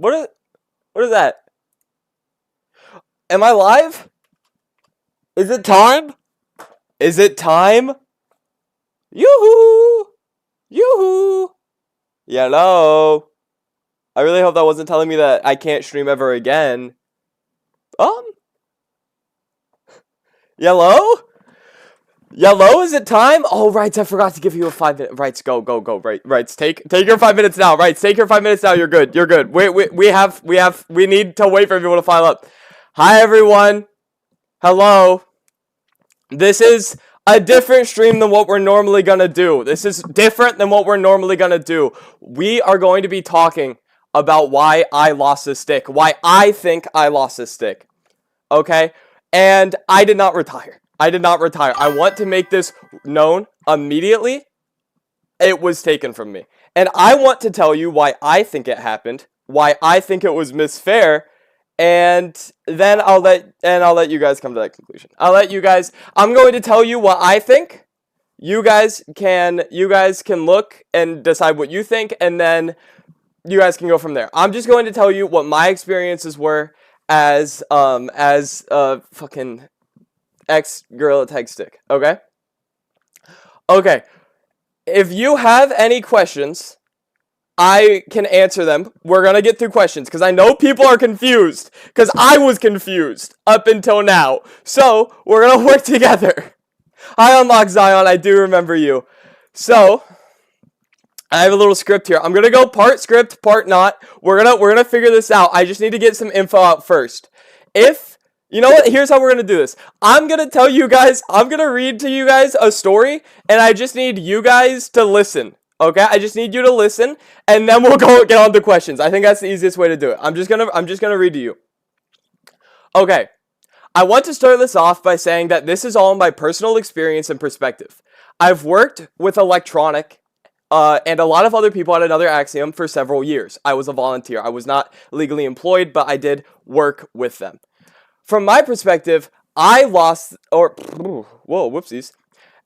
what is that? Am I live? Is it time? Is it time? Yoo-hoo! Yoo-hoo! Hello? I really hope that wasn't telling me that I can't stream ever again. Yellow? Yellow, is it time? Oh, Rights, I forgot to give you a 5-minute. Rights, go. Rights, take your 5 minutes now. Rights, take your 5 minutes now. You're good. We need to wait for everyone to file up. Hi, everyone. Hello. This is a different stream than what we're normally gonna do. This is different than what we're normally gonna do. We are going to be talking about why I lost a stick. Why I think I lost a stick. Okay? And I did not retire. I want to make this known immediately. It was taken from me. And I want to tell you why I think it happened. Why I think it was misfair. And then I'll let you guys come to that conclusion. I'm going to tell you what I think. You guys can look and decide what you think, and then you guys can go from there. I'm just going to tell you what my experiences were as a fucking ex-Gorilla Tag stick, okay? Okay. If you have any questions, I can answer them. We're gonna get through questions, because I know people are confused, because I was confused up until now. So, we're gonna work together. Hi, Unlock Zion, I do remember you. So, I have a little script here. I'm gonna go part script, part not. We're gonna figure this out. I just need to get some info out first. You know what? Here's how we're gonna do this. I'm gonna read to you guys a story, and I just need you guys to listen. Okay? I just need you to listen, and then we'll go get on to questions. I think that's the easiest way to do it. I'm just gonna read to you. Okay. I want to start this off by saying that this is all my personal experience and perspective. I've worked with Electronic and a lot of other people at Another Axiom for several years. I was a volunteer. I was not legally employed, but I did work with them. From my perspective, I worked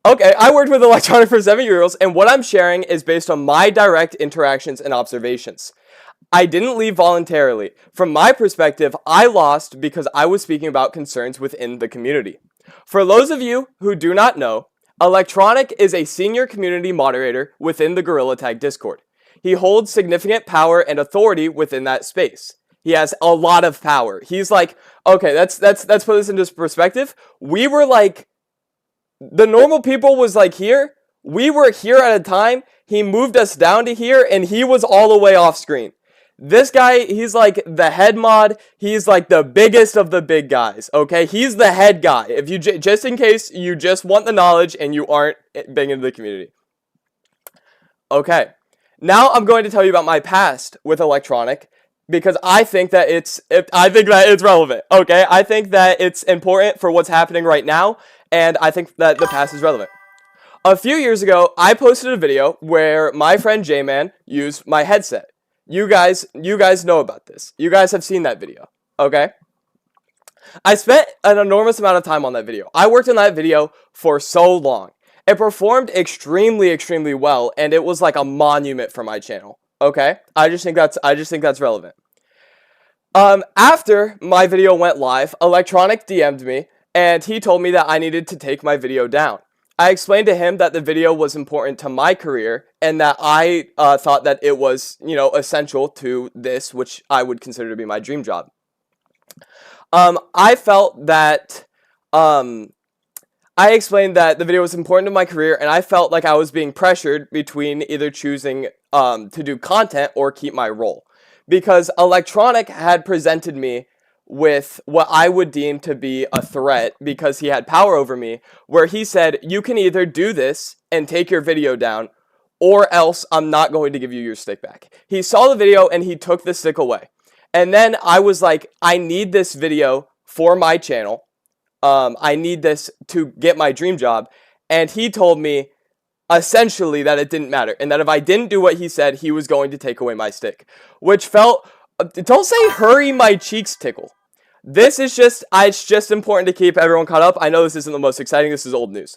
with Electronic for 7 years, and what I'm sharing is based on my direct interactions and observations. I didn't leave voluntarily. From my perspective, I lost because I was speaking about concerns within the community. For those of you who do not know, Electronic is a senior community moderator within the Gorilla Tag Discord. He holds significant power and authority within that space. He has a lot of power. He's like, okay, let's put this into perspective. We were like, the normal people was like here. We were here at a time. He moved us down to here, and he was all the way off screen. This guy, he's like the head mod. He's like the biggest of the big guys, okay? He's the head guy. If you just in case you just want the knowledge and you aren't big into the community. Okay. Now I'm going to tell you about my past with Electronic because I think that it's relevant, okay? I think that it's important for what's happening right now, and I think that the past is relevant. A few years ago, I posted a video where my friend J-Man used my headset. You guys know about this. You guys have seen that video, okay? I spent an enormous amount of time on that video. I worked on that video for so long. It performed extremely, extremely well, and it was like a monument for my channel, okay? I just think that's relevant. After my video went live, Electronic DM'd me, and he told me that I needed to take my video down. I explained to him that the video was important to my career and that I thought that it was, essential to this, which I would consider to be my dream job. I felt that, I explained that the video was important to my career, and I felt like I was being pressured between either choosing to do content or keep my role. Because Electronic had presented me with what I would deem to be a threat because he had power over me, where he said, you can either do this and take your video down, or else I'm not going to give you your stick back. He saw the video and he took the stick away. And then I was like, I need this video for my channel. I need this to get my dream job. And he told me, essentially, that it didn't matter. And that if I didn't do what he said, he was going to take away my stick. Which felt... Don't say hurry, my cheeks tickle. This is just, it's just important to keep everyone caught up. I know this isn't the most exciting, this is old news.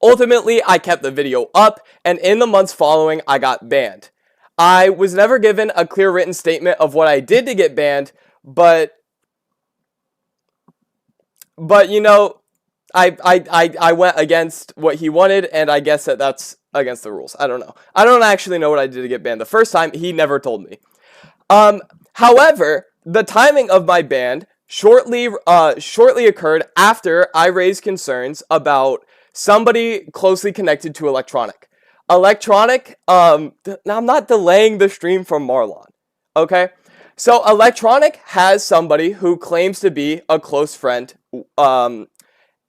Ultimately, I kept the video up, and in the months following, I got banned. I was never given a clear written statement of what I did to get banned, but you know, I went against what he wanted, and I guess that's against the rules. I don't know. I don't actually know what I did to get banned. The first time, he never told me. However, the timing of my ban shortly occurred after I raised concerns about somebody closely connected to Electronic. Now I'm not delaying the stream from Marlon, okay? So Electronic has somebody who claims to be a close friend.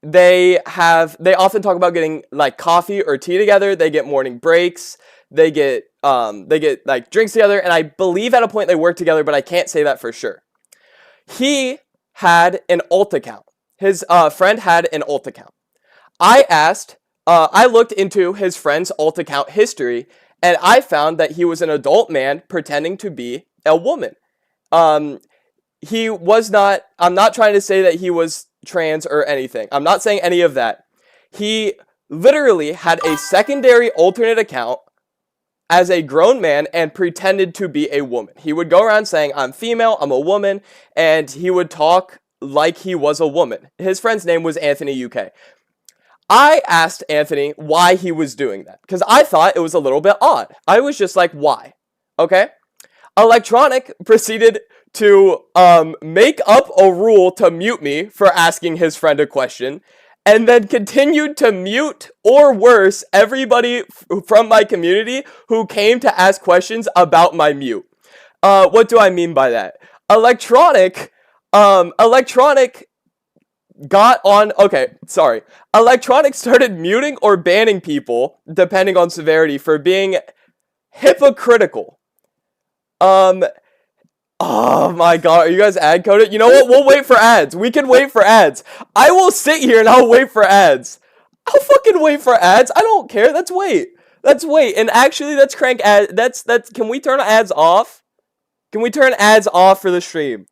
They often talk about getting like coffee or tea together. They get morning breaks. They get like drinks together, and I believe at a point they work together, but I can't say that for sure. He had an alt account. His friend had an alt account. I looked into his friend's alt account history, and I found that he was an adult man pretending to be a woman. He was not, I'm not trying to say that he was trans or anything. I'm not saying any of that. He literally had a secondary alternate account as a grown man and pretended to be a woman. He would go around saying, I'm female, I'm a woman, and he would talk like he was a woman. His friend's name was Anthony UK. I asked Anthony why he was doing that, because I thought it was a little bit odd. I was just like, why? Okay? Electronic proceeded to make up a rule to mute me for asking his friend a question, and then continued to mute, or worse, everybody from my community who came to ask questions about my mute. What do I mean by that? Electronic got on, Electronic started muting or banning people, depending on severity, for being hypocritical. Oh my god, are you guys ad coded? You know what? We'll wait for ads. We can wait for ads. I will sit here and I'll wait for ads. I'll fucking wait for ads. I don't care. Let's wait. Let's wait. And actually, let's crank ads. Can we turn ads off? Can we turn ads off for the stream?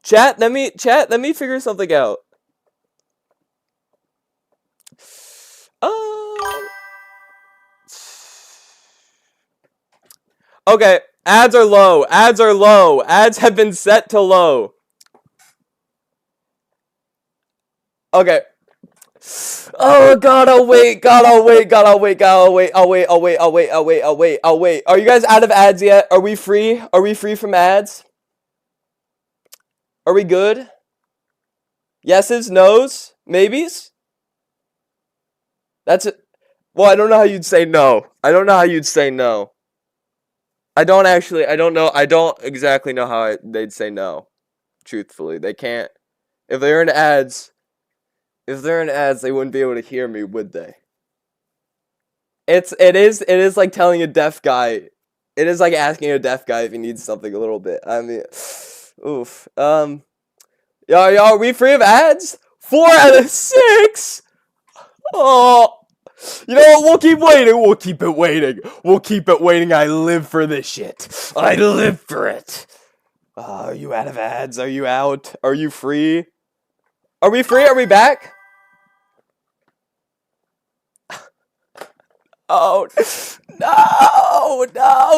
Chat, let me figure something out. Okay. Ads are low. Ads are low. Ads have been set to low. Okay. Oh god, I'll wait. I'll wait. Are you guys out of ads yet? Are we free? Are we free from ads? Are we good? Yeses, nos, maybes? That's it. Well, I don't know how you'd say no. I don't exactly know how they'd say no. Truthfully, they can't. If they're in ads, they wouldn't be able to hear me, would they? It is like telling a deaf guy. It is like asking a deaf guy if he needs something a little bit. I mean, oof. Y'all, are we free of ads? 4 out of 6. Oh. You know what? We'll keep waiting. We'll keep it waiting. I live for this shit. I live for it. Are you out of ads? Are you out? Are you free? Are we free? Are we back? Oh, no.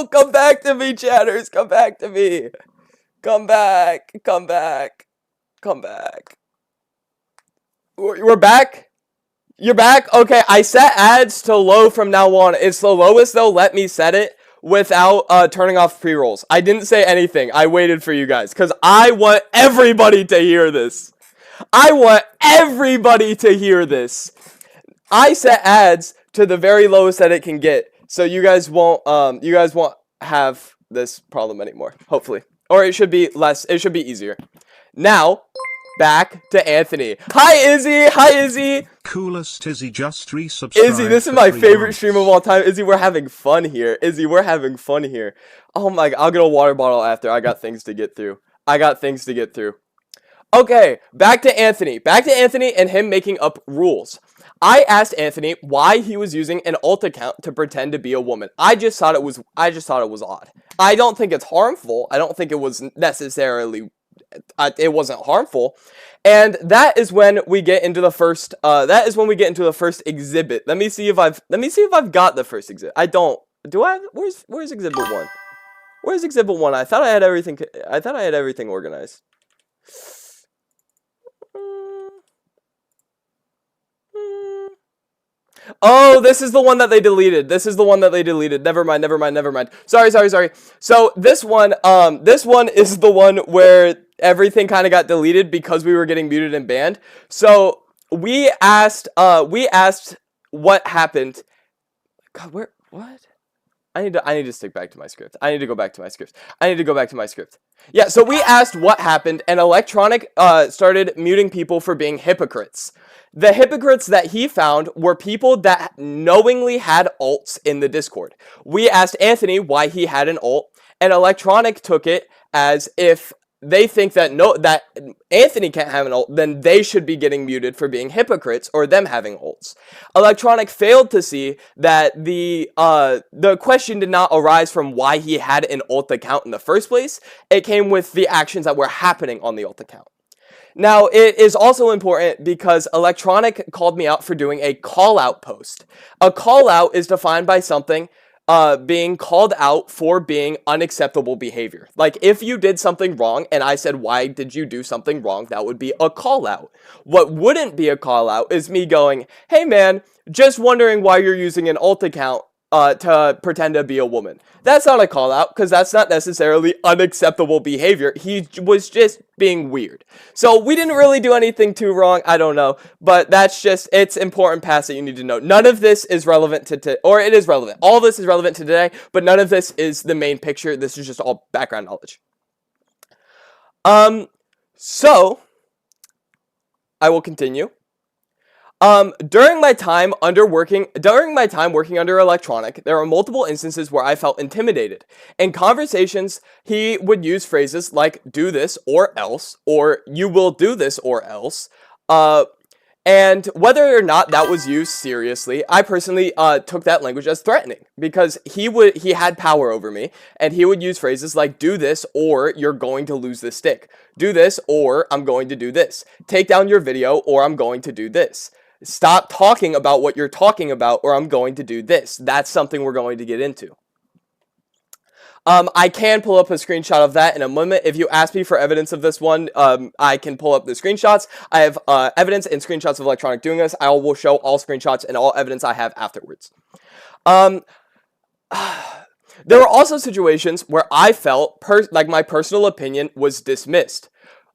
Come back to me, chatters. Come back to me. Come back. We're back? You're back? Okay, I set ads to low from now on. It's the lowest they'll let me set it without turning off pre-rolls. I didn't say anything. I waited for you guys, because I want everybody to hear this. I set ads to the very lowest that it can get, so you guys won't have this problem anymore, hopefully. Or it should be easier. Now, back to Anthony. Hi, Izzy. Coolest Izzy just resubscribed. Izzy, this is my favorite stream of all time. Izzy, we're having fun here. Oh my god, I'll get a water bottle after. I got things to get through. Okay, back to Anthony and him making up rules. I asked Anthony why he was using an alt account to pretend to be a woman. I just thought it was odd. I don't think it's harmful. I don't think it was necessarily it wasn't harmful. And that is when we get into the first exhibit. Let me see if I've got the first exhibit. I don't Do I? Where's Exhibit 1? Where's Exhibit 1? I thought I had everything. I thought I had everything organized. Oh, this is the one that they deleted. This is the one that they deleted. Never mind. Sorry. So this one is the one where everything kind of got deleted because we were getting muted and banned. So we asked what happened. God, what? I need to stick back to my script. I need to go back to my script. Yeah, so we asked what happened, and Electronic started muting people for being hypocrites. The hypocrites that he found were people that knowingly had alts in the Discord. We asked Anthony why he had an alt, and Electronic took it as if they think that that Anthony can't have an alt, then they should be getting muted for being hypocrites or them having alts. Electronic failed to see that the question did not arise from why he had an alt account in the first place. It came with the actions that were happening on the alt account. Now, it is also important because Electronic called me out for doing a call-out post. A call-out is defined by something being called out for being unacceptable behavior. Like, if you did something wrong and I said, why did you do something wrong? That would be a call-out. What wouldn't be a call-out is me going, hey man, just wondering why you're using an alt account to pretend to be a woman. That's not a call out because that's not necessarily unacceptable behavior. He was just being weird. So we didn't really do anything too wrong. I don't know, but that's just, it's important past that you need to know. None of this is relevant to or it is relevant. All this is relevant to today, but none of this is the main picture. This is just all background knowledge. So I will continue. During my time working under Electronic, there were multiple instances where I felt intimidated. In conversations, he would use phrases like do this or else, or you will do this or else. And whether or not that was used seriously, I personally took that language as threatening because he had power over me, and he would use phrases like do this or you're going to lose this stick. Do this or I'm going to do this. Take down your video or I'm going to do this. Stop talking about what you're talking about or I'm going to do this. That's something we're going to get into. I can pull up a screenshot of that in a moment. If you ask me for evidence of this one, I can pull up the screenshots. I have evidence and screenshots of Electronic doing this. I will show all screenshots and all evidence I have afterwards. There were also situations where I felt like my personal opinion was dismissed.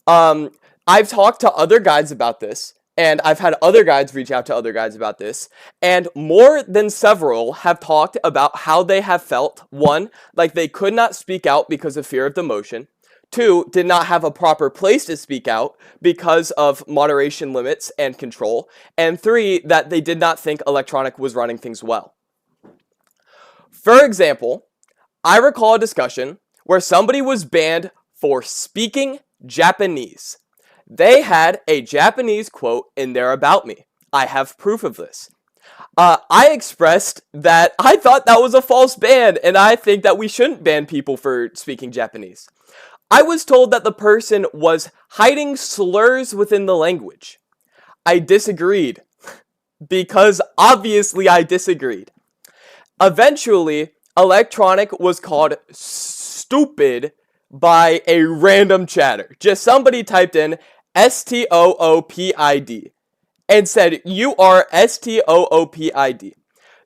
I've talked to other guides about this. And I've had other guides reach out to other guides about this, and more than several have talked about how they have felt, 1, like they could not speak out because of fear of demotion, 2, did not have a proper place to speak out because of moderation limits and control, and 3, that they did not think Electronic was running things well. For example, I recall a discussion where somebody was banned for speaking Japanese. They had a Japanese quote in there about me. I have proof of this. I expressed that I thought that was a false ban, and I think that we shouldn't ban people for speaking Japanese. I was told that the person was hiding slurs within the language. I disagreed, because obviously I disagreed. Eventually, Electronic was called stupid by a random chatter. Just somebody typed in STOOPID and said, you are STOOPID.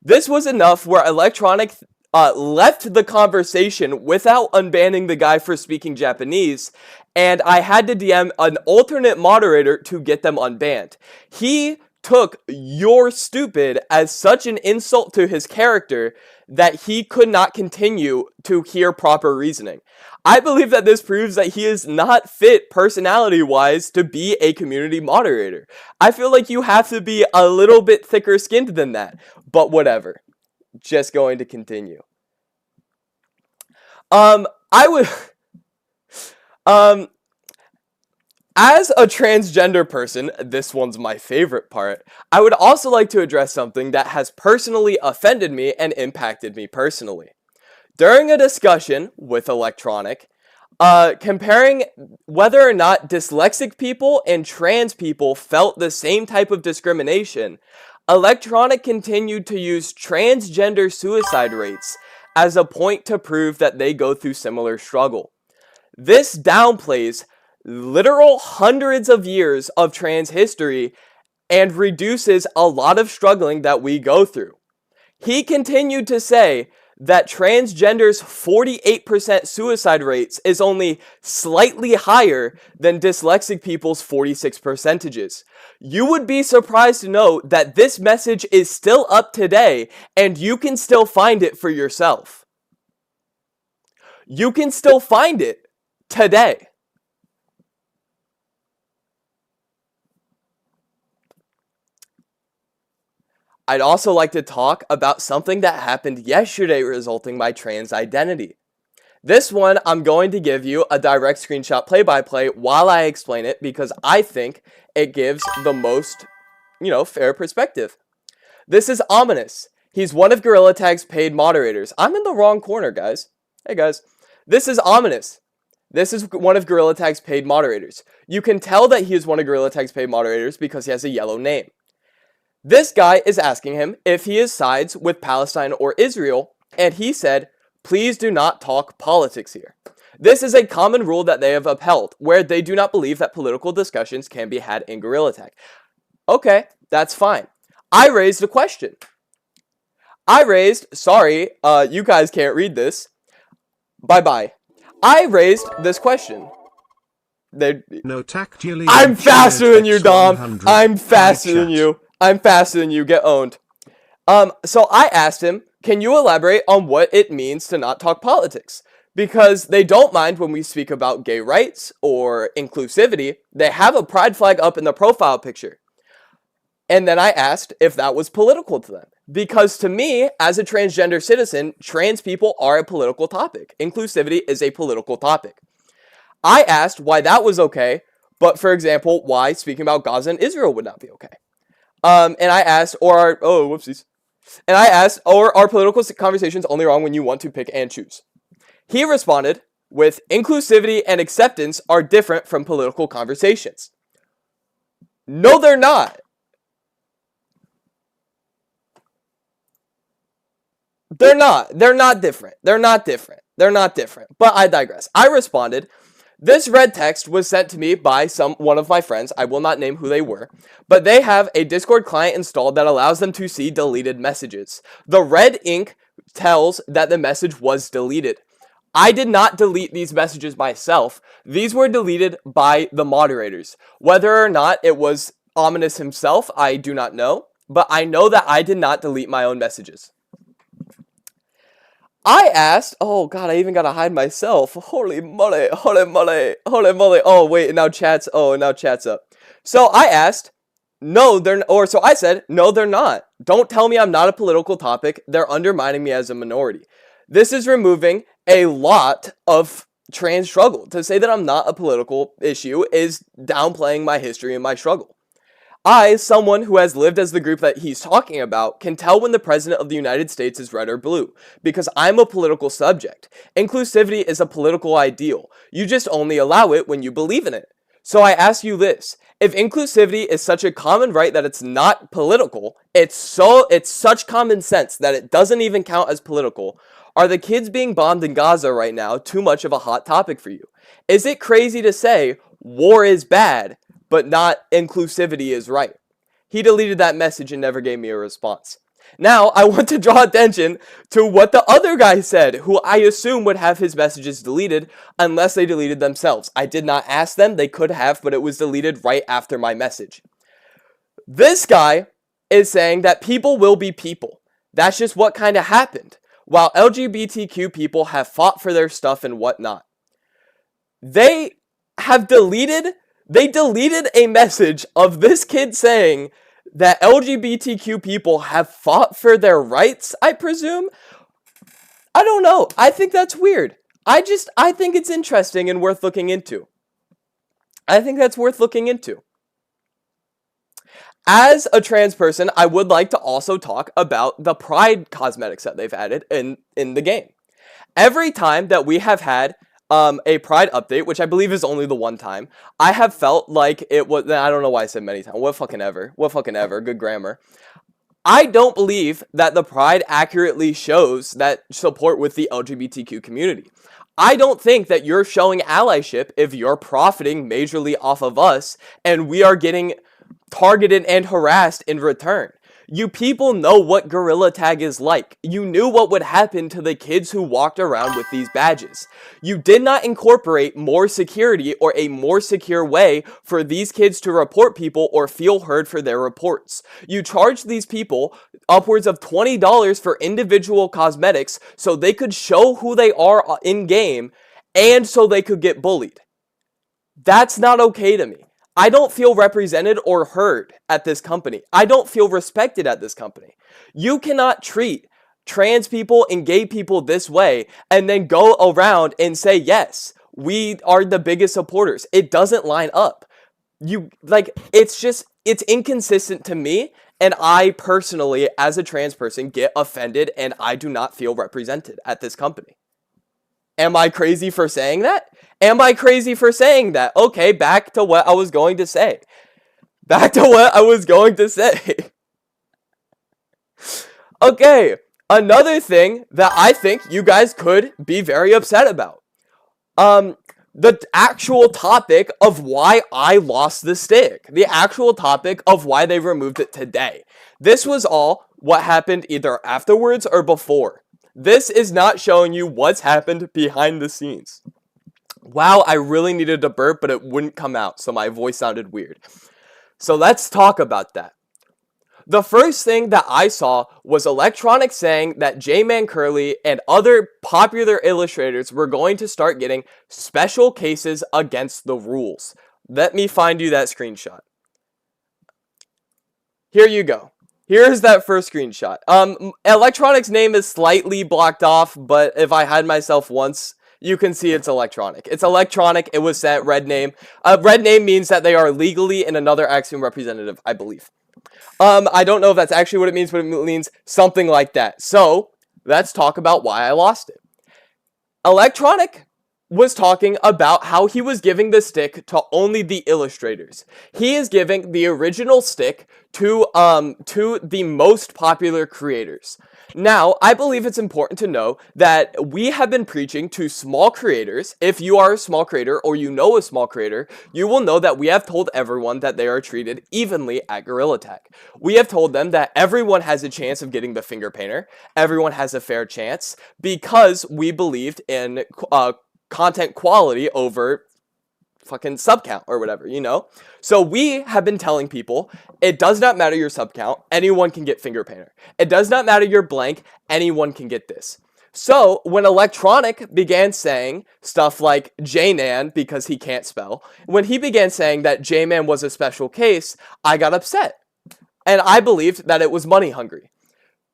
This was enough where Electronic left the conversation without unbanning the guy for speaking Japanese, and I had to DM an alternate moderator to get them unbanned. He took "you're stupid" as such an insult to his character that he could not continue to hear proper reasoning. I believe that this proves that he is not fit personality-wise to be a community moderator. I feel like you have to be a little bit thicker-skinned than that, but whatever. Just going to continue. As a transgender person, this one's my favorite part, I would also like to address something that has personally offended me and impacted me personally. During a discussion with Electronic, comparing whether or not dyslexic people and trans people felt the same type of discrimination, Electronic continued to use transgender suicide rates as a point to prove that they go through similar struggle. This downplays literal hundreds of years of trans history and reduces a lot of struggling that we go through. He continued to say that transgenders' 48% suicide rates is only slightly higher than dyslexic people's 46%. You would be surprised to know that this message is still up today and you can still find it for yourself. You can still find it today. I'd also like to talk about something that happened yesterday resulting my trans identity. This one, I'm going to give you a direct screenshot play-by-play while I explain it because I think it gives the most, fair perspective. This is Ominous. He's one of Gorilla Tag's paid moderators. I'm in the wrong corner, guys. Hey, guys. This is Ominous. This is one of Gorilla Tag's paid moderators. You can tell that he is one of Gorilla Tag's paid moderators because he has a yellow name. This guy is asking him if he sides with Palestine or Israel, and he said, please do not talk politics here. This is a common rule that they have upheld, where they do not believe that political discussions can be had in Gorilla Tag. Okay, that's fine. I raised a question. Sorry, you guys can't read this. Bye-bye. I raised this question. No tactily. I'm faster than you, Dom. I'm faster than you. I'm faster than you. Get owned. So I asked him, can you elaborate on what it means to not talk politics? Because they don't mind when we speak about gay rights or inclusivity. They have a pride flag up in the profile picture. And then I asked if that was political to them. Because to me, as a transgender citizen, trans people are a political topic. Inclusivity is a political topic. I asked why that was okay, but for example, why speaking about Gaza and Israel would not be okay. And I asked, are political conversations only wrong when you want to pick and choose? He responded with, inclusivity and acceptance are different from political conversations. No, they're not. They're not different. They're not different. But I digress. I responded, this red text was sent to me by one of my friends. I will not name who they were, but they have a Discord client installed that allows them to see deleted messages. The red ink tells that the message was deleted. I did not delete these messages myself. These were deleted by the moderators. Whether or not it was Ominous himself, I do not know, but I know that I did not delete my own messages. I asked, oh god, I even gotta hide myself. Holy moly. Oh wait, now chat's up. So I asked, I said, no, they're not. Don't tell me I'm not a political topic. They're undermining me as a minority. This is removing a lot of trans struggle. To say that I'm not a political issue is downplaying my history and my struggle. I, someone who has lived as the group that he's talking about, can tell when the President of the United States is red or blue, because I'm a political subject. Inclusivity is a political ideal. You just only allow it when you believe in it. So I ask you this, if inclusivity is such a common right that it's not political, it's such common sense that it doesn't even count as political, are the kids being bombed in Gaza right now too much of a hot topic for you? Is it crazy to say war is bad, but not inclusivity is right? He deleted that message and never gave me a response. Now, I want to draw attention to what the other guy said, who I assume would have his messages deleted unless they deleted themselves. I did not ask them, they could have, but it was deleted right after my message. This guy is saying that people will be people. That's just what kind of happened. While LGBTQ people have fought for their stuff and whatnot. They deleted a message of this kid saying that LGBTQ people have fought for their rights, I presume? I don't know. I think that's weird. I think it's interesting and worth looking into. I think that's worth looking into. As a trans person, I would like to also talk about the pride cosmetics that they've added in the game. Every time that we have had a pride update, which I believe is only the one time, I have felt like it was, I don't know why I said many times, what fucking ever, good grammar. I don't believe that the Pride accurately shows that support with the LGBTQ community. I don't think that you're showing allyship if you're profiting majorly off of us and we are getting targeted and harassed in return. You people know what Gorilla Tag is like. You knew what would happen to the kids who walked around with these badges. You did not incorporate more security or a more secure way for these kids to report people or feel heard for their reports. You charged these people upwards of $20 for individual cosmetics so they could show who they are in game and so they could get bullied. That's not okay to me. I don't feel represented or heard at this company. I don't feel respected at this company. You cannot treat trans people and gay people this way and then go around and say, yes, we are the biggest supporters. It doesn't line up. It's inconsistent to me. And I personally, as a trans person, get offended and I do not feel represented at this company. Am I crazy for saying that? Am I crazy for saying that? Okay, back to what I was going to say. Okay, another thing that I think you guys could be very upset about. The actual topic of why I lost the stick. The actual topic of why they removed it today. This was all what happened either afterwards or before. This is not showing you what's happened behind the scenes. Wow, I really needed to burp, but it wouldn't come out, so my voice sounded weird. So let's talk about that. The first thing that I saw was Electronic saying that J-Man Curly and other popular illustrators were going to start getting special cases against the rules. Let me find you that screenshot. Here you go. Here's that first screenshot. Electronic's name is slightly blocked off, but if I hide myself once, you can see it's Electronic. It's Electronic. It was set red name. Red name means that they are legally in another Axiom representative, I believe. I don't know if that's actually what it means, but it means something like that. So, let's talk about why I lost it. Electronic was talking about how he was giving the stick to only the illustrators. He is giving the original stick to the most popular creators. Now, I believe it's important to know that we have been preaching to small creators. If you are a small creator or you know a small creator, you will know that we have told everyone that they are treated evenly at Gorilla Tag. We have told them that everyone has a chance of getting the finger painter. Everyone has a fair chance because we believed in content quality over fucking sub count or whatever, you know? So we have been telling people, it does not matter your sub count, anyone can get finger painter. It does not matter your blank, anyone can get this. So when Electronic began saying stuff like J-Nan because he can't spell, when he began saying that J-Man was a special case, I got upset. And I believed that it was money hungry.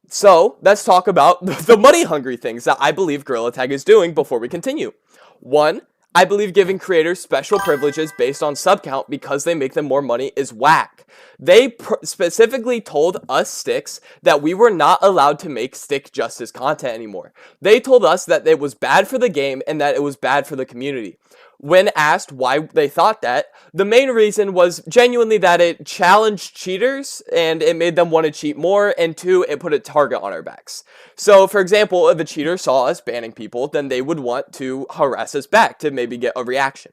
So let's talk about the money hungry things that I believe Gorilla Tag is doing before we continue. One, I believe giving creators special privileges based on sub count because they make them more money is whack. They specifically told us sticks that we were not allowed to make stick justice content anymore. They told us that it was bad for the game and that it was bad for the community. When asked why they thought that, the main reason was genuinely that it challenged cheaters and it made them want to cheat more, and two, it put a target on our backs. So, for example, if a cheater saw us banning people, then they would want to harass us back to maybe get a reaction.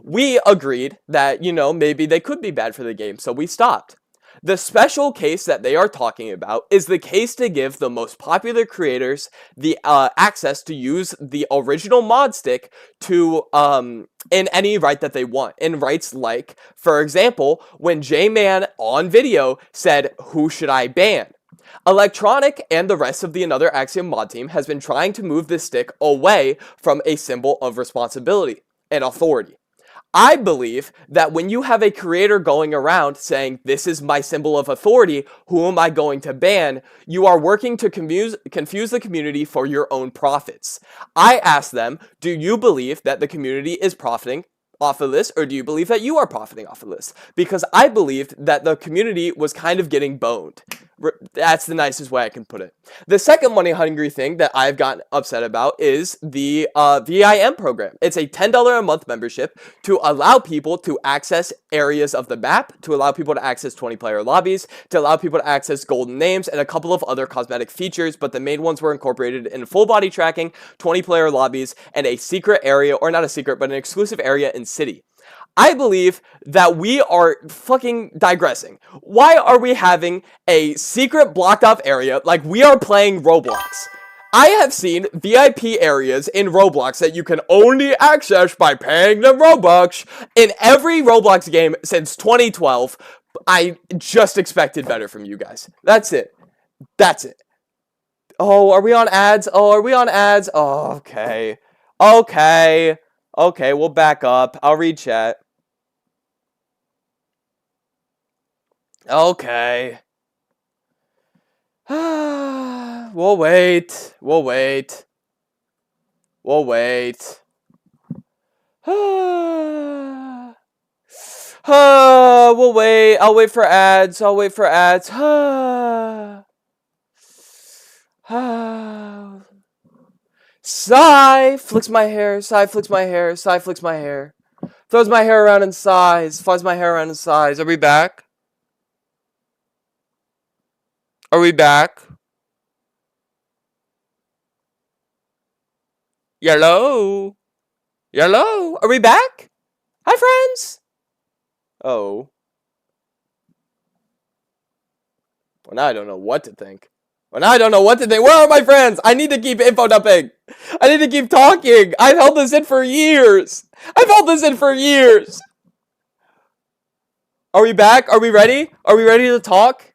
We agreed that, you know, maybe they could be bad for the game, so we stopped. The special case that they are talking about is the case to give the most popular creators the access to use the original mod stick to in any right that they want. In rights like, for example, when J-Man on video said, "Who should I ban?" Electronic and the rest of the Another Axiom mod team has been trying to move this stick away from a symbol of responsibility and authority. I believe that when you have a creator going around saying, this is my symbol of authority, who am I going to ban? You are working to confuse the community for your own profits. I asked them, do you believe that the community is profiting off of this, or do you believe that you are profiting off of this? Because I believed that the community was kind of getting boned. That's the nicest way I can put it. The second money hungry thing that I've gotten upset about is the VIM program. It's a $10 a month membership to allow people to access areas of the map, to allow people to access 20-player lobbies, to allow people to access golden names, and a couple of other cosmetic features, but the main ones were incorporated in full body tracking, 20-player lobbies, and a secret area, or not a secret, but an exclusive area in City. I believe that we are fucking digressing. Why are we having a secret blocked off area like we are playing Roblox? I have seen VIP areas in Roblox that you can only access by paying them Robux in every Roblox game since 2012. I just expected better from you guys. That's it. That's it. Oh, are we on ads? Oh, are we on ads? Oh, okay. Okay. Okay, we'll back up. I'll read chat. Okay. We'll wait. We'll wait. We'll wait. We'll wait. I'll wait for ads. I'll wait for ads. Sigh flicks my hair. Sigh flicks my hair. Sigh flicks my hair. Throws my hair around and sighs. Flies my hair around and sighs. Are we back? Are we back? Hello? Hello? Are we back? Hi, friends. Oh. Well, now I don't know what to think. Well, now I don't know what to think. Where are my friends? I need to keep info dumping. I need to keep talking. I've held this in for years. I've held this in for years. Are we back? Are we ready? Are we ready to talk?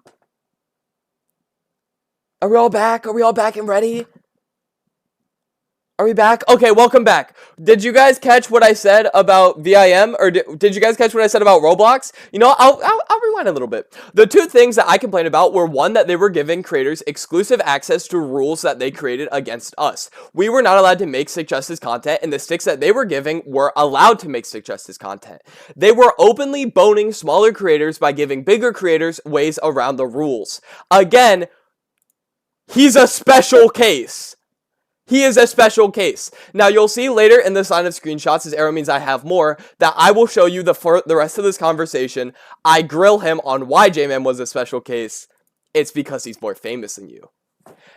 Are we all back? Are we all back and ready? Are we back? Okay, welcome back. Did you guys catch what I said about VIM? Or did you guys catch what I said about Roblox? You know, I'll rewind a little bit. The two things that I complained about were, one, that they were giving creators exclusive access to rules that they created against us. We were not allowed to make Stick Justice content, and the sticks that they were giving were allowed to make Stick Justice content. They were openly boning smaller creators by giving bigger creators ways around the rules. Again, he's a special case. He is a special case. Now, you'll see later in this line of screenshots, as arrow means I have more, that I will show you the rest of this conversation. I grill him on why J-Man was a special case. It's because he's more famous than you.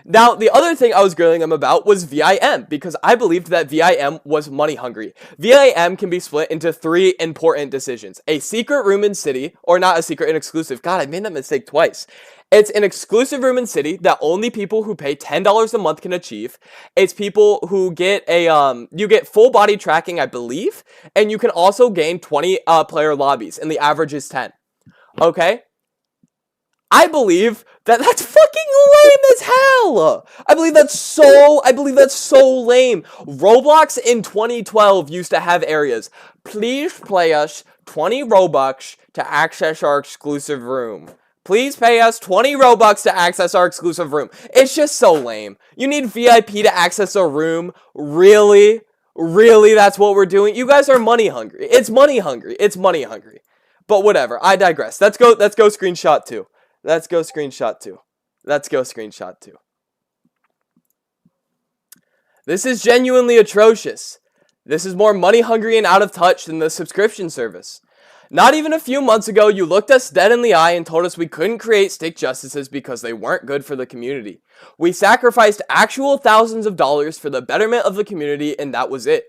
Now, the other thing I was grilling him about was VIM, because I believed that VIM was money hungry. VIM can be split into three important decisions. A secret room in City, or not a secret, an exclusive. God, I made that mistake twice. It's an exclusive room in City that only people who pay $10 a month can achieve. It's people who get you get full body tracking, I believe, and you can also gain 20 player lobbies, and the average is 10. Okay? I believe that that's fucking lame as hell. I believe that's so lame. Roblox in 2012 used to have areas. Please play us 20 Robux to access our exclusive room. Please pay us 20 Robux to access our exclusive room. It's just so lame. You need VIP to access a room? Really? Really, that's what we're doing? You guys are money hungry. It's money hungry. It's money hungry. But whatever, I digress. Let's go screenshot 2. Let's go screenshot 2. Let's go screenshot 2. This is genuinely atrocious. This is more money hungry and out of touch than the subscription service. Not even a few months ago, you looked us dead in the eye and told us we couldn't create Stick Justices because they weren't good for the community. We sacrificed actual thousands of dollars for the betterment of the community, and that was it.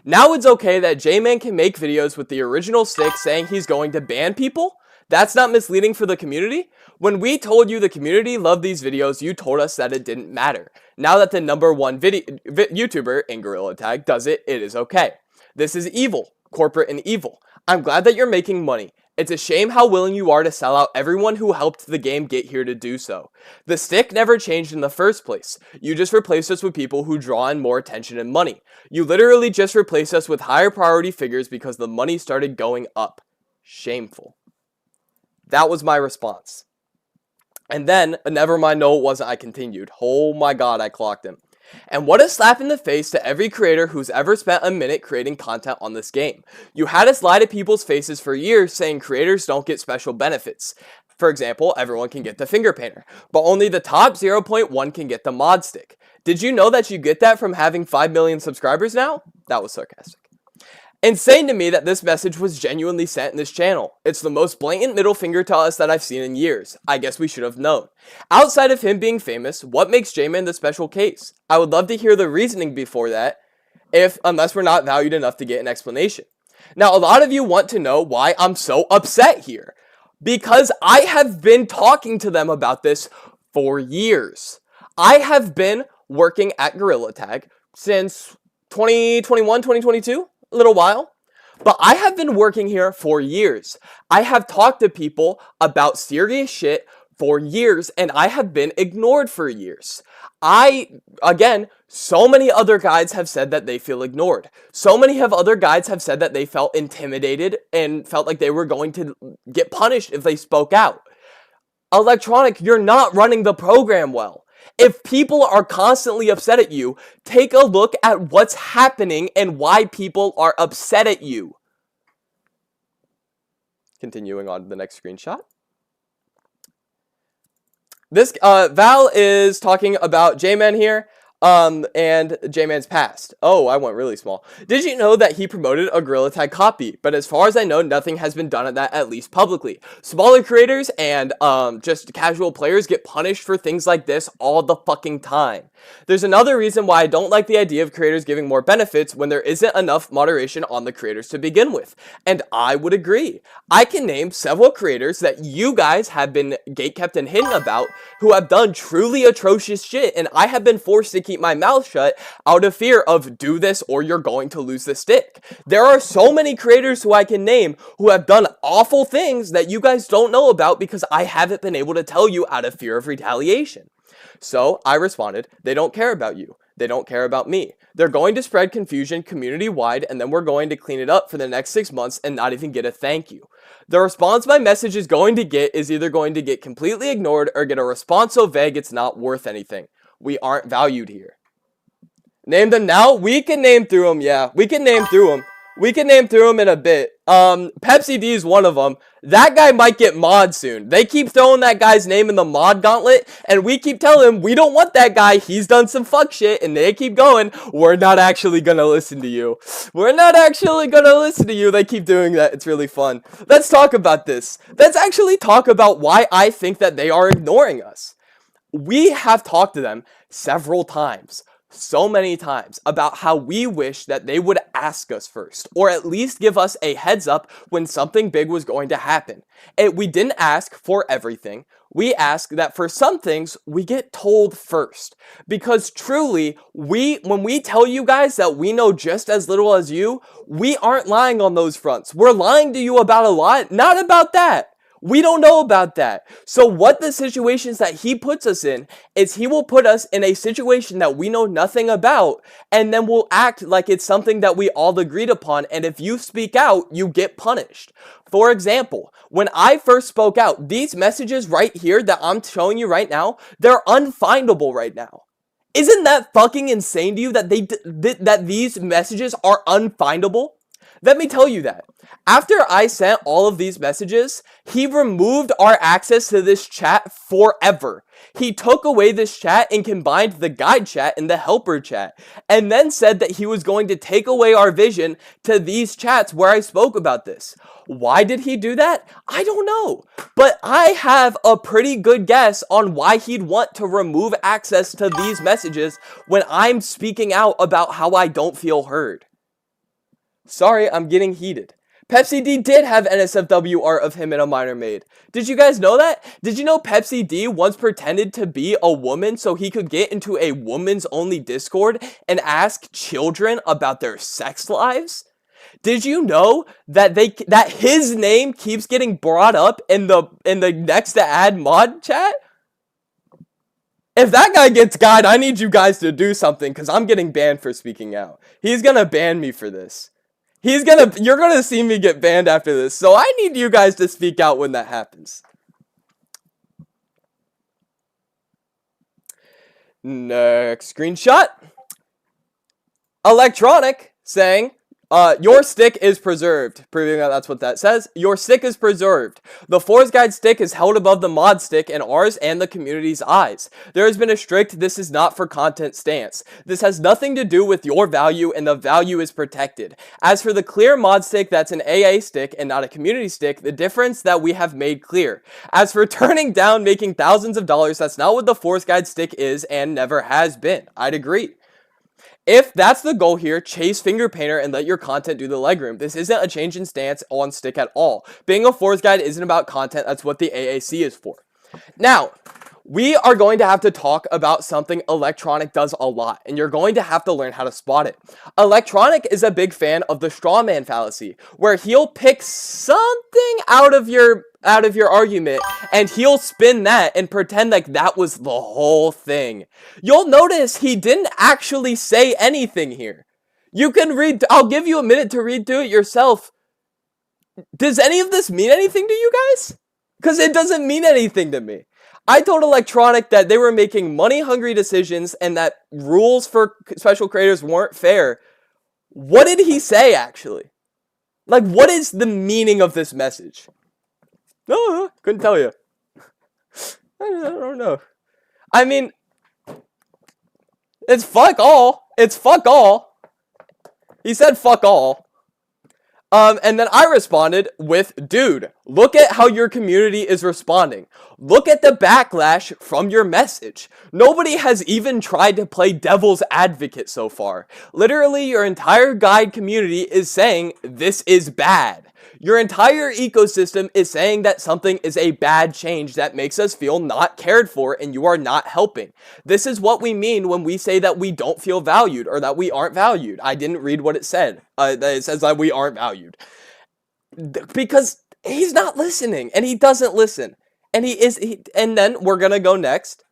Now it's okay that J-Man can make videos with the original Stick saying he's going to ban people? That's not misleading for the community? When we told you the community loved these videos, you told us that it didn't matter. Now that the #1 YouTuber in Gorilla Tag does it, it is okay. This is evil. Corporate and evil. I'm glad that you're making money. It's a shame how willing you are to sell out everyone who helped the game get here to do so. The Stick never changed in the first place. You just replaced us with people who draw in more attention and money. You literally just replaced us with higher priority figures because the money started going up. Shameful. That was my response. And then, never mind, no it wasn't, I continued. Oh my god, I clocked him. And what a slap in the face to every creator who's ever spent a minute creating content on this game. You had us lie to people's faces for years saying creators don't get special benefits. For example, everyone can get the finger painter, but only the top 0.1 can get the mod stick. Did you know that you get that from having 5 million subscribers now? That was sarcastic. Insane to me that this message was genuinely sent in this channel. It's the most blatant middle finger to us that I've seen in years. I guess we should have known. Outside of him being famous, what makes J-Man the special case? I would love to hear the reasoning before that, unless we're not valued enough to get an explanation. Now, a lot of you want to know why I'm so upset here. Because I have been talking to them about this for years. I have been working at Gorilla Tag since 2021, 2022, a little while. But I have been working here for years. I have talked to people about serious shit for years, and I have been ignored for years. Again, so many other guides have said that they feel ignored. So many other guides have said that they felt intimidated and felt like they were going to get punished if they spoke out. Electronic, you're not running the program well. If people are constantly upset at you, take a look at what's happening and why people are upset at you. Continuing on to the next screenshot. This, Val is talking about J-Man here, and J-Man's past. Oh, I went really small. Did you know that he promoted a Gorilla Tag copy? But as far as I know, nothing has been done at that, at least publicly. Smaller creators and, just casual players get punished for things like this all the fucking time. There's another reason why I don't like the idea of creators giving more benefits when there isn't enough moderation on the creators to begin with. And I would agree. I can name several creators that you guys have been gatekept and hidden about who have done truly atrocious shit, and I have been forced to keep my mouth shut out of fear of do this or you're going to lose the stick. There are so many creators who I can name who have done awful things that you guys don't know about because I haven't been able to tell you out of fear of retaliation. So I responded, they don't care about you. They don't care about me. They're going to spread confusion community-wide, and then we're going to clean it up for the next 6 months and not even get a thank you. The response my message is going to get is either going to get completely ignored or get a response so vague it's not worth anything. We aren't valued here. Name them now? We can name through them, yeah. We can name through them. We can name through them in a bit. Pepsi D is one of them. That guy might get mod soon. They keep throwing that guy's name in the mod gauntlet, and we keep telling him we don't want that guy. He's done some fuck shit, and they keep going. We're not actually gonna listen to you. We're not actually gonna listen to you. They keep doing that. It's really fun. Let's talk about this. Let's actually talk about why I think that they are ignoring us. We have talked to them several times. So many times about how we wish that they would ask us first, or at least give us a heads up when something big was going to happen. And we didn't ask for everything. We ask that for some things, we get told first. Because truly, when we tell you guys that we know just as little as you, we aren't lying on those fronts. We're lying to you about a lot, not about that. We don't know about that. So what the situations that he puts us in is he will put us in a situation that we know nothing about, and then we'll act like it's something that we all agreed upon, and if you speak out, you get punished. For example, when I first spoke out, these messages right here that I'm showing you right now, they're unfindable right now. Isn't that fucking insane to you that that these messages are unfindable? Let me tell you that. After I sent all of these messages, he removed our access to this chat forever. He took away this chat and combined the guide chat and the helper chat, and then said that he was going to take away our vision to these chats where I spoke about this. Why did he do that? I don't know, but I have a pretty good guess on why he'd want to remove access to these messages when I'm speaking out about how I don't feel heard. Sorry, I'm getting heated. Pepsi D did have NSFW art of him in a minor maid. Did you guys know that? Did you know Pepsi D once pretended to be a woman so he could get into a woman's only Discord and ask children about their sex lives? Did you know that his name keeps getting brought up in the next to add mod chat? If that guy gets guide, I need you guys to do something because I'm getting banned for speaking out. He's gonna ban me for this. You're gonna see me get banned after this, so I need you guys to speak out when that happens. Next screenshot. Electronic saying, Your stick is preserved. Proving that that's what that says. Your stick is preserved. The Force Guide stick is held above the mod stick in ours and the community's eyes. There has been a strict "this is not for content" stance. This has nothing to do with your value, and the value is protected. As for the clear mod stick that's an AA stick and not a community stick, the difference that we have made clear. As for turning down making thousands of dollars, that's not what the Force Guide stick is and never has been. I'd agree. If that's the goal here, chase Finger Painter and let your content do the legroom. This isn't a change in stance on stick at all. Being a Force Guide isn't about content. That's what the AAC is for. Now, we are going to have to talk about something Electronic does a lot, and you're going to have to learn how to spot it. Electronic is a big fan of the straw man fallacy, where he'll pick something out of your argument, and he'll spin that and pretend like that was the whole thing. You'll notice he didn't actually say anything here. You can read, I'll give you a minute to read through it yourself. Does any of this mean anything to you guys? Because it doesn't mean anything to me. I told Electronic that they were making money-hungry decisions and that rules for special creators weren't fair. What did he say, actually? Like, what is the meaning of this message? No, couldn't tell you. I don't know. I mean, it's fuck all. It's fuck all. He said fuck all. And then I responded with, dude, look at how your community is responding. Look at the backlash from your message. Nobody has even tried to play devil's advocate so far. Literally, your entire guide community is saying this is bad. Your entire ecosystem is saying that something is a bad change that makes us feel not cared for and you are not helping. This is what we mean when we say that we don't feel valued or that we aren't valued. I didn't read what it said. It says that we aren't valued. Because he's not listening and he doesn't listen. And and then we're going to go next.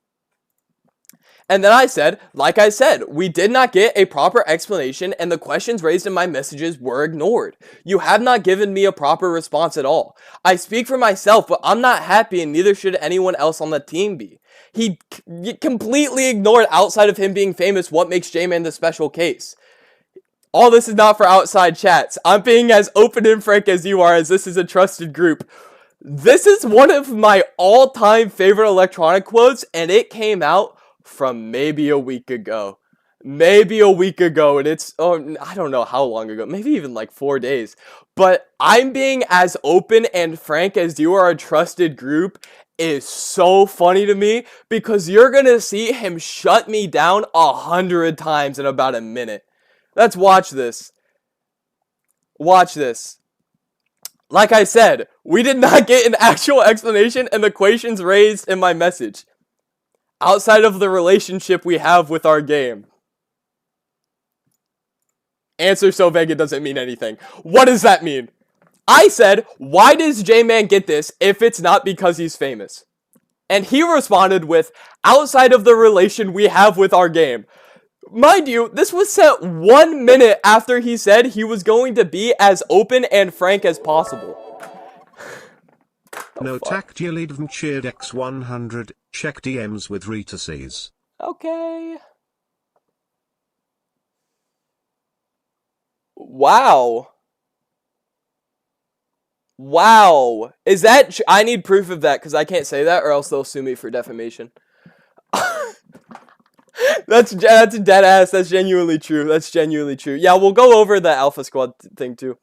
And then I said, like I said, we did not get a proper explanation and the questions raised in my messages were ignored. You have not given me a proper response at all. I speak for myself, but I'm not happy and neither should anyone else on the team be. He completely ignored, outside of him being famous, what makes J-Man the special case. All this is not for outside chats. I'm being as open and frank as you are, as this is a trusted group. This is one of my all-time favorite Electronic quotes, and it came out from maybe a week ago. And it's, I don't know how long ago, maybe even like 4 days. But I'm being as open and frank as you are a trusted group is so funny to me, because you're gonna see him shut me down 100 times in about a minute. Let's watch this. Watch this. Like I said, we did not get an actual explanation and the questions raised in my message, outside of the relationship we have with our game. Answer so vague it doesn't mean anything. What does that mean? I said, why does J-Man get this if it's not because he's famous? And he responded with, outside of the relation we have with our game. Mind you, this was sent 1 minute after he said he was going to be as open and frank as possible. No tack lead and cheered X100. Check DMs with Rita C's. Okay. Wow. Wow. Is that... I need proof of that, because I can't say that, or else they'll sue me for defamation. That's dead ass. That's genuinely true. That's genuinely true. Yeah, we'll go over the Alpha Squad thing, too.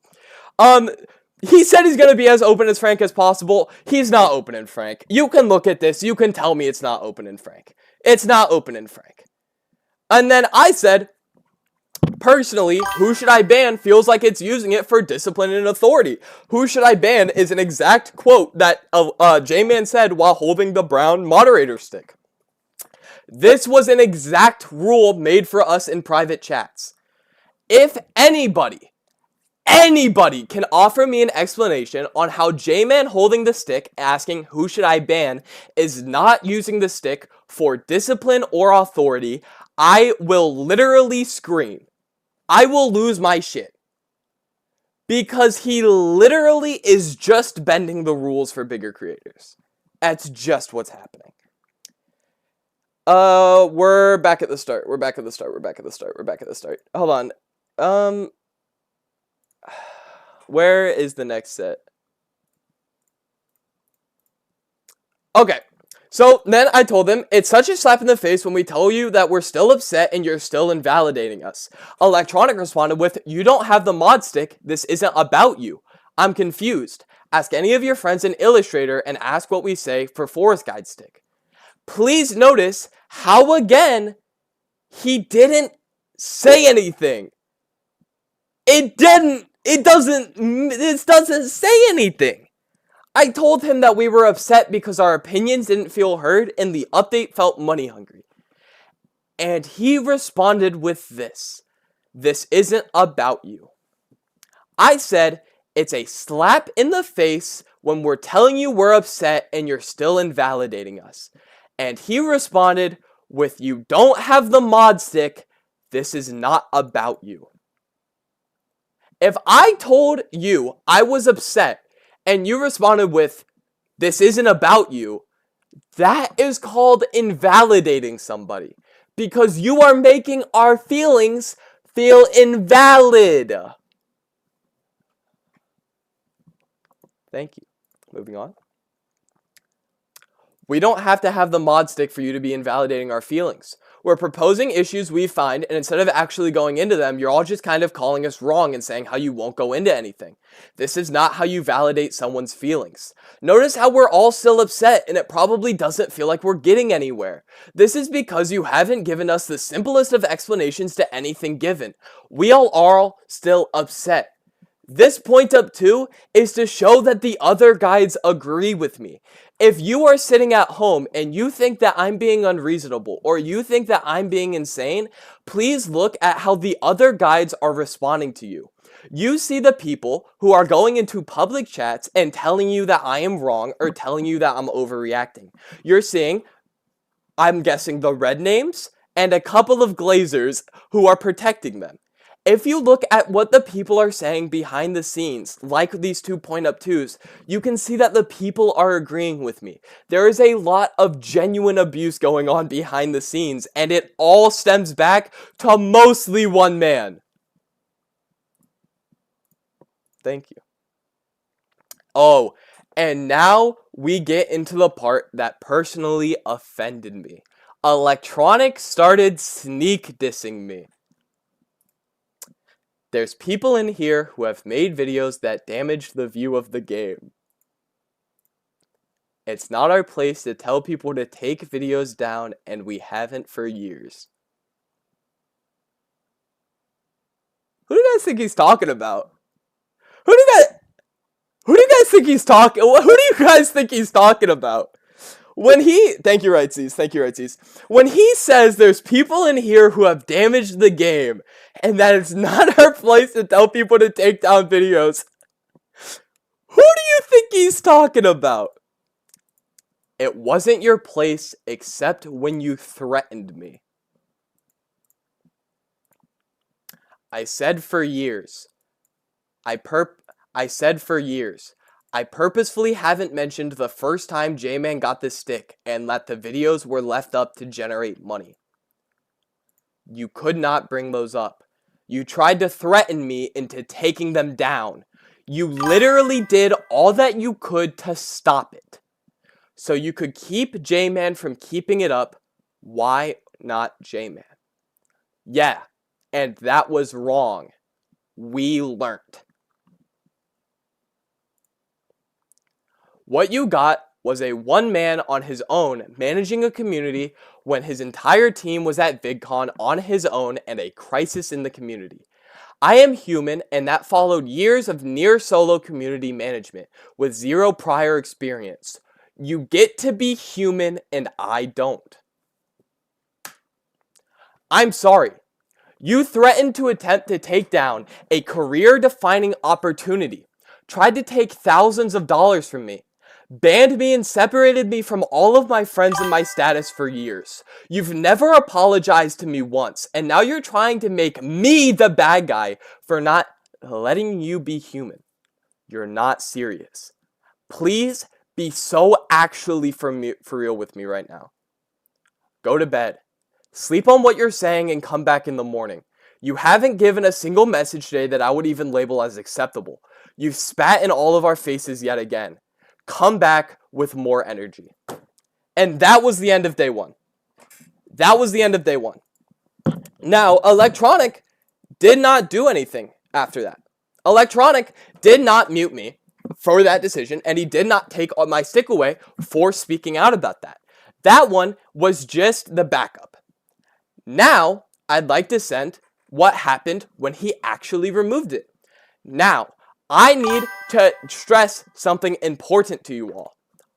He said he's going to be as open as frank as possible. He's not open and frank. You can look at this. You can tell me it's not open and frank. It's not open and frank. And then I said, personally, who should I ban feels like it's using it for discipline and authority. Who should I ban is an exact quote that J-Man said while holding the brown moderator stick. This was an exact rule made for us in private chats. If anybody can offer me an explanation on how J-Man holding the stick, asking who should I ban, is not using the stick for discipline or authority, I will literally scream. I will lose my shit. Because he literally is just bending the rules for bigger creators. That's just what's happening. We're back at the start. Hold on. Where is the next set? Okay. So then I told him, it's such a slap in the face when we tell you that we're still upset and you're still invalidating us. Electronic responded with, you don't have the mod stick. This isn't about you. I'm confused. Ask any of your friends in Illustrator and ask what we say for Forest Guide stick. Please notice how again, he didn't say anything. This doesn't say anything. I told him that we were upset because our opinions didn't feel heard and the update felt money hungry. And he responded with this. This isn't about you. I said, it's a slap in the face when we're telling you we're upset and you're still invalidating us. And he responded with, you don't have the mod stick. This is not about you. If I told you I was upset and you responded with, this isn't about you, that is called invalidating somebody. Because you are making our feelings feel invalid. Thank you. Moving on. We don't have to have the mod stick for you to be invalidating our feelings. We're proposing issues we find, and instead of actually going into them, you're all just kind of calling us wrong and saying how you won't go into anything. This is not how you validate someone's feelings. Notice how we're all still upset, and it probably doesn't feel like we're getting anywhere. This is because you haven't given us the simplest of explanations to anything given. We all are still upset. This point up 2 is to show that the other guides agree with me. If you are sitting at home and you think that I'm being unreasonable or you think that I'm being insane, please look at how the other guides are responding to you. You see the people who are going into public chats and telling you that I am wrong or telling you that I'm overreacting. You're seeing, I'm guessing, the red names and a couple of glazers who are protecting them. If you look at what the people are saying behind the scenes, like these 2 point up 2s, you can see that the people are agreeing with me. There is a lot of genuine abuse going on behind the scenes, and it all stems back to mostly one man. Thank you. Oh, and now we get into the part that personally offended me. Electronic started sneak dissing me. There's people in here who have made videos that damage the view of the game. It's not our place to tell people to take videos down, and we haven't for years. Who do you guys think he's talking about? Who do you guys think he's talking? Who do you guys think he's talking about? When he, thank you, Rightseas. When he says there's people in here who have damaged the game, and that it's not our place to tell people to take down videos, who do you think he's talking about? It wasn't your place except when you threatened me. I said for years. I purposefully haven't mentioned the first time J-Man got the stick and that the videos were left up to generate money. You could not bring those up. You tried to threaten me into taking them down. You literally did all that you could to stop it. So you could keep J-Man from keeping it up. Why not J-Man? Yeah, and that was wrong. We learned. What you got was a one man on his own managing a community when his entire team was at VidCon on his own and a crisis in the community. I am human, and that followed years of near solo community management with zero prior experience. You get to be human and I don't. I'm sorry. You threatened to attempt to take down a career-defining opportunity, tried to take thousands of dollars from me, banned me and separated me from all of my friends and my status for years. You've never apologized to me once, and now you're trying to make me the bad guy for not letting you be human. You're not serious. Please be so actually for real with me right now. Go to bed. Sleep on what you're saying and come back in the morning. You haven't given a single message today that I would even label as acceptable. You've spat in all of our faces yet again. Come back with more energy. And that was the end of day one. That was the end of day one. Now, Electronic did not do anything after that. Electronic did not mute me for that decision, and he did not take my stick away for speaking out about that. That one was just the backup. Now, I'd like to send what happened when he actually removed it. Now, I need to stress something important to you all.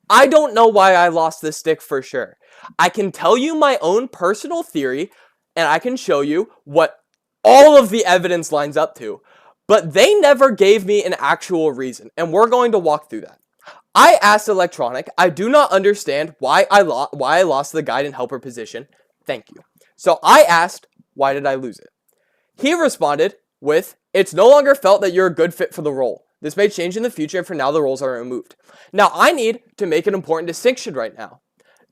I don't know why I lost this stick for sure. I can tell you my own personal theory, and I can show you what all of the evidence lines up to, but they never gave me an actual reason, and we're going to walk through that. I asked Electronic, I do not understand why I lost the guide and helper position. Thank you. So I asked, why did I lose it? He responded with, it's no longer felt that you're a good fit for the role. This may change in the future, and for now the roles are removed. Now, I need to make an important distinction right now.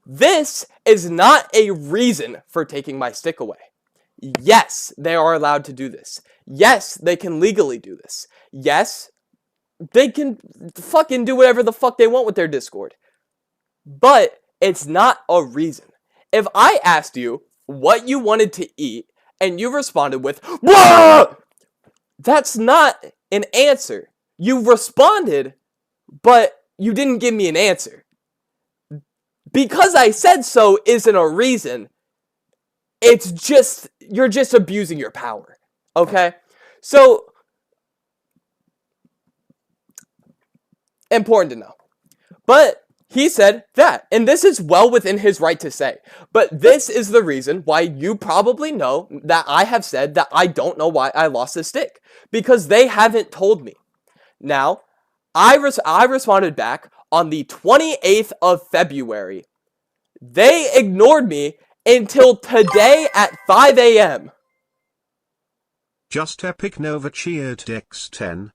This is not a reason for taking my stick away. Yes, they are allowed to do this. Yes, they can legally do this. Yes, they can fucking do whatever the fuck they want with their Discord. But it's not a reason. If I asked you what you wanted to eat, and you responded with, "Whoa!" That's not an answer. You responded, but you didn't give me an answer. Because I said so isn't a reason. It's just, you're just abusing your power. Okay? So, important to know. But he said that, and this is well within his right to say. But this is the reason why you probably know that I have said that I don't know why I lost the stick. Because they haven't told me. Now, I responded back on the 28th of February. They ignored me until today at 5 a.m. Just Epic Nova cheered Dex10.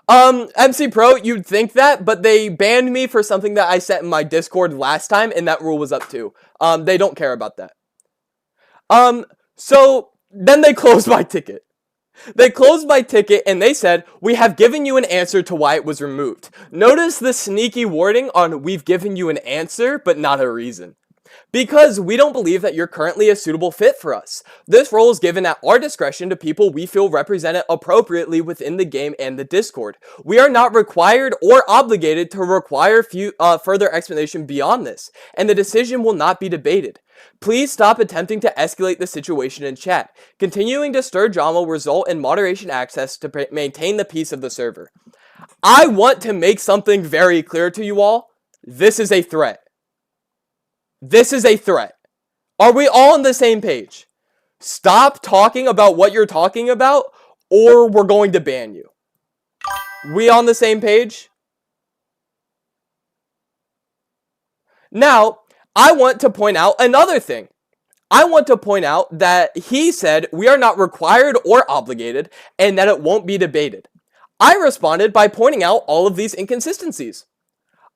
MC Pro, you'd think that, but they banned me for something that I set in my Discord last time, and that rule was up too. They don't care about that. So then they closed my ticket. They closed my ticket and they said, we have given you an answer to why it was removed. Notice the sneaky wording on we've given you an answer, but not a reason. Because we don't believe that you're currently a suitable fit for us. This role is given at our discretion to people we feel represented appropriately within the game and the Discord. We are not required or obligated to require further explanation beyond this, and the decision will not be debated. Please stop attempting to escalate the situation in chat. Continuing to stir drama will result in moderation access to maintain the peace of the server. I want to make something very clear to you all. This is a threat. This is a threat. Are we all on the same page? Stop talking about what you're talking about, or we're going to ban you. We on the same page? Now, I want to point out another thing. I want to point out that he said we are not required or obligated, and that it won't be debated. I responded by pointing out all of these inconsistencies.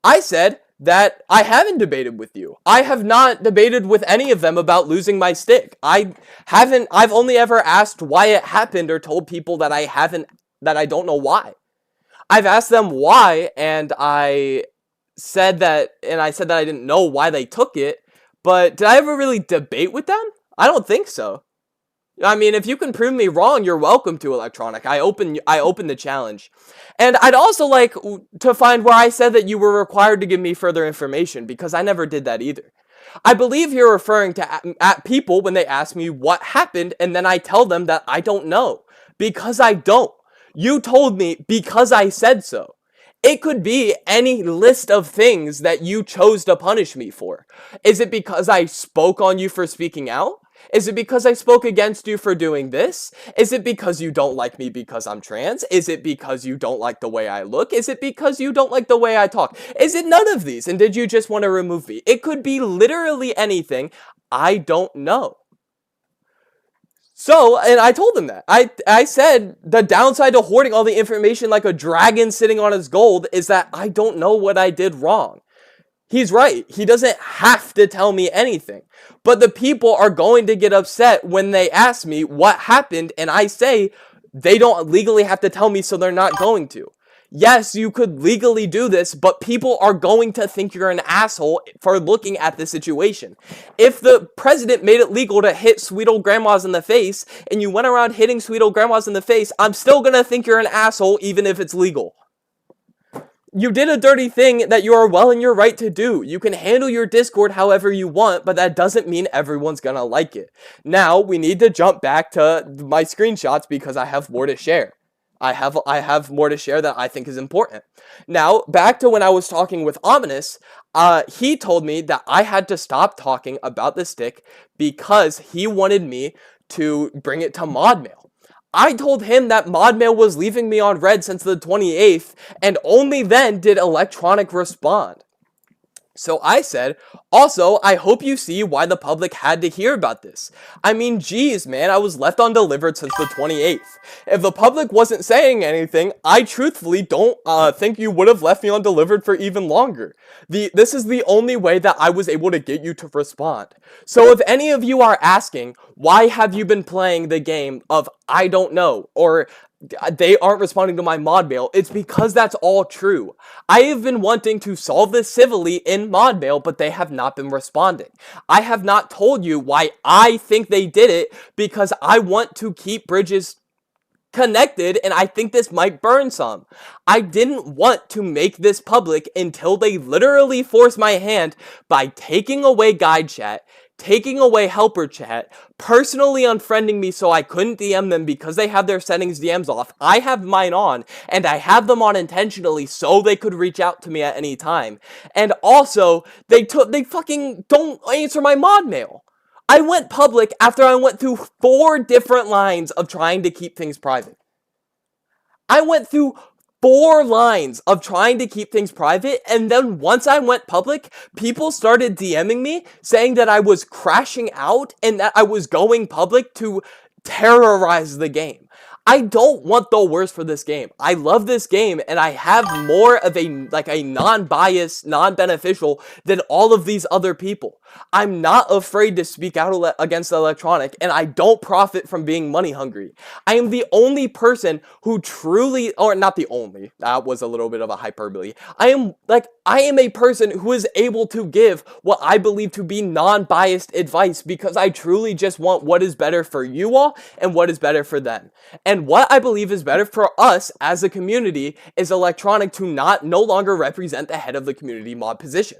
I said that I haven't debated with you. I have not debated with any of them about losing my stick. I've only ever asked why it happened or told people that I don't know why. I've asked them why, and I said that I didn't know why they took it, but did I ever really debate with them? I don't think so. I mean, if you can prove me wrong, you're welcome to, Electronic. I open the challenge. And I'd also like to find where I said that you were required to give me further information, because I never did that either. I believe you're referring to at people when they ask me what happened, and then I tell them that I don't know. Because I don't. You told me because I said so. It could be any list of things that you chose to punish me for. Is it because I spoke on you for speaking out? Is it because I spoke against you for doing this? Is it because you don't like me because I'm trans? Is it because you don't like the way I look? Is it because you don't like the way I talk? Is it none of these? And did you just want to remove me? It could be literally anything. I don't know. So, and I told him that. I said the downside to hoarding all the information like a dragon sitting on his gold is that I don't know what I did wrong. He's right. He doesn't have to tell me anything. But the people are going to get upset when they ask me what happened, and I say they don't legally have to tell me, so they're not going to. Yes, you could legally do this, but people are going to think you're an asshole for looking at the situation. If the president made it legal to hit sweet old grandmas in the face, and you went around hitting sweet old grandmas in the face, I'm still gonna think you're an asshole even if it's legal. You did a dirty thing that you are well in your right to do. You can handle your Discord however you want, but that doesn't mean everyone's gonna like it. Now, we need to jump back to my screenshots because I have more to share. I have more to share that I think is important. Now, back to when I was talking with Ominous, he told me that I had to stop talking about the stick because he wanted me to bring it to mod mail. I told him that mod mail was leaving me on red since the 28th, and only then did Electronic respond. So I said, also, I hope you see why the public had to hear about this. I mean, geez, man, I was left undelivered since the 28th. If the public wasn't saying anything, I truthfully don't think you would have left me undelivered for even longer. This is the only way that I was able to get you to respond. So if any of you are asking, why have you been playing the game of I don't know, or they aren't responding to my mod mail, it's because that's all true. I have been wanting to solve this civilly in mod mail, but they have not been responding. I have not told you why I think they did it, because I want to keep bridges connected, and I think this might burn some. I didn't want to make this public until they literally forced my hand by taking away guide chat, taking away helper chat, personally unfriending me so I couldn't DM them because they have their settings DMs off. I have mine on, and I have them on intentionally so they could reach out to me at any time. And also, they fucking don't answer my mod mail. I went public after I went through 4 different lines of trying to keep things private. I went through 4 lines of trying to keep things private, and then once I went public, people started DMing me saying that I was crashing out and that I was going public to terrorize the game. I don't want the worst for this game. I love this game, and I have more of a non-biased, non-beneficial than all of these other people. I'm not afraid to speak out against Electronic, and I don't profit from being money hungry. I am the only person who truly, or not the only, that was a little bit of a hyperbole. I am a person who is able to give what I believe to be non-biased advice because I truly just want what is better for you all and what is better for them. And what I believe is better for us as a community is Electronic to no longer represent the head of the community mod position.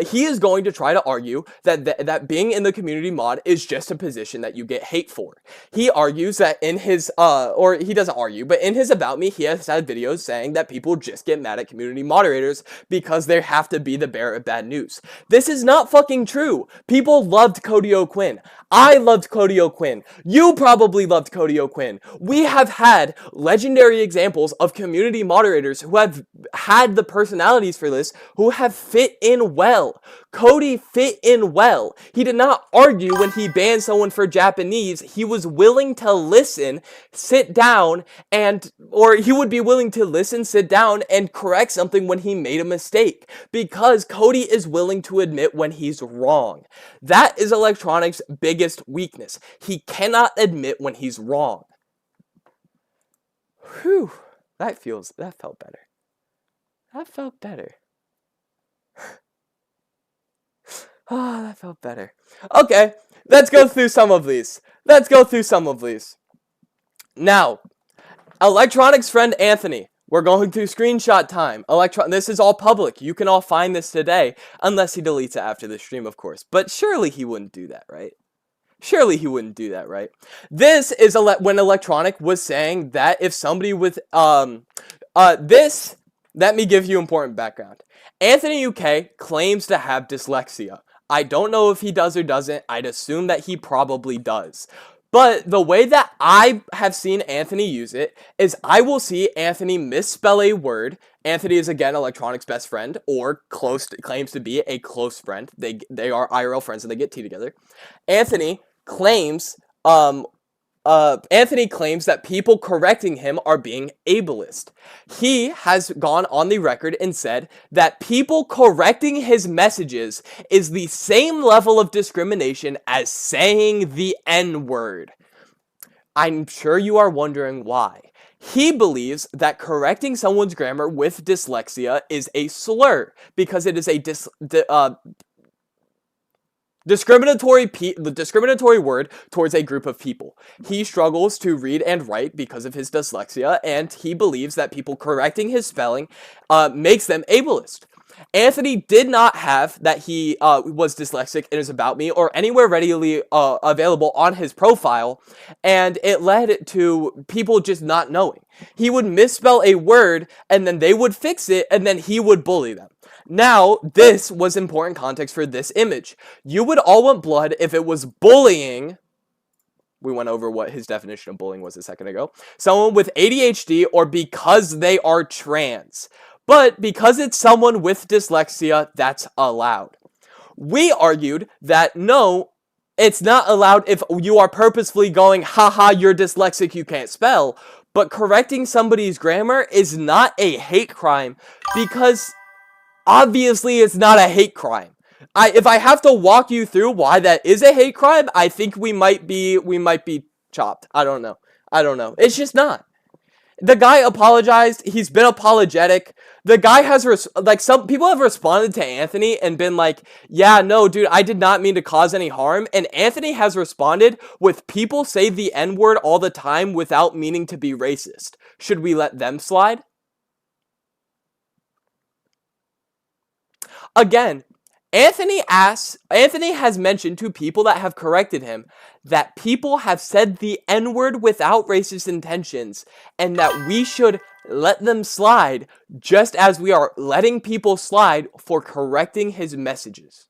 He is going to try to argue that being in the community mod is just a position that you get hate for. He argues that in his, or he doesn't argue, but in his About Me, he has had videos saying that people just get mad at community moderators because they have to be the bearer of bad news. This is not fucking true. People loved Cody O'Quinn. I loved Cody O'Quinn. You probably loved Cody O'Quinn. We have had legendary examples of community moderators who have had the personalities for this, who have fit in well. Cody fit in well. He did not argue when he banned someone for Japanese. He was willing to listen, sit down, or he would be willing to listen, sit down, and correct something when he made a mistake. Because Cody is willing to admit when he's wrong. That is Electronic's biggest weakness. He cannot admit when he's wrong. Whew. That felt better. That felt better. Ah, that felt better. Okay, let's go through some of these. Now, Electronic's friend Anthony. We're going through screenshot time. This is all public. You can all find this today, unless he deletes it after the stream, of course. But surely he wouldn't do that, right? This is when Electronic was saying that if somebody with let me give you important background. Anthony UK claims to have dyslexia. I don't know if he does or doesn't. I'd assume that he probably does. But the way that I have seen Anthony use it is I will see Anthony misspell a word. Anthony is, again, Electronic's best friend, or claims to be a close friend. They are IRL friends and they get tea together. Anthony claims Anthony claims that people correcting him are being ableist. He has gone on the record and said that people correcting his messages is the same level of discrimination as saying the N-word. I'm sure you are wondering why. He believes that correcting someone's grammar with dyslexia is a slur because it is a discriminatory word towards a group of people. He struggles to read and write because of his dyslexia, and he believes that people correcting his spelling makes them ableist. Anthony did not have that he was dyslexic in his About Me or anywhere readily available on his profile, and it led to people just not knowing. He would misspell a word, and then they would fix it, and then he would bully them. Now, this was important context for this image. You would all want blood if it was bullying. We went over what his definition of bullying was a second ago. Someone with ADHD or because they are trans. But because it's someone with dyslexia, that's allowed. We argued that no, it's not allowed if you are purposefully going, haha, you're dyslexic, you can't spell. But correcting somebody's grammar is not a hate crime because obviously it's not a hate crime. If I have to walk you through why that is a hate crime, I think we might be chopped. I don't know. It's just not. The guy apologized. He's been apologetic. The guy has, some people have responded to Anthony and been like, yeah, no, dude, I did not mean to cause any harm. And Anthony has responded with people say the N-word all the time without meaning to be racist. Should we let them slide? Again, Anthony has mentioned to people that have corrected him that people have said the N-word without racist intentions and that we should let them slide just as we are letting people slide for correcting his messages.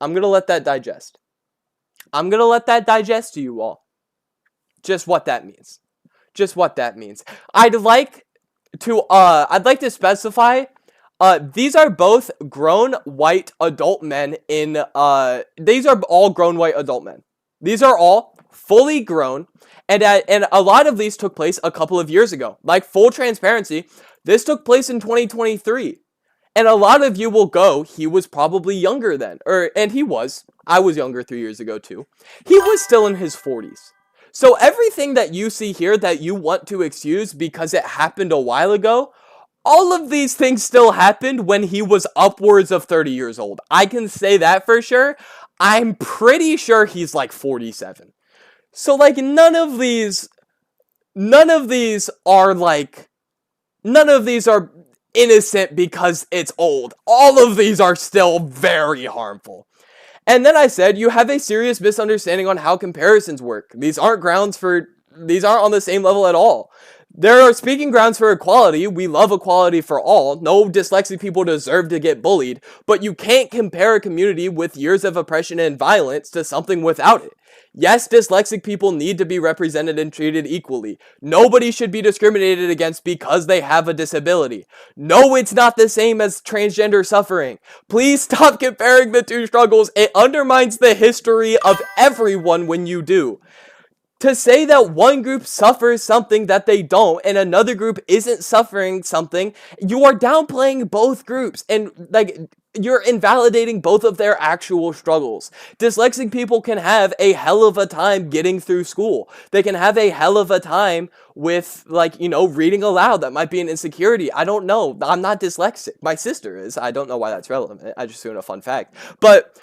I'm going to let that digest. I'm going to let that digest to you all. Just what that means. I'd like to specify these are both grown white adult men these are all grown white adult men. These are all fully grown, and a lot of these took place a couple of years ago. Like, full transparency, this took place in 2023. And a lot of you will go, he was probably younger then. And he was. I was younger 3 years ago too. He was still in his 40s. So everything that you see here that you want to excuse because it happened a while ago, all of these things still happened when he was upwards of 30 years old. I can say that for sure. I'm pretty sure he's like 47. So like none of these are innocent because it's old. All of these are still very harmful. And then I said, you have a serious misunderstanding on how comparisons work. These aren't on the same level at all. There are speaking grounds for equality. We love equality for all. No dyslexic people deserve to get bullied. But you can't compare a community with years of oppression and violence to something without it. Yes, dyslexic people need to be represented and treated equally. Nobody should be discriminated against because they have a disability. No, it's not the same as transgender suffering. Please stop comparing the two struggles. It undermines the history of everyone when you do. To say that one group suffers something that they don't and another group isn't suffering something, you are downplaying both groups and you're invalidating both of their actual struggles. Dyslexic people can have a hell of a time getting through school. They can have a hell of a time with reading aloud. That might be an insecurity. I don't know. I'm not dyslexic. My sister is. I don't know why that's relevant. I just threw in a fun fact. But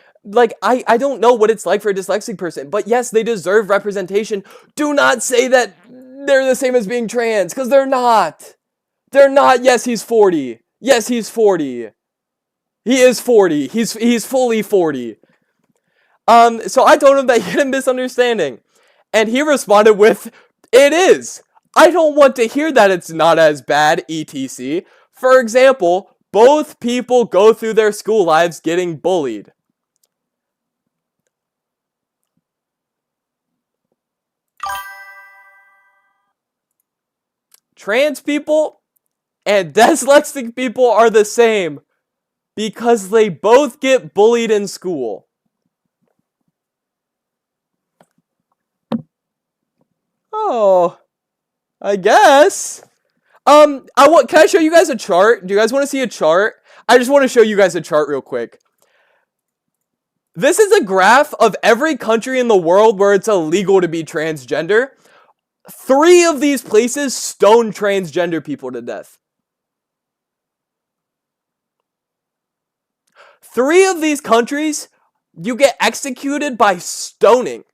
I don't know what it's like for a dyslexic person, but yes, they deserve representation. Do not say that they're the same as being trans, because they're not. They're not. Yes, he's 40. Yes, he's 40. He is 40. He's fully 40. So I told him that he had a misunderstanding, and he responded with, "It is. I don't want to hear that it's not as bad, etc." For example, both people go through their school lives getting bullied. Trans people and dyslexic people are the same because they both get bullied in school. Oh, I guess. Can I show you guys a chart? Do you guys want to see a chart? I just want to show you guys a chart real quick. This is a graph of every country in the world where it's illegal to be transgender. 3 of these places stone transgender people to death. 3 of these countries, you get executed by stoning.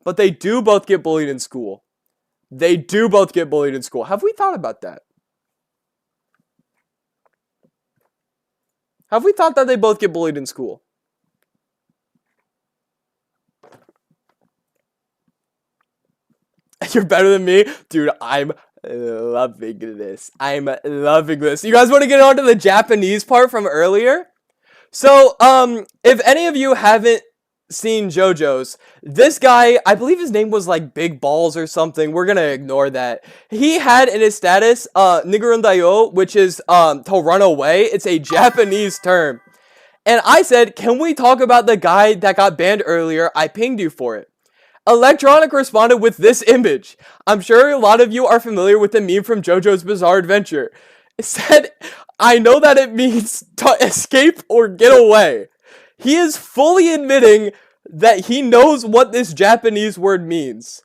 But they do both get bullied in school. They do both get bullied in school. Have we thought about that? Have we thought that they both get bullied in school? You're better than me? Dude, I'm loving this. I'm loving this. You guys want to get on to the Japanese part from earlier? So, if any of you haven't seen JoJo's, this guy, I believe his name was like Big Balls or something. We're gonna ignore that. He had in his status, Nigurundayo, which is, to run away. It's a Japanese term. And I said, can we talk about the guy that got banned earlier? I pinged you for it. Electronic responded with this image. I'm sure a lot of you are familiar with the meme from JoJo's Bizarre Adventure. It said, I know that it means to escape or get away. He is fully admitting that he knows what this Japanese word means.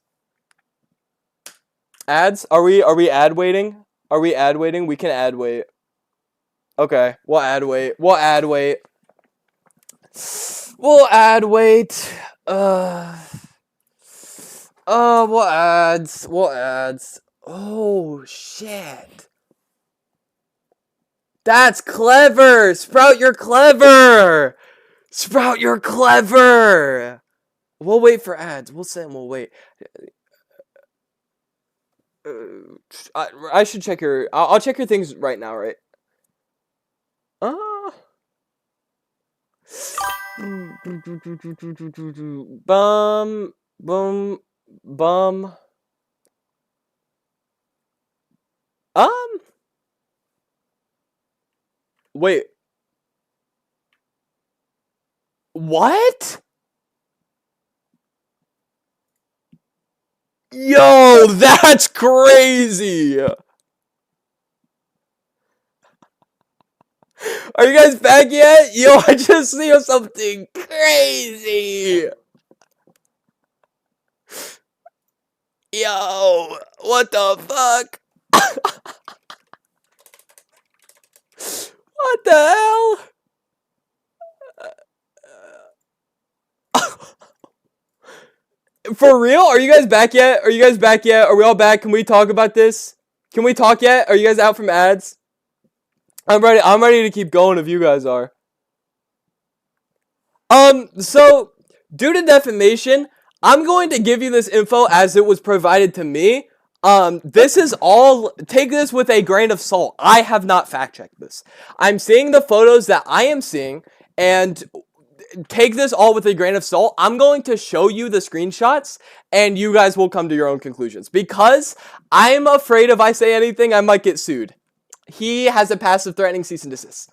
Ads? Are we ad waiting? Are we ad waiting? We can ad wait. Okay, we'll ad wait. We'll ad wait. We'll ad wait. We'll ads. We'll ads. Oh, shit. That's clever! Sprout, you're clever! Sprout, you're clever! We'll wait for ads. We'll say we'll wait. I should check your... I'll check your things right now, right? Bum. Wait. What? Yo, that's crazy! Are you guys back yet? Yo, I just see something crazy! Yo, what the fuck? What the hell? For real? Are you guys back yet? Are you guys back yet? Are we all back? Can we talk about this? Can we talk yet? Are you guys out from ads? I'm ready to keep going if you guys are. So, due to defamation, I'm going to give you this info as it was provided to me. This is all, take this with a grain of salt. I have not fact-checked this. I'm seeing the photos that I am seeing, and take this all with a grain of salt. I'm going to show you the screenshots, and you guys will come to your own conclusions. Because I'm afraid if I say anything, I might get sued. He has a passive threatening cease and desist.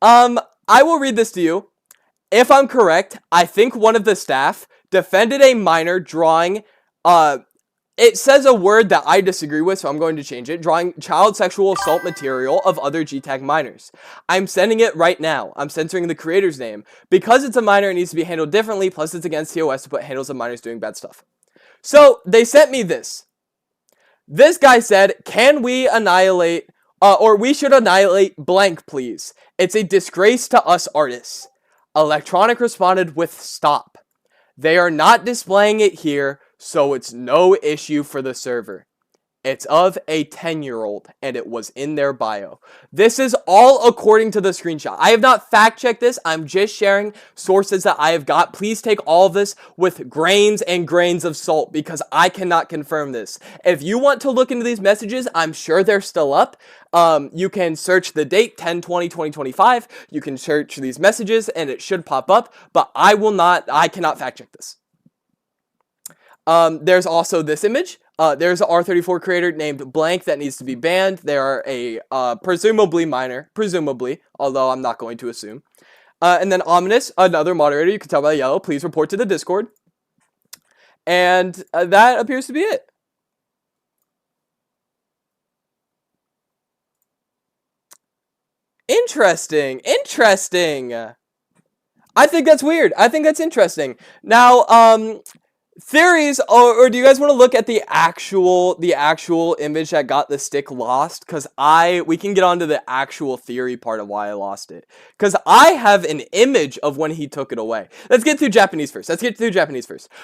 I will read this to you. If I'm correct, I think one of the staff defended a minor drawing, it says a word that I disagree with, so I'm going to change it. Drawing child sexual assault material of other GTAG minors. I'm sending it right now. I'm censoring the creator's name. Because it's a minor, it needs to be handled differently, plus it's against TOS to put handles of minors doing bad stuff. So, they sent me this. This guy said, can we annihilate, or we should annihilate blank, please. It's a disgrace to us artists. Electronic responded with stop. They are not displaying it here, so it's no issue for the server. It's of a 10-year-old, and it was in their bio. This is all according to the screenshot. I have not fact-checked this. I'm just sharing sources that I have got. Please take all of this with grains and grains of salt, because I cannot confirm this. If you want to look into these messages, I'm sure they're still up. You can search the date, 10/20/2025. You can search these messages, and it should pop up, but I cannot fact-check this. There's also this image. There's an R34 creator named Blank that needs to be banned. They are a, presumably minor, presumably, although I'm not going to assume. And then Ominous, another moderator, you can tell by the yellow, please report to the Discord. And that appears to be it. Interesting. I think that's weird. I think that's interesting. Now, theories, or do you guys want to look at the actual image that got the stick lost? Because we can get onto the actual theory part of why I lost it. Because I have an image of when he took it away. Let's get through Japanese first.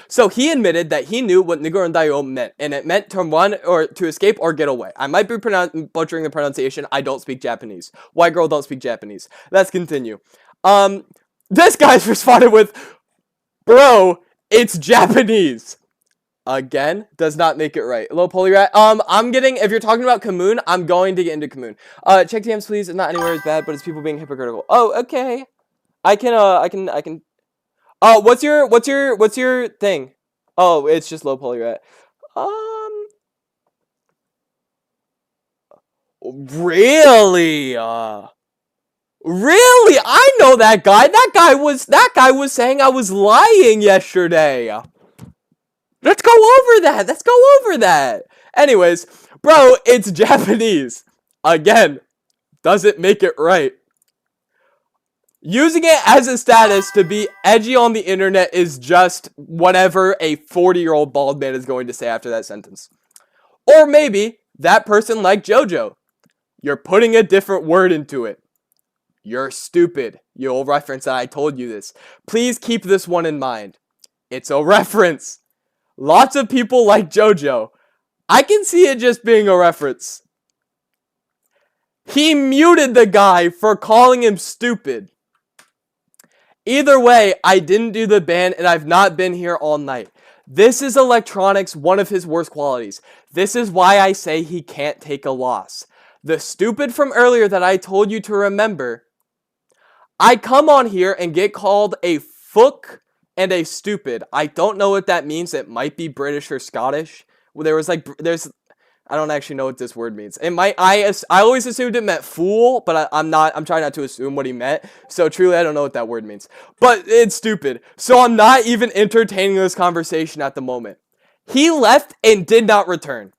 So he admitted that he knew what Nigoron Daio meant, and it meant to run or to escape or get away. I might be butchering the pronunciation. I don't speak Japanese. White girl don't speak Japanese. Let's continue. This guy's responded with, bro, it's Japanese. Again, does not make it right. Low polyrat. I'm getting, if you're talking about Kamoon, I'm going to get into Kamoon. Check DMs, please. It's not anywhere as bad, but it's people being hypocritical. Oh, okay. I can. Oh, what's your thing? Oh, it's just low polyrat. Really? Really? I know that guy. That guy was saying I was lying yesterday. Let's go over that. Anyways, bro, it's Japanese. Again, doesn't make it right. Using it as a status to be edgy on the internet is just whatever a 40-year-old bald man is going to say after that sentence. Or maybe that person like JoJo. You're putting a different word into it. You're stupid. You'll reference that I told you this. Please keep this one in mind. It's a reference. Lots of people like JoJo. I can see it just being a reference. He muted the guy for calling him stupid. Either way, I didn't do the ban and I've not been here all night. This is Electronics, one of his worst qualities. This is why I say he can't take a loss. The stupid from earlier that I told you to remember, I come on here and get called a fook and a stupid. I don't know what that means. It might be British or Scottish. I don't actually know what this word means. It might, I always assumed it meant fool, but I'm trying not to assume what he meant. So truly, I don't know what that word means. But it's stupid. So I'm not even entertaining this conversation at the moment. He left and did not return.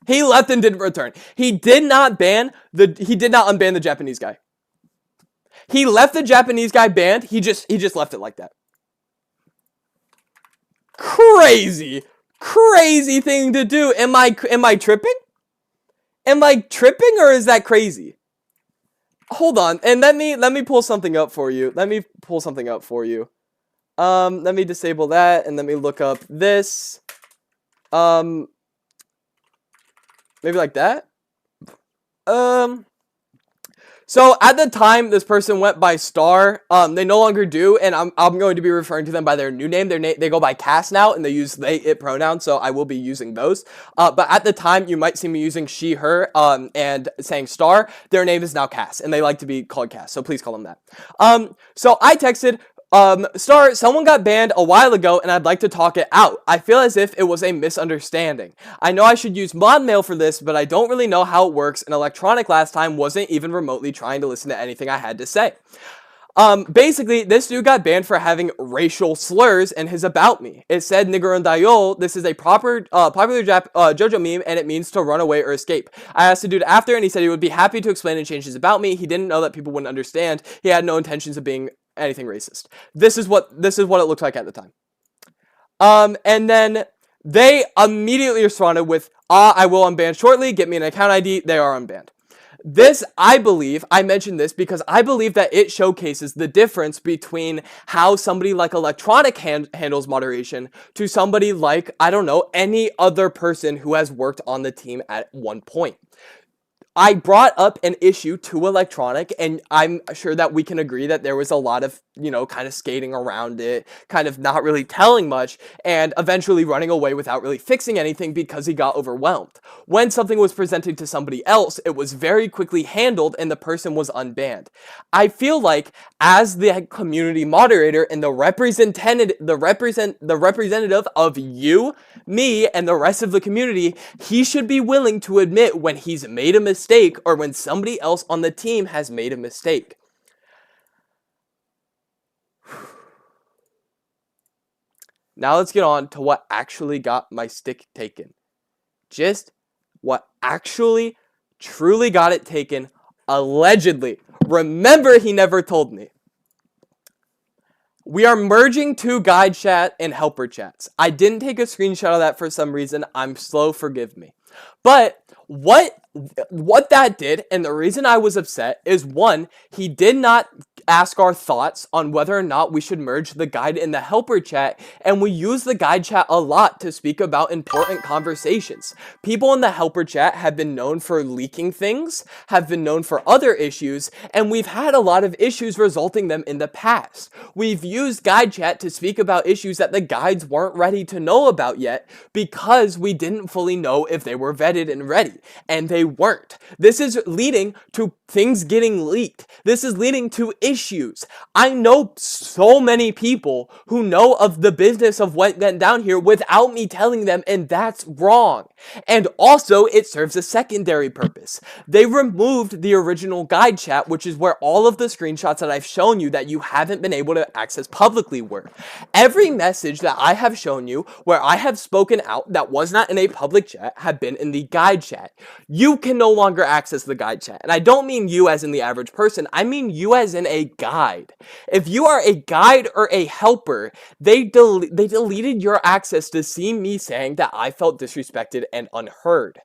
He left and didn't return. He did not unban the Japanese guy. He left the Japanese guy banned. He just left it like that. Crazy thing to do. Am I tripping? Am I tripping or is that crazy? Hold on, and let me pull something up for you. Let me disable that and let me look up this. Maybe like that. So at the time this person went by Star, they no longer do, and I'm going to be referring to them by their new name. They go by Cass now, and they use they it pronouns, so I will be using those. But at the time you might see me using she her and saying Star. Their name is now Cass, and they like to be called Cass, so please call them that. So I texted Star, someone got banned a while ago and I'd like to talk it out. I feel as if it was a misunderstanding. I know I should use mod mail for this, but I don't really know how it works, and Electronic last time wasn't even remotely trying to listen to anything I had to say. Basically, this dude got banned for having racial slurs in his About Me. It said Nigoron Daio. This is a popular JoJo meme, and it means to run away or escape. I asked the dude after, and he said he would be happy to explain and change his About Me. He didn't know that people wouldn't understand. He had no intentions of being anything racist. This is what it looked like at the time. And then they immediately responded with, I will unban shortly. Get me an account ID. They are unbanned. This, I believe, I mentioned this because I believe that it showcases the difference between how somebody like Electronic handles moderation to somebody like, I don't know, any other person who has worked on the team at one point. I brought up an issue to Electronic, and I'm sure that we can agree that there was a lot of, kind of skating around it, kind of not really telling much, and eventually running away without really fixing anything because he got overwhelmed. When something was presented to somebody else, it was very quickly handled and the person was unbanned. I feel like as the community moderator and the representative of you, me, and the rest of the community, he should be willing to admit when he's made a mistake or when somebody else on the team has made a mistake. Now let's get on to what actually got my stick taken. Just what actually, truly got it taken, allegedly. Remember, he never told me. We are merging two guide chat and helper chats. I didn't take a screenshot of that for some reason. I'm slow, forgive me. But what that did, and the reason I was upset, is one, he did not ask our thoughts on whether or not we should merge the guide and the helper chat, and we use the guide chat a lot to speak about important conversations. People in the helper chat have been known for leaking things, have been known for other issues, and we've had a lot of issues resulting them in the past. We've used guide chat to speak about issues that the guides weren't ready to know about yet because we didn't fully know if they were vetted and ready, and they weren't. This is leading to things getting leaked. This is leading to issues. I know so many people who know of the business of what went down here without me telling them, and that's wrong. And also, it serves a secondary purpose. They removed the original guide chat, which is where all of the screenshots that I've shown you that you haven't been able to access publicly were. Every message that I have shown you where I have spoken out that was not in a public chat have been in the guide chat. You can no longer access the guide chat. And I don't mean you as in the average person. I mean you as in a guide. If you are a guide or a helper, they deleted your access to see me saying that I felt disrespected and unheard.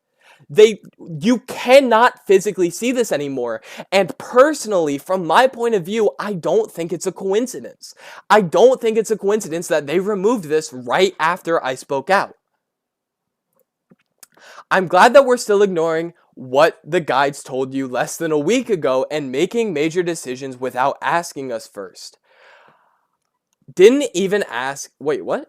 You cannot physically see this anymore. And personally, from my point of view, I don't think it's a coincidence. I don't think it's a coincidence that they removed this right after I spoke out. I'm glad that we're still ignoring what the guides told you less than a week ago and making major decisions without asking us first. Didn't even ask. Wait, what?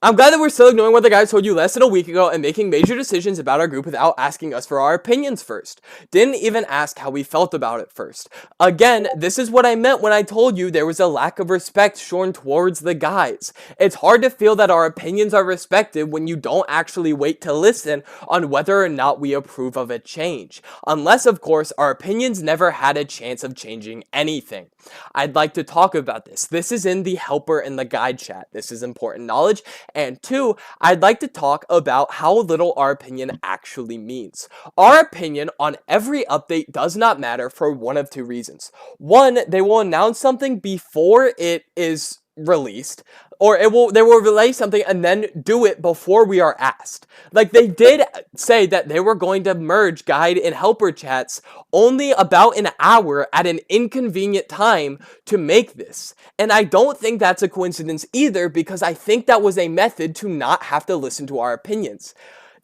I'm glad that we're still ignoring what the guys told you less than a week ago and making major decisions about our group without asking us for our opinions first. Didn't even ask how we felt about it first. Again, this is what I meant when I told you there was a lack of respect shown towards the guys. It's hard to feel that our opinions are respected when you don't actually wait to listen on whether or not we approve of a change. Unless, of course, our opinions never had a chance of changing anything. I'd like to talk about this. This is in the helper and the guide chat. This is important knowledge. And two, I'd like to talk about how little our opinion actually means. Our opinion on every update does not matter for one of two reasons. One, they will announce something before it is released, or they will relay something and then do it before we are asked. Like, they did say that they were going to merge guide and helper chats only about an hour at an inconvenient time to make this. And I don't think that's a coincidence either, because I think that was a method to not have to listen to our opinions.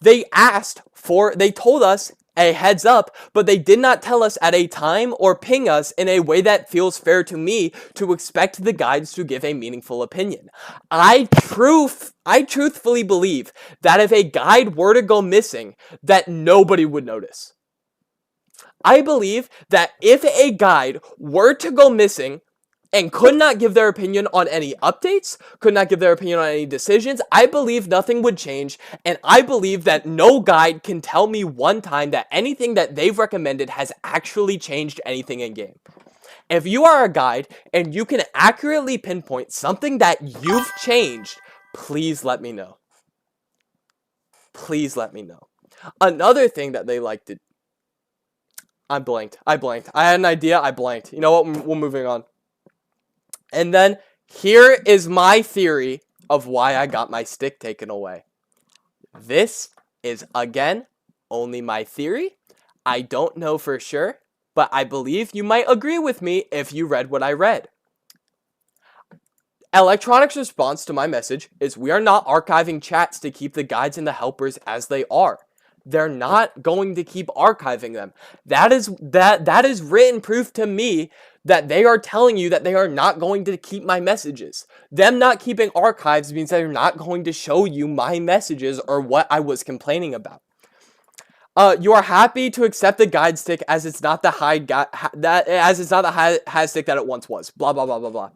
They told us a heads up, but they did not tell us at a time or ping us in a way that feels fair to me to expect the guides to give a meaningful opinion. I truthfully believe that if a guide were to go missing, that nobody would notice. I believe that if a guide were to go missing and could not give their opinion on any updates, could not give their opinion on any decisions, I believe nothing would change, and I believe that no guide can tell me one time that anything that they've recommended has actually changed anything in game. If you are a guide and you can accurately pinpoint something that you've changed, please let me know. Please let me know. Another thing that they like to... I blanked. I had an idea, I blanked. You know what, we're moving on. And then, here is my theory of why I got my stick taken away. This is, again, only my theory. I don't know for sure, but I believe you might agree with me if you read what I read. Electronic's response to my message is, we are not archiving chats to keep the guides and the helpers as they are. They're not going to keep archiving them. That is written proof to me that they are telling you that they are not going to keep my messages. Them not keeping archives means they're not going to show you my messages or what I was complaining about. You are happy to accept the guide stick as it's not the high stick that it once was. Blah blah blah blah blah.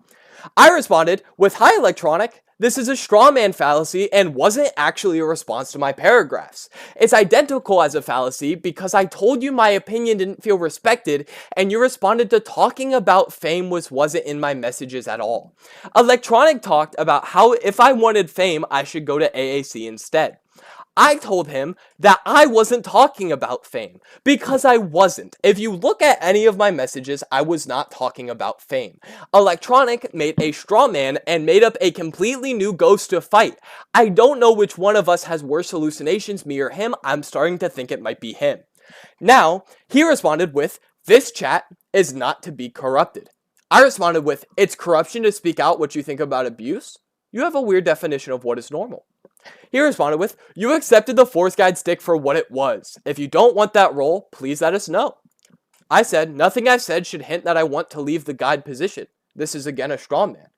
I responded with, "Hi Electronic. This is a straw man fallacy and wasn't actually a response to my paragraphs. It's identical as a fallacy because I told you my opinion didn't feel respected and you responded to talking about fame wasn't in my messages at all. Electronic talked about how if I wanted fame, I should go to AAC instead. I told him that I wasn't talking about fame, because I wasn't. If you look at any of my messages, I was not talking about fame. Electronic made a straw man and made up a completely new ghost to fight. I don't know which one of us has worse hallucinations, me or him. I'm starting to think it might be him. Now, he responded with, "This chat is not to be corrupted." I responded with, "It's corruption to speak out what you think about abuse? You have a weird definition of what is normal." He responded with, "You accepted the Force Guide stick for what it was. If you don't want that role, please let us know." I said, "Nothing I've said should hint that I want to leave the guide position. This is again a straw man.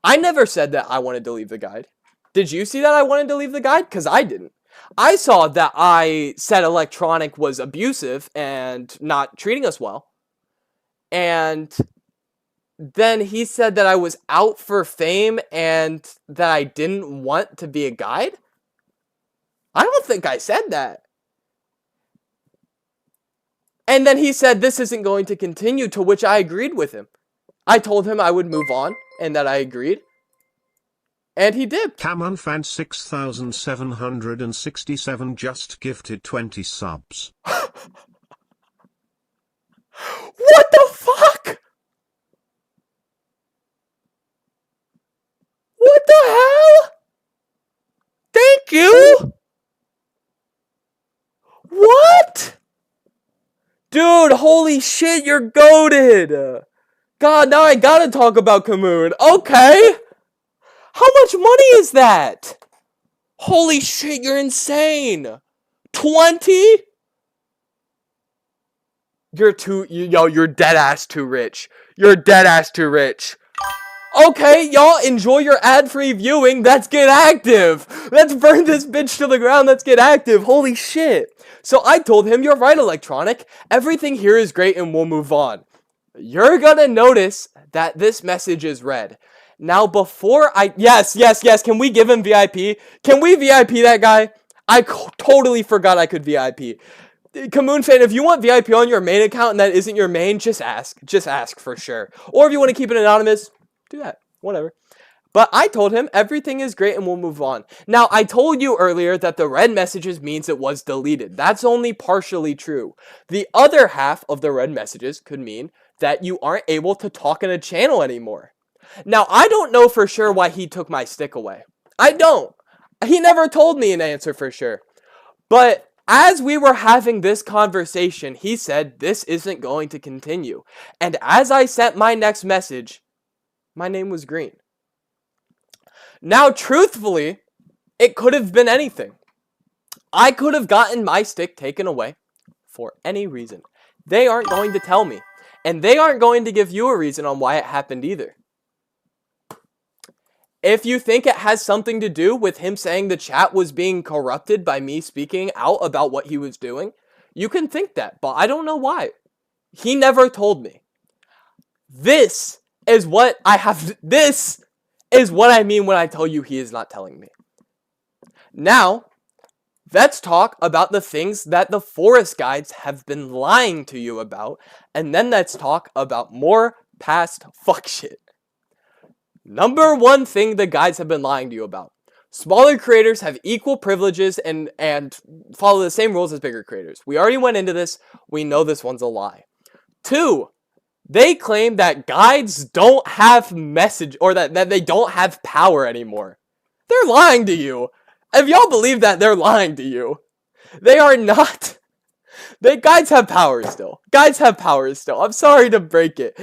I never said that I wanted to leave the guide. Did you see that I wanted to leave the guide? Because I didn't. I saw that I said Electronic was abusive and not treating us well. And then he said that I was out for fame and that I didn't want to be a guide? I don't think I said that. And then he said this isn't going to continue, to which I agreed with him. I told him I would move on and that I agreed. And he did. Camonfan 6767 just gifted 20 subs. What the fuck? What the hell? Thank you. What? Dude, holy shit, you're goated. God, now I gotta talk about Camoon. Okay. How much money is that? Holy shit, you're insane. 20? You're dead ass too rich. You're dead ass too rich. Okay, y'all enjoy your ad-free viewing. Let's get active. Let's burn this bitch to the ground. Let's get active. Holy shit. So I told him, you're right, Electronic. Everything here is great and we'll move on. You're gonna notice that this message is red. Now before yes, can we give him VIP? Can we VIP that guy? I totally forgot I could VIP. Camoon fan, if you want VIP on your main account and that isn't your main, just ask. Just ask for sure. Or if you want to keep it anonymous, do that. Whatever. But I told him everything is great and we'll move on. Now, I told you earlier that the red messages means it was deleted. That's only partially true. The other half of the red messages could mean that you aren't able to talk in a channel anymore. Now, I don't know for sure why he took my stick away. I don't. He never told me an answer for sure. But as we were having this conversation, he said this isn't going to continue. And as I sent my next message, my name was green. Now, truthfully, it could have been anything. I could have gotten my stick taken away for any reason. They aren't going to tell me. And they aren't going to give you a reason on why it happened either. If you think it has something to do with him saying the chat was being corrupted by me speaking out about what he was doing, you can think that, but I don't know why. He never told me. This is what I mean when I tell you he is not telling me. Now, let's talk about the things that the forest guides have been lying to you about, and then let's talk about more past fuck shit. Number one thing the guides have been lying to you about. Smaller creators have equal privileges and follow the same rules as bigger creators. We already went into this. We know this one's a lie. 2, they claim that guides don't have message, or that they don't have power anymore. They're lying to you. If y'all believe that, they're lying to you. They are not. Guides have power still. Guides have power still. I'm sorry to break it.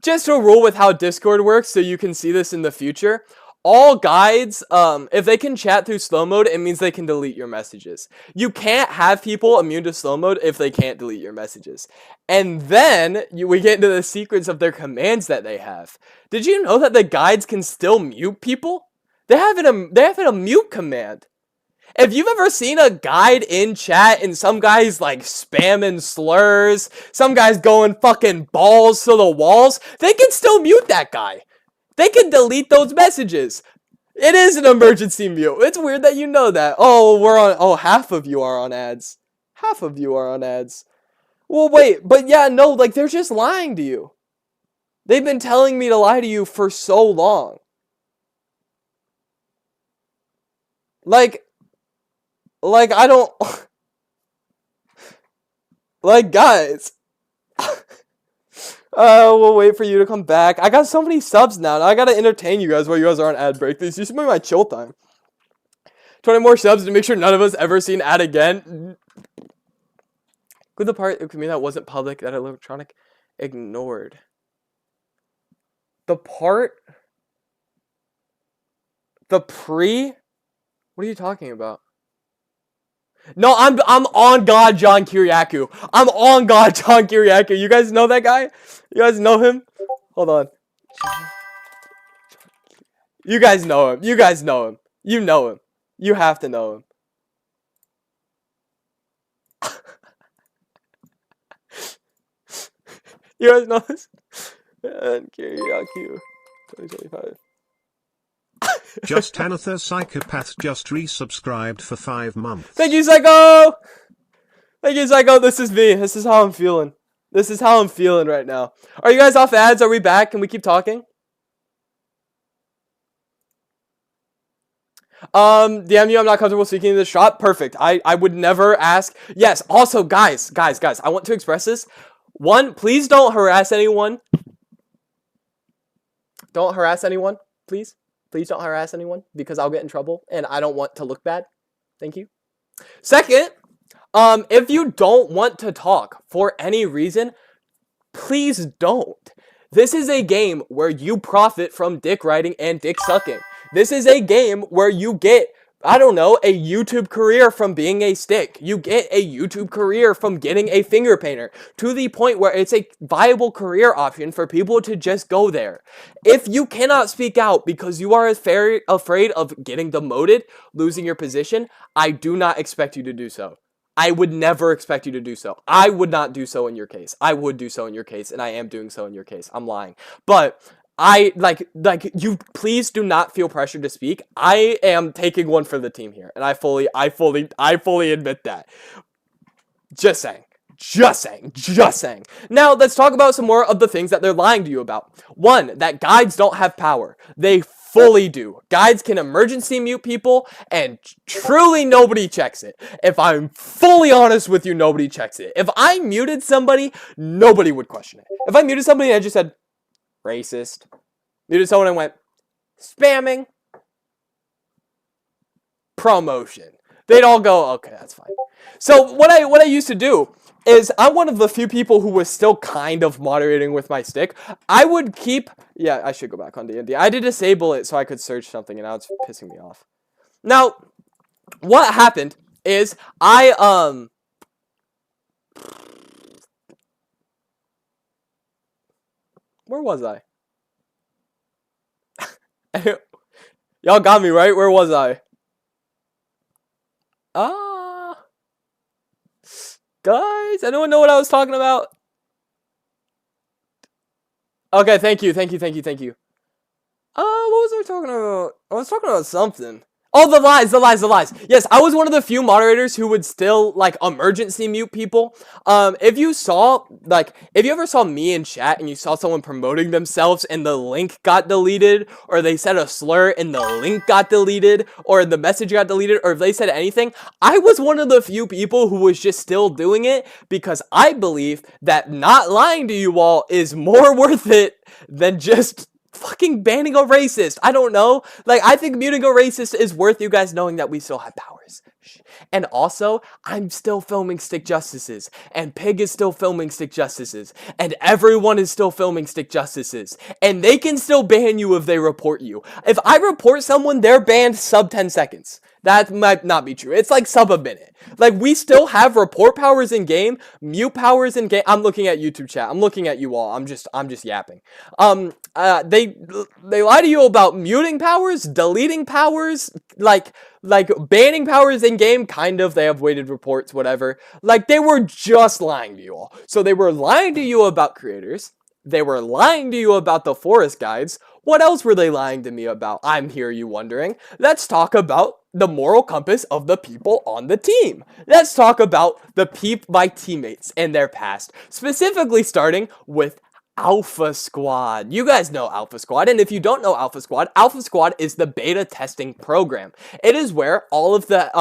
Just a rule with how Discord works, so you can see this in the future. All guides, if they can chat through slow mode, it means they can delete your messages. You can't have people immune to slow mode if they can't delete your messages. And then we get into the secrets of their commands that they have. Did you know that the guides can still mute people? They have a mute command. If you've ever seen a guide in chat and some guy's like spamming slurs, some guy's going fucking balls to the walls, they can still mute that guy. They can delete those messages. It is an emergency mute. It's weird that you know that. Oh, we're on. Oh, half of you are on ads. Half of you are on ads. Well, wait, but yeah, no, like they're just lying to you. They've been telling me to lie to you for so long. Like I don't. Like, guys. We'll wait for you to come back. I got so many subs now. Now I gotta entertain you guys while you guys are on ad break. This used to be my chill time. 20 more subs to make sure none of us ever see an ad again. Could the part of me that wasn't public, that electronic, ignored? The part? The pre? What are you talking about? No, I'm on God John Kiriakou. I'm on God John Kiriakou. You guys know that guy? You guys know him? Hold on. You guys know him. You guys know him. You know him. You have to know him. You guys know this? And Kiriakou 2025. Just Another Psychopath just resubscribed for 5 months. Thank you, Psycho! Thank you, Psycho. This is me. This is how I'm feeling. This is how I'm feeling right now. Are you guys off ads? Are we back? Can we keep talking? DM you, I'm not comfortable speaking in the shop. Perfect. I would never ask. Yes, also, guys, I want to express this. One, please don't harass anyone. Don't harass anyone, please. Please don't harass anyone because I'll get in trouble and I don't want to look bad. Thank you. Second, if you don't want to talk for any reason, please don't. This is a game where you profit from dick riding and dick sucking. This is a game where you get, I don't know, a YouTube career from being a stick. You get a YouTube career from getting a finger painter to the point where it's a viable career option for people to just go there. If you cannot speak out because you are afraid of getting demoted, losing your position, I do not expect you to do so. I would never expect you to do so. I would not do so in your case. I would do so in your case, and I am doing so in your case. I'm lying. But I like you please do not feel pressured to speak. I am taking one for the team here, and I fully admit that. Just saying. Now, let's talk about some more of the things that they're lying to you about. One, that guides don't have power. They fully do. Guides can emergency mute people, and truly nobody checks it. If I'm fully honest with you, nobody checks it. If I muted somebody, nobody would question it. If I muted somebody and I just said, racist, muted someone and went, spamming, promotion, they'd all go, okay, that's fine. So what I used to do is I'm one of the few people who was still kind of moderating with my stick. I would keep, yeah, I should go back on D&D. I did disable it so I could search something, and now it's pissing me off. Now, what happened is where was I? Y'all got me, right? Where was I? Guys, anyone know what I was talking about? Okay, thank you. What was I talking about? I was talking about something. Oh, the lies. Yes, I was one of the few moderators who would still, like, emergency mute people. If you ever saw me in chat and you saw someone promoting themselves and the link got deleted, or they said a slur and the link got deleted, or the message got deleted, or if they said anything, I was one of the few people who was just still doing it because I believe that not lying to you all is more worth it than just fucking banning a racist. I don't know. Like, I think muting a racist is worth you guys knowing that we still have powers. And also, I'm still filming Stick Justices, and Pig is still filming Stick Justices, and everyone is still filming Stick Justices, and they can still ban you if they report you. If I report someone, they're banned sub 10 seconds. That might not be true. It's like sub a minute. Like, we still have report powers in game, mute powers in game. I'm looking at YouTube chat. I'm looking at you all. I'm just yapping. They lie to you about muting powers, deleting powers, like banning powers in game, kind of. They have weighted reports, whatever. Like, they were just lying to you all. So they were lying to you about creators. they were lying to you about the forest guides, what else were they lying to me about? I'm here, you wondering. Let's talk about the moral compass of the people on the team. Let's talk about my teammates and their past, specifically starting with Alpha Squad. You guys know Alpha Squad, and if you don't know Alpha Squad is the beta testing program. It is where all of the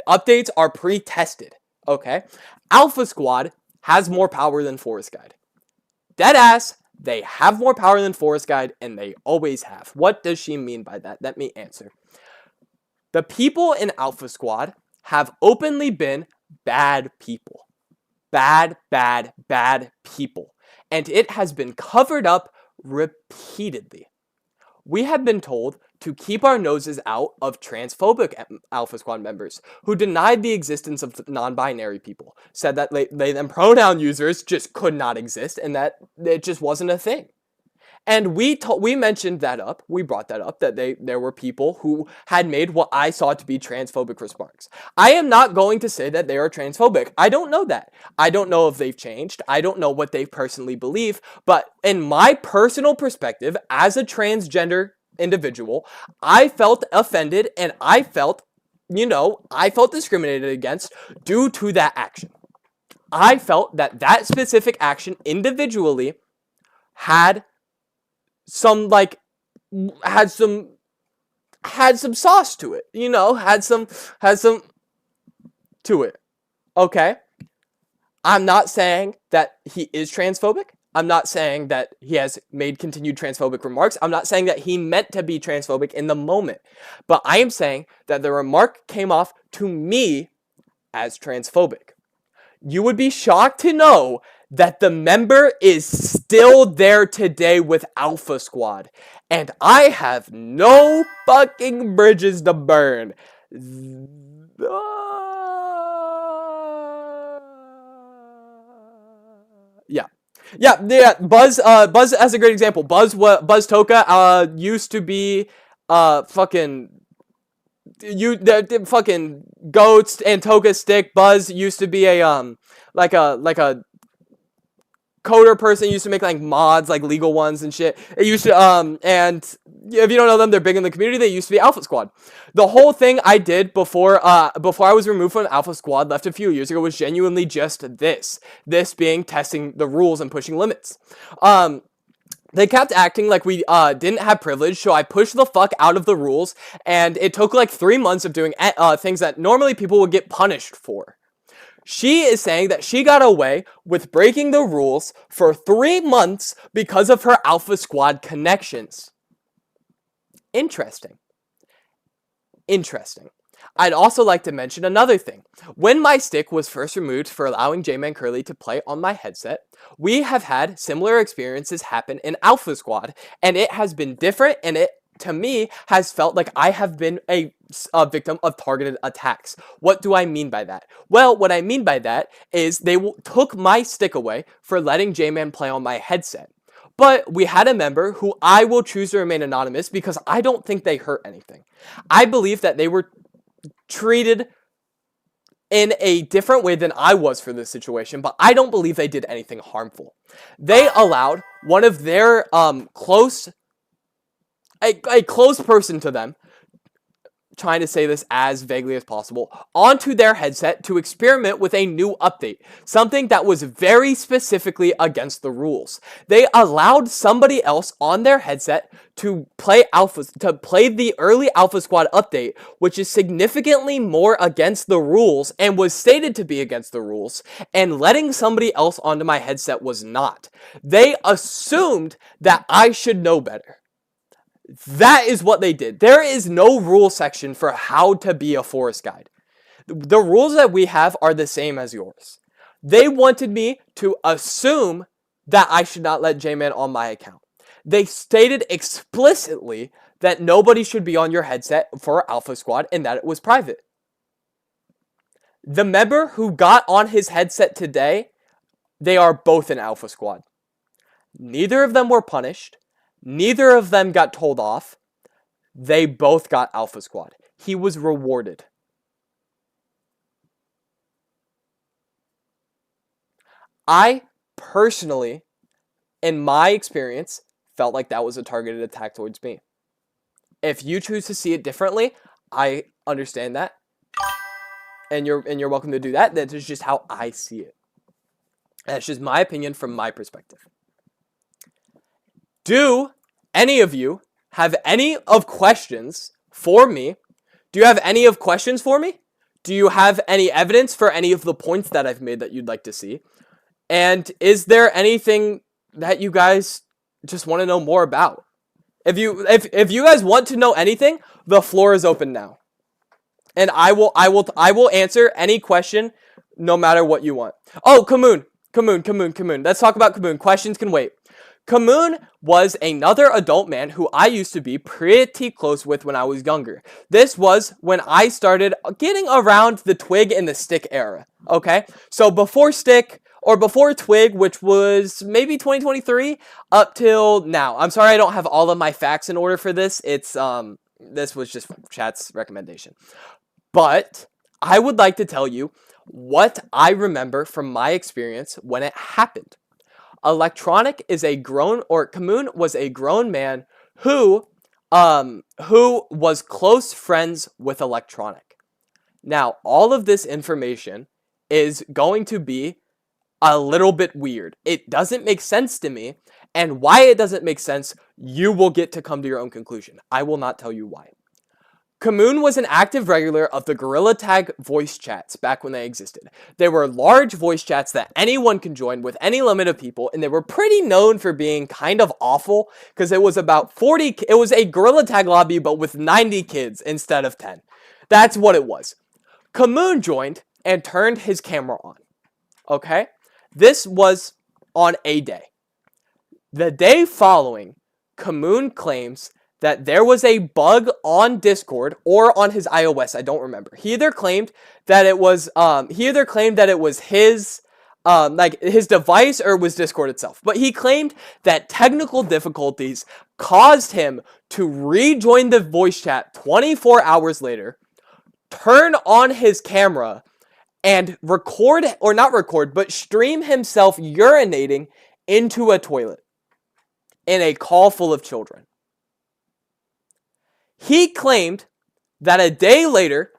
updates are pre-tested, okay? Alpha Squad has more power than Forest Guide. Deadass, they have more power than Forest Guide, and they always have. What does she mean by that? Let me answer. The people in Alpha Squad have openly been bad people. Bad people. And it has been covered up repeatedly. We have been told to keep our noses out of transphobic Alpha Squad members who denied the existence of non-binary people, said that they and pronoun users just could not exist and that it just wasn't a thing. And we mentioned that up. We brought that up, that there were people who had made what I saw to be transphobic remarks. I am not going to say that they are transphobic. I don't know that. I don't know if they've changed. I don't know what they personally believe. But in my personal perspective, as a transgender individual, I felt offended and I felt discriminated against due to that action. I felt that specific action individually had some sauce to it, had some to it. Okay? I'm not saying that he is transphobic. I'm not saying that he has made continued transphobic remarks. I'm not saying that he meant to be transphobic in the moment. But I am saying that the remark came off to me as transphobic. You would be shocked to know that the member is still there today with Alpha Squad. And I have no fucking bridges to burn. Yeah. Buzz as a great example. Buzz Toka used to be fucking goats and Toka stick. Buzz used to be a like a coder person, used to make like mods, like legal ones and shit. It used to and if you don't know them, they're big in the community. They used to be Alpha Squad. The whole thing I did before I was removed from Alpha Squad, left a few years ago, was genuinely just this being testing the rules and pushing limits. They kept acting like we didn't have privilege, so I pushed the fuck out of the rules, and it took like 3 months of doing things that normally people would get punished for. She is saying that she got away with breaking the rules for 3 months because of her Alpha Squad connections. Interesting. I'd also like to mention another thing. When my stick was first removed for allowing J-Man Curly to play on my headset, we have had similar experiences happen in Alpha Squad, and it has been different, and it, to me, has felt like I have been a victim of targeted attacks. What do I mean by that? Well, what I mean by that is they took my stick away for letting J-Man play on my headset. But we had a member who I will choose to remain anonymous because I don't think they hurt anything. I believe that they were treated in a different way than I was for this situation, but I don't believe they did anything harmful. They allowed one of their close person to them, trying to say this as vaguely as possible, onto their headset to experiment with a new update, something that was very specifically against the rules. They allowed somebody else on their headset to play the early Alpha Squad update, which is significantly more against the rules and was stated to be against the rules, and letting somebody else onto my headset was not. They assumed that I should know better. That is what they did. There is no rule section for how to be a forest guide. The rules that we have are the same as yours. They wanted me to assume that I should not let J-Man on my account. They stated explicitly that nobody should be on your headset for Alpha Squad and that it was private. The member who got on his headset today, they are both in Alpha Squad. Neither of them were punished. Neither of them got told off. They both got Alpha Squad. He was rewarded. I personally in my experience, felt like that was a targeted attack towards me. If you choose to see it differently, I understand that. And you're welcome to do that. That is just how I see it. That's just my opinion from my perspective. Do any of you have any of questions for me? Do you have any of questions for me? Do you have any evidence for any of the points that I've made that you'd like to see? And is there anything that you guys just want to know more about? If you guys want to know anything, the floor is open now. And I will answer any question no matter what you want. Oh, Kamoon. Let's talk about Kamoon. Questions can wait. Kamoon was another adult man who I used to be pretty close with when I was younger. This was when I started getting around the Twig and the Stick era. Okay? So before Stick, or before Twig, which was maybe 2023, up till now. I'm sorry I don't have all of my facts in order for this. It's, this was just chat's recommendation. But I would like to tell you what I remember from my experience when it happened. Electronic is a grown, or Kamoon was a grown man who was close friends with Electronic. Now, all of this information is going to be a little bit weird. It doesn't make sense to me, and why it doesn't make sense, you will get to come to your own conclusion. I will not tell you why. Kamoon was an active regular of the Gorilla Tag voice chats back when they existed. They were large voice chats that anyone can join with any limit of people, and they were pretty known for being kind of awful because it was about 40, it was a Gorilla Tag lobby but with 90 kids instead of 10. That's what it was. Kamoon joined and turned his camera on. Okay? This was on a day. The day following, Kamoon claims that there was a bug on Discord or on his iOS. I don't remember. He either claimed that it was his like his device or it was Discord itself. But he claimed that technical difficulties caused him to rejoin the voice chat 24 hours later, turn on his camera, and record, or not record, but stream himself urinating into a toilet in a call full of children. He claimed that a day later,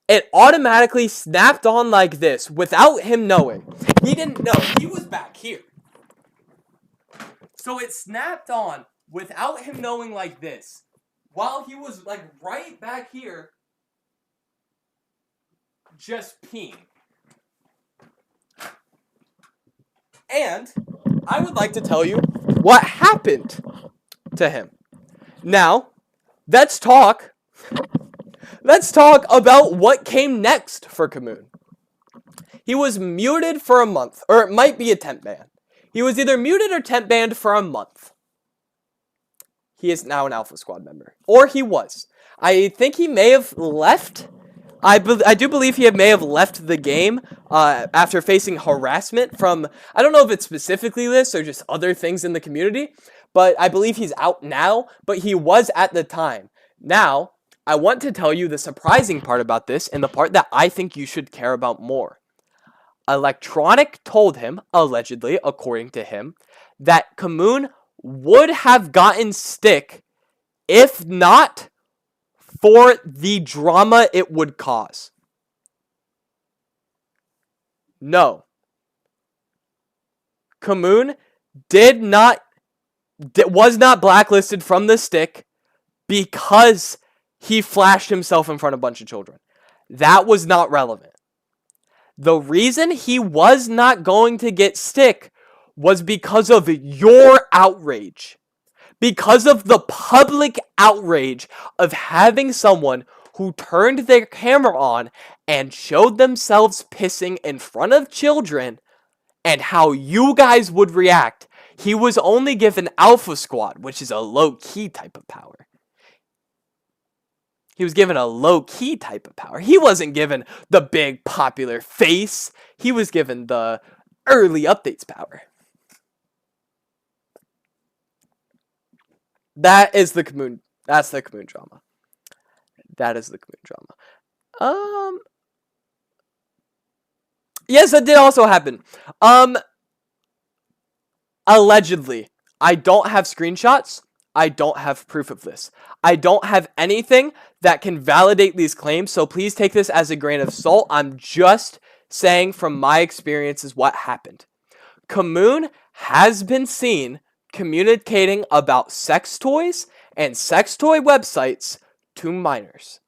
it automatically snapped on like this without him knowing. He didn't know. He was back here. So it snapped on without him knowing like this. While he was like right back here, just peeing. And I would like to tell you what happened to him. Now, let's talk about what came next for Kamoon. He was muted for a month, or it might be a temp ban. He was either muted or temp banned for a month. He is now an Alpha Squad member. Or he was. I think he may have left. I do believe he may have left the game after facing harassment from, I don't know if it's specifically this or just other things in the community, but I believe he's out now, but he was at the time. Now, I want to tell you the surprising part about this and the part that I think you should care about more. Electronic told him, allegedly, according to him, that Kamoon would have gotten Stick if not for the drama it would cause. No. Kamoon was not blacklisted from the Stick because he flashed himself in front of a bunch of children. That was not relevant. The reason he was not going to get Stick was because of your outrage. Because of the public outrage of having someone who turned their camera on and showed themselves pissing in front of children and how you guys would react. He was only given Alpha Squad, which is a low-key type of power. He was given a low-key type of power. He wasn't given the big popular face. He was given the early updates power. That's the Kamoon drama. That is the Kamoon drama. Yes, that did also happen. Allegedly. I don't have screenshots. I don't have proof of this. I don't have anything that can validate these claims, so please take this as a grain of salt. I'm just saying from my experiences what happened. Kamoon has been seen communicating about sex toys and sex toy websites to minors.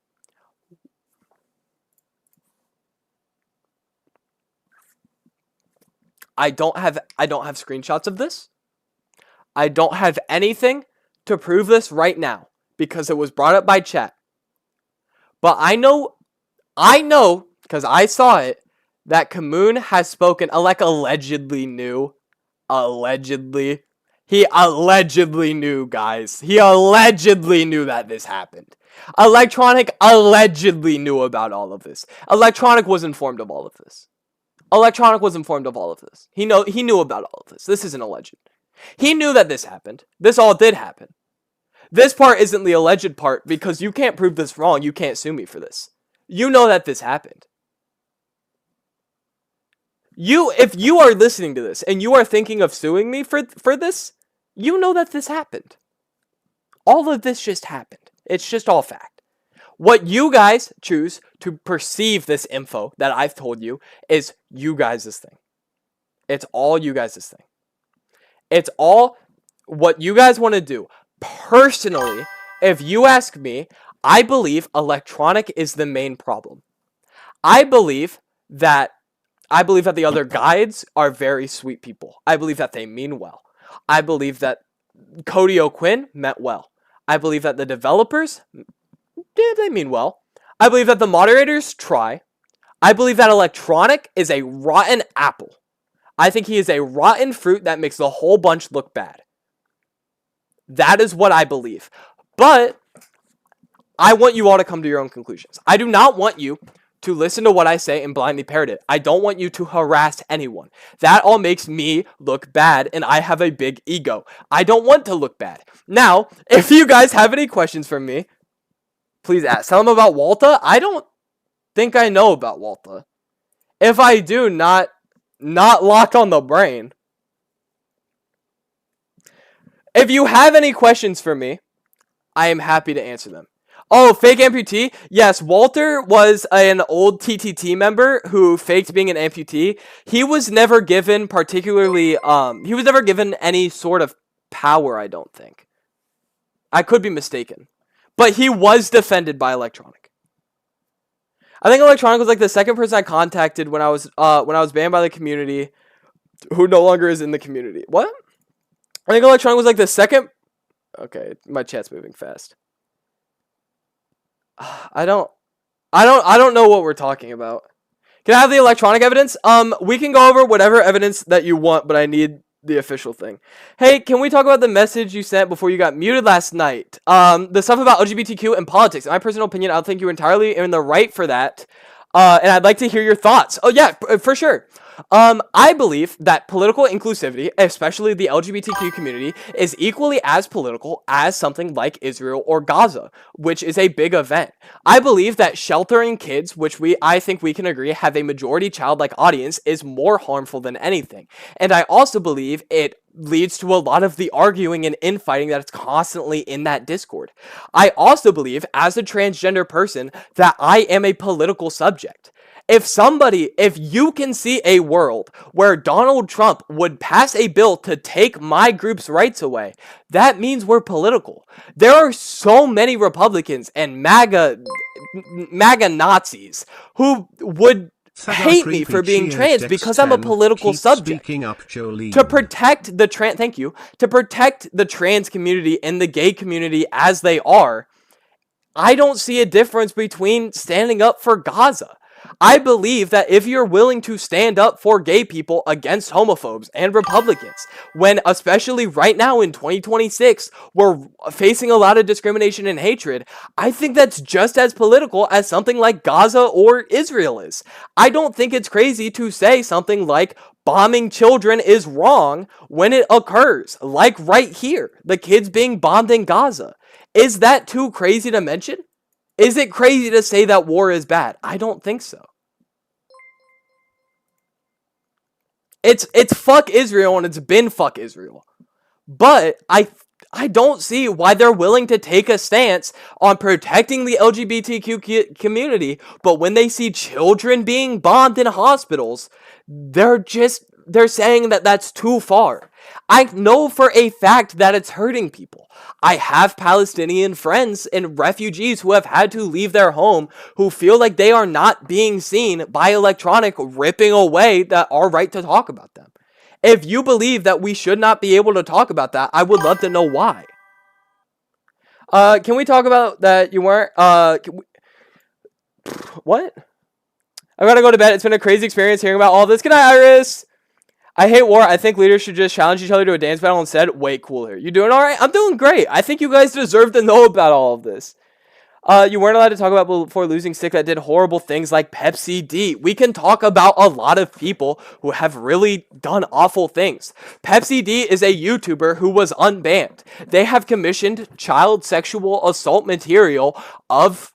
I don't have screenshots of this. I don't have anything to prove this right now because it was brought up by chat. But I know because I saw it that Kamoon has spoken. Alec allegedly knew. Allegedly. He allegedly knew, guys. He allegedly knew that this happened. Electronic allegedly knew about all of this. Electronic was informed of all of this. Electronic was informed of all of this. He knew about all of this. This isn't alleged. He knew that this happened. This all did happen. This part isn't the alleged part because you can't prove this wrong. You can't sue me for this. You know that this happened. If you are listening to this and you are thinking of suing me for this, you know that this happened. All of this just happened. It's just all fact. What you guys choose to perceive this info that I've told you is you guys' thing. It's all you guys' thing. It's all what you guys want to do. Personally, if you ask me, I believe electronic is the main problem. I believe that the other guides are very sweet people. I believe that they mean well. I believe that Cody O'Quinn meant well. I believe that the developers, they mean well. I believe that the moderators try. I believe that electronic is a rotten apple. I think he is a rotten fruit that makes the whole bunch look bad. That is what I believe. But I want you all to come to your own conclusions. I do not want you to listen to what I say and blindly parrot it. I don't want you to harass anyone. That all makes me look bad, and I have a big ego. I don't want to look bad. Now, if you guys have any questions for me, please ask. Tell them about Walta. I don't think I know about Walta. If I do, not lock on the brain. If you have any questions for me, I am happy to answer them. Oh, fake amputee? Yes, Walter was an old TTT member who faked being an amputee. He was never given any sort of power, I don't think. I could be mistaken. But he was defended by Electronic. I think Electronic was like the second person I contacted when I was banned by the community, who no longer is in the community. What? I think Electronic was like the second. Okay, my chat's moving fast. I don't know what we're talking about. Can I have the electronic evidence? We can go over whatever evidence that you want, but I need the official thing. Hey, can we talk about the message you sent before you got muted last night? The stuff about LGBTQ and politics. In my personal opinion, I don't think you're entirely in the right for that. And I'd like to hear your thoughts. Oh yeah, for sure. I believe that political inclusivity, especially the LGBTQ community, is equally as political as something like Israel or Gaza, which is a big event. I believe that sheltering kids, which I think we can agree have a majority childlike audience, is more harmful than anything. And I also believe it leads to a lot of the arguing and infighting that's constantly in that Discord. I also believe, as a transgender person, that I am a political subject. If you can see a world where Donald Trump would pass a bill to take my group's rights away, that means we're political. There are so many Republicans and MAGA Nazis who would hate me for being trans because I'm a political subject. To protect the trans community and the gay community as they are, I don't see a difference between standing up for Gaza. I believe that if you're willing to stand up for gay people against homophobes and Republicans, when especially right now in 2026, we're facing a lot of discrimination and hatred, I think that's just as political as something like Gaza or Israel is. I don't think it's crazy to say something like bombing children is wrong when it occurs, like right here, the kids being bombed in Gaza. Is that too crazy to mention? Is it crazy to say that war is bad? I don't think so. It's fuck Israel, and it's been fuck Israel. But I don't see why they're willing to take a stance on protecting the LGBTQ community, but when they see children being bombed in hospitals, they're saying that that's too far. I know for a fact that it's hurting people. I have Palestinian friends and refugees who have had to leave their home who feel like they are not being seen by electronic ripping away our right to talk about them. If you believe that we should not be able to talk about that, I would love to know why. Can we talk about that you weren't, what? I gotta go to bed. It's been a crazy experience hearing about all this. Good night, Iris. I hate war. I think leaders should just challenge each other to a dance battle instead. Way cooler. You doing alright? I'm doing great. I think you guys deserve to know about all of this. You weren't allowed to talk about before losing stick that did horrible things like Pepsi D. We can talk about a lot of people who have really done awful things. Pepsi D is a YouTuber who was unbanned. They have commissioned child sexual assault material of,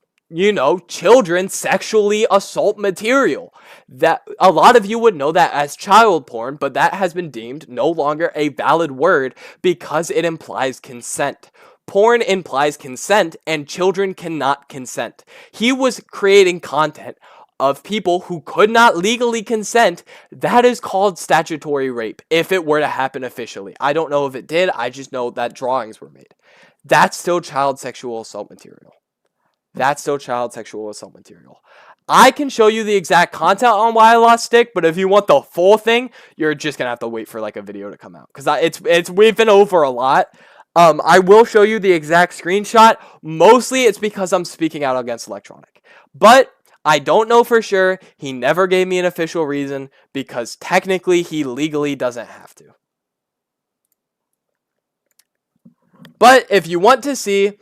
children sexually assault material. That a lot of you would know that as child porn, but that has been deemed no longer a valid word because it implies consent. Porn implies consent, and children cannot consent. He was creating content of people who could not legally consent. That is called statutory rape, if it were to happen officially. I don't know if it did, I just know that drawings were made. That's still child sexual assault material. I can show you the exact content on why I lost stick, but if you want the full thing, you're just gonna have to wait for like a video to come out. Because we've been over a lot. I will show you the exact screenshot. Mostly it's because I'm speaking out against electronic. But I don't know for sure. He never gave me an official reason because technically he legally doesn't have to. But if you want to see,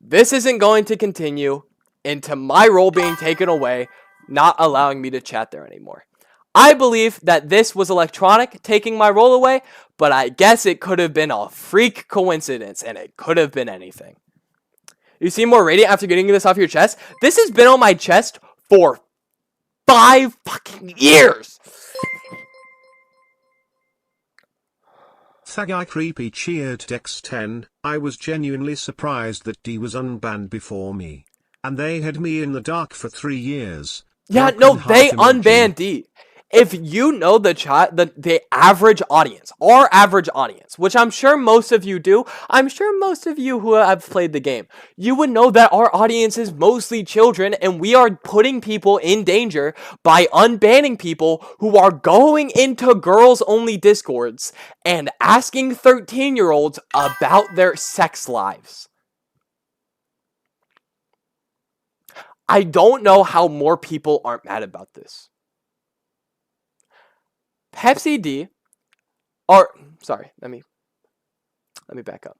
this isn't going to continue into my role being taken away, not allowing me to chat there anymore. I believe that this was electronic taking my role away, but I guess it could have been a freak coincidence, and it could have been anything. You seem more radiant after getting this off your chest? This has been on my chest for 5 fucking years! Thagai Creepy cheered Dex10, I was genuinely surprised that D was unbanned before me. And they had me in the dark for 3 years. Yeah, no, they unbanned D. If you know the average audience, our average audience, which I'm sure most of you do, I'm sure most of you who have played the game, you would know that our audience is mostly children, and we are putting people in danger by unbanning people who are going into girls-only discords and asking 13-year-olds about their sex lives. I don't know how more people aren't mad about this. Pepsi D, let me back up.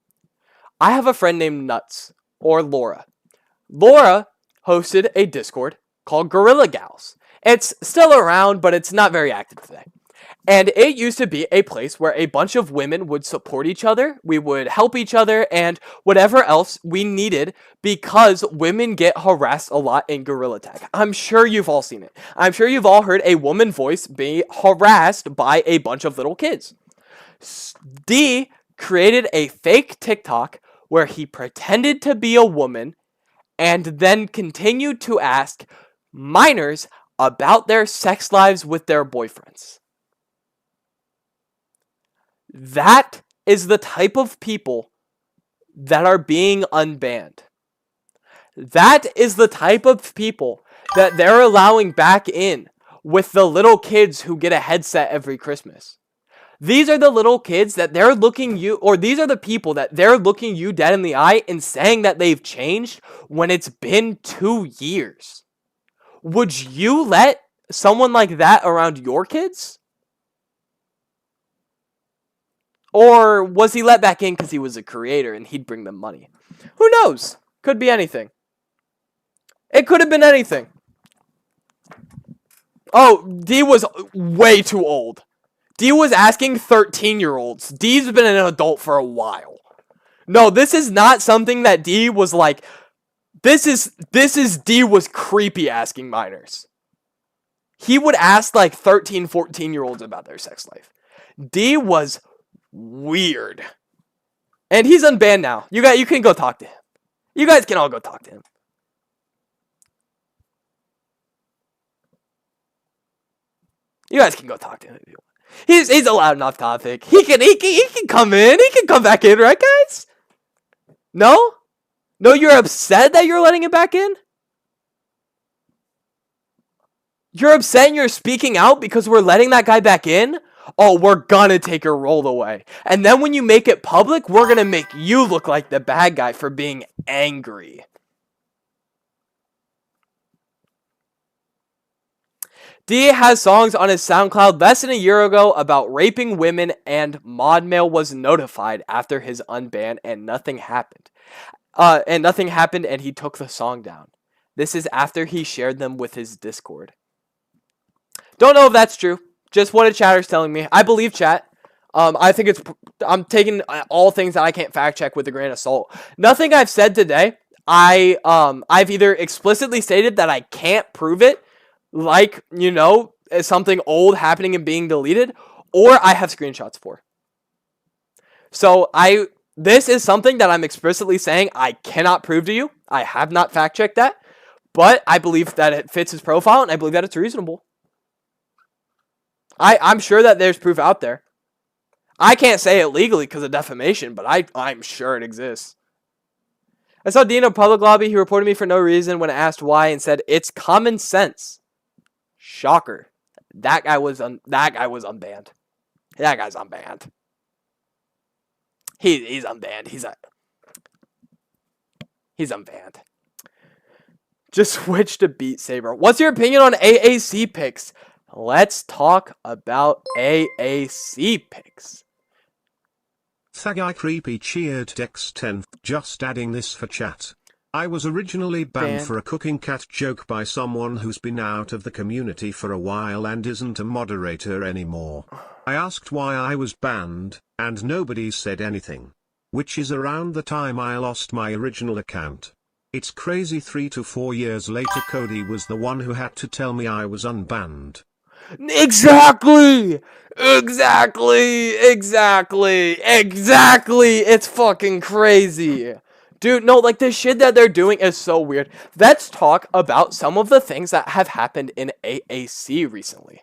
I have a friend named Nuts, or Laura. Laura hosted a Discord called Gorilla Gals. It's still around, but it's not very active today. And it used to be a place where a bunch of women would support each other, we would help each other, and whatever else we needed because women get harassed a lot in Gorilla Tag. I'm sure you've all seen it. I'm sure you've all heard a woman voice be harassed by a bunch of little kids. D created a fake TikTok where he pretended to be a woman and then continued to ask minors about their sex lives with their boyfriends. That is the type of people that are being unbanned. That is the type of people that they're allowing back in with the little kids who get a headset every Christmas. These are the little kids that they're looking you, or these are the people that they're looking you dead in the eye and saying that they've changed when it's been 2 years. Would you let someone like that around your kids? Or was he let back in because he was a creator and he'd bring them money? Who knows? Could be anything. It could have been anything. Oh, D was way too old. D was asking 13-year-olds. D's been an adult for a while. No, this is not something that D was like... This is D was creepy asking minors. He would ask like 13, 14-year-olds about their sex life. D was weird. And he's unbanned now. You can go talk to him. You guys can all go talk to him. You guys can go talk to him if you want. He's a loud enough topic. He can come in. He can come back in, right, guys? No? No, you're upset that you're letting him back in? You're upset and you're speaking out because we're letting that guy back in? Oh, we're gonna take your role away. And then when you make it public, we're gonna make you look like the bad guy for being angry. D has songs on his SoundCloud less than a year ago about raping women, and ModMail was notified after his unban and nothing happened. And he took the song down. This is after he shared them with his Discord. Don't know if that's true. Just what a chatter's telling me. I believe chat. I think I'm taking all things that I can't fact check with a grain of salt. Nothing I've said today, I've either explicitly stated that I can't prove it, like, you know, as something old happening and being deleted, or I have screenshots for. So this is something that I'm explicitly saying I cannot prove to you. I have not fact checked that, but I believe that it fits his profile, and I believe that it's reasonable. I'm sure that there's proof out there. I can't say it legally because of defamation, but I'm sure it exists. I saw Dean in public lobby. He reported me for no reason when asked why and said, "It's common sense." Shocker. That guy was unbanned. That guy's unbanned. He's unbanned. He's unbanned. Just switch to Beat Saber. What's your opinion on AAC picks? Let's talk about AAC picks. Thagai Creepy cheered Dex10, just adding this for chat. I was originally banned for a cooking cat joke by someone who's been out of the community for a while and isn't a moderator anymore. I asked why I was banned, and nobody said anything. Which is around the time I lost my original account. It's crazy 3 to 4 years later Cody was the one who had to tell me I was unbanned. Exactly! It's fucking crazy. Dude, no, like, the shit that they're doing is so weird. Let's talk about some of the things that have happened in AAC recently.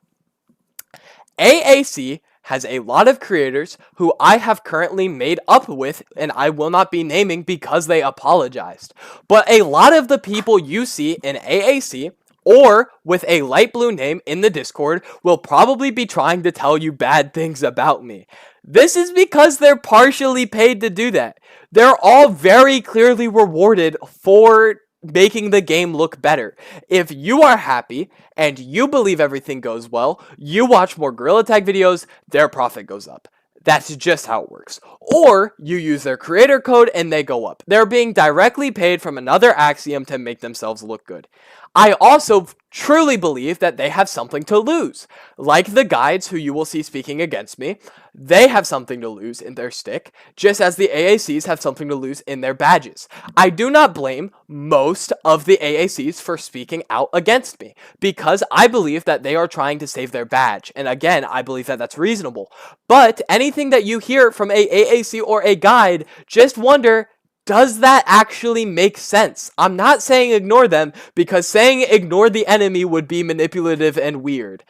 AAC has a lot of creators who I have currently made up with, and I will not be naming because they apologized. But a lot of the people you see in AAC, or with a light blue name in the Discord, will probably be trying to tell you bad things about me. This is because they're partially paid to do that. They're all very clearly rewarded for making the game look better. If you are happy and you believe everything goes well, you watch more Gorilla Tag videos, their profit goes up. That's just how it works. Or you use their creator code and they go up. They're being directly paid from another Axiom to make themselves look good. I also truly believe that they have something to lose. Like the guides who you will see speaking against me, they have something to lose in their stick, just as the AACs have something to lose in their badges. I do not blame most of the AACs for speaking out against me, because I believe that they are trying to save their badge. And again, I believe that that's reasonable. But anything that you hear from a AAC or a guide, just wonder, does that actually make sense? I'm not saying ignore them, because saying ignore the enemy would be manipulative and weird.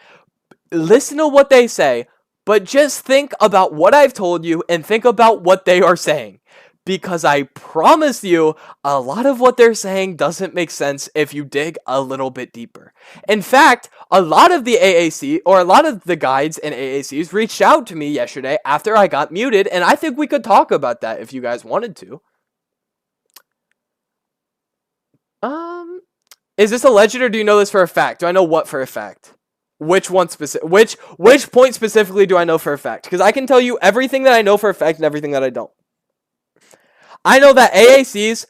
Listen to what they say, but just think about what I've told you and think about what they are saying. Because I promise you, a lot of what they're saying doesn't make sense if you dig a little bit deeper. In fact, a lot of the AAC, or a lot of the guides and AACs reached out to me yesterday after I got muted, and I think we could talk about that if you guys wanted to. Is this alleged or do you know this for a fact? Do I know what for a fact? Which one specific? Which point specifically do I know for a fact? Because I can tell you everything that I know for a fact and everything that I don't. I know that AACs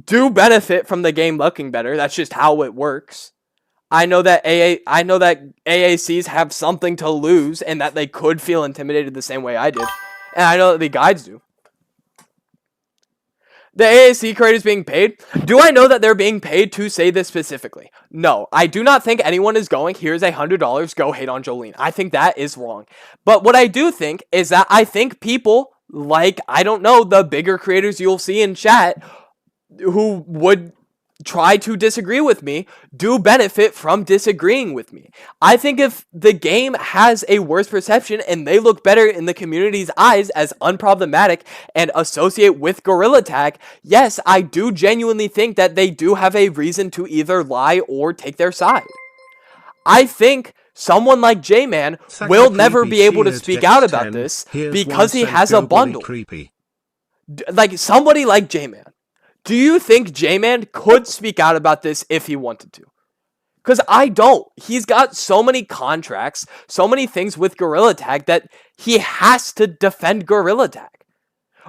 do benefit from the game looking better. That's just how it works. I know that AACs have something to lose and that they could feel intimidated the same way I did. And I know that the guides do. The AAC creators being paid? Do I know that they're being paid to say this specifically? No, I do not think anyone is going, here's $100, go hate on Jolene. I think that is wrong. But what I do think is that I think people like, I don't know, the bigger creators you'll see in chat who would try to disagree with me do benefit from disagreeing with me. I think if the game has a worse perception and they look better in the community's eyes as unproblematic and associate with Gorilla Tag, yes, I do genuinely think that they do have a reason to either lie or take their side. I think someone like J-Man will never be able to speak out about this because he has a bundle. Like somebody like J-Man. Do you think J-Man could speak out about this if he wanted to? Because I don't. He's got so many contracts, so many things with Gorilla Tag that he has to defend Gorilla Tag.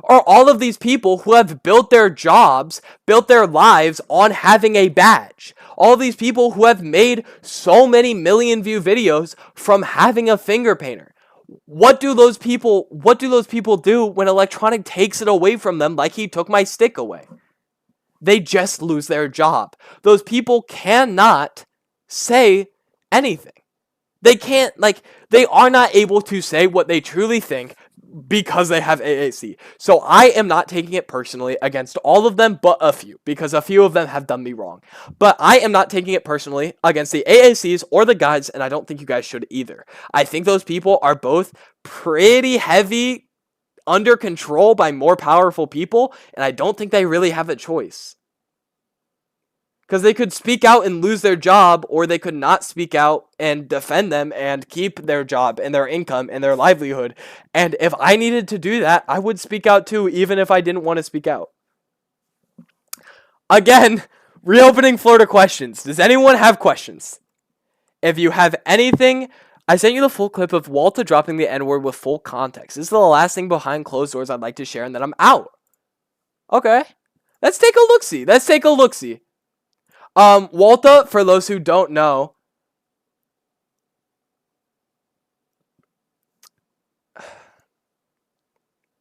Or all of these people who have built their jobs, built their lives on having a badge. All of these people who have made so many million view videos from having a finger painter. What do those people do when Electronic takes it away from them like he took my stick away? They just lose their job. Those people cannot say anything. They can't, they are not able to say what they truly think because they have AAC. So I am not taking it personally against all of them but a few, because a few of them have done me wrong. But I am not taking it personally against the AACs or the guides, and I don't think you guys should either. I think those people are both pretty heavy under control by more powerful people, and I don't think they really have a choice. Because they could speak out and lose their job, or they could not speak out and defend them and keep their job and their income and their livelihood. And if I needed to do that, I would speak out too, even if I didn't want to speak out. Again, reopening floor to questions. Does anyone have questions? If you have anything, I sent you the full clip of Walta dropping the N-word with full context. This is the last thing behind closed doors I'd like to share, and then I'm out. Okay. Let's take a look-see. Walta, for those who don't know,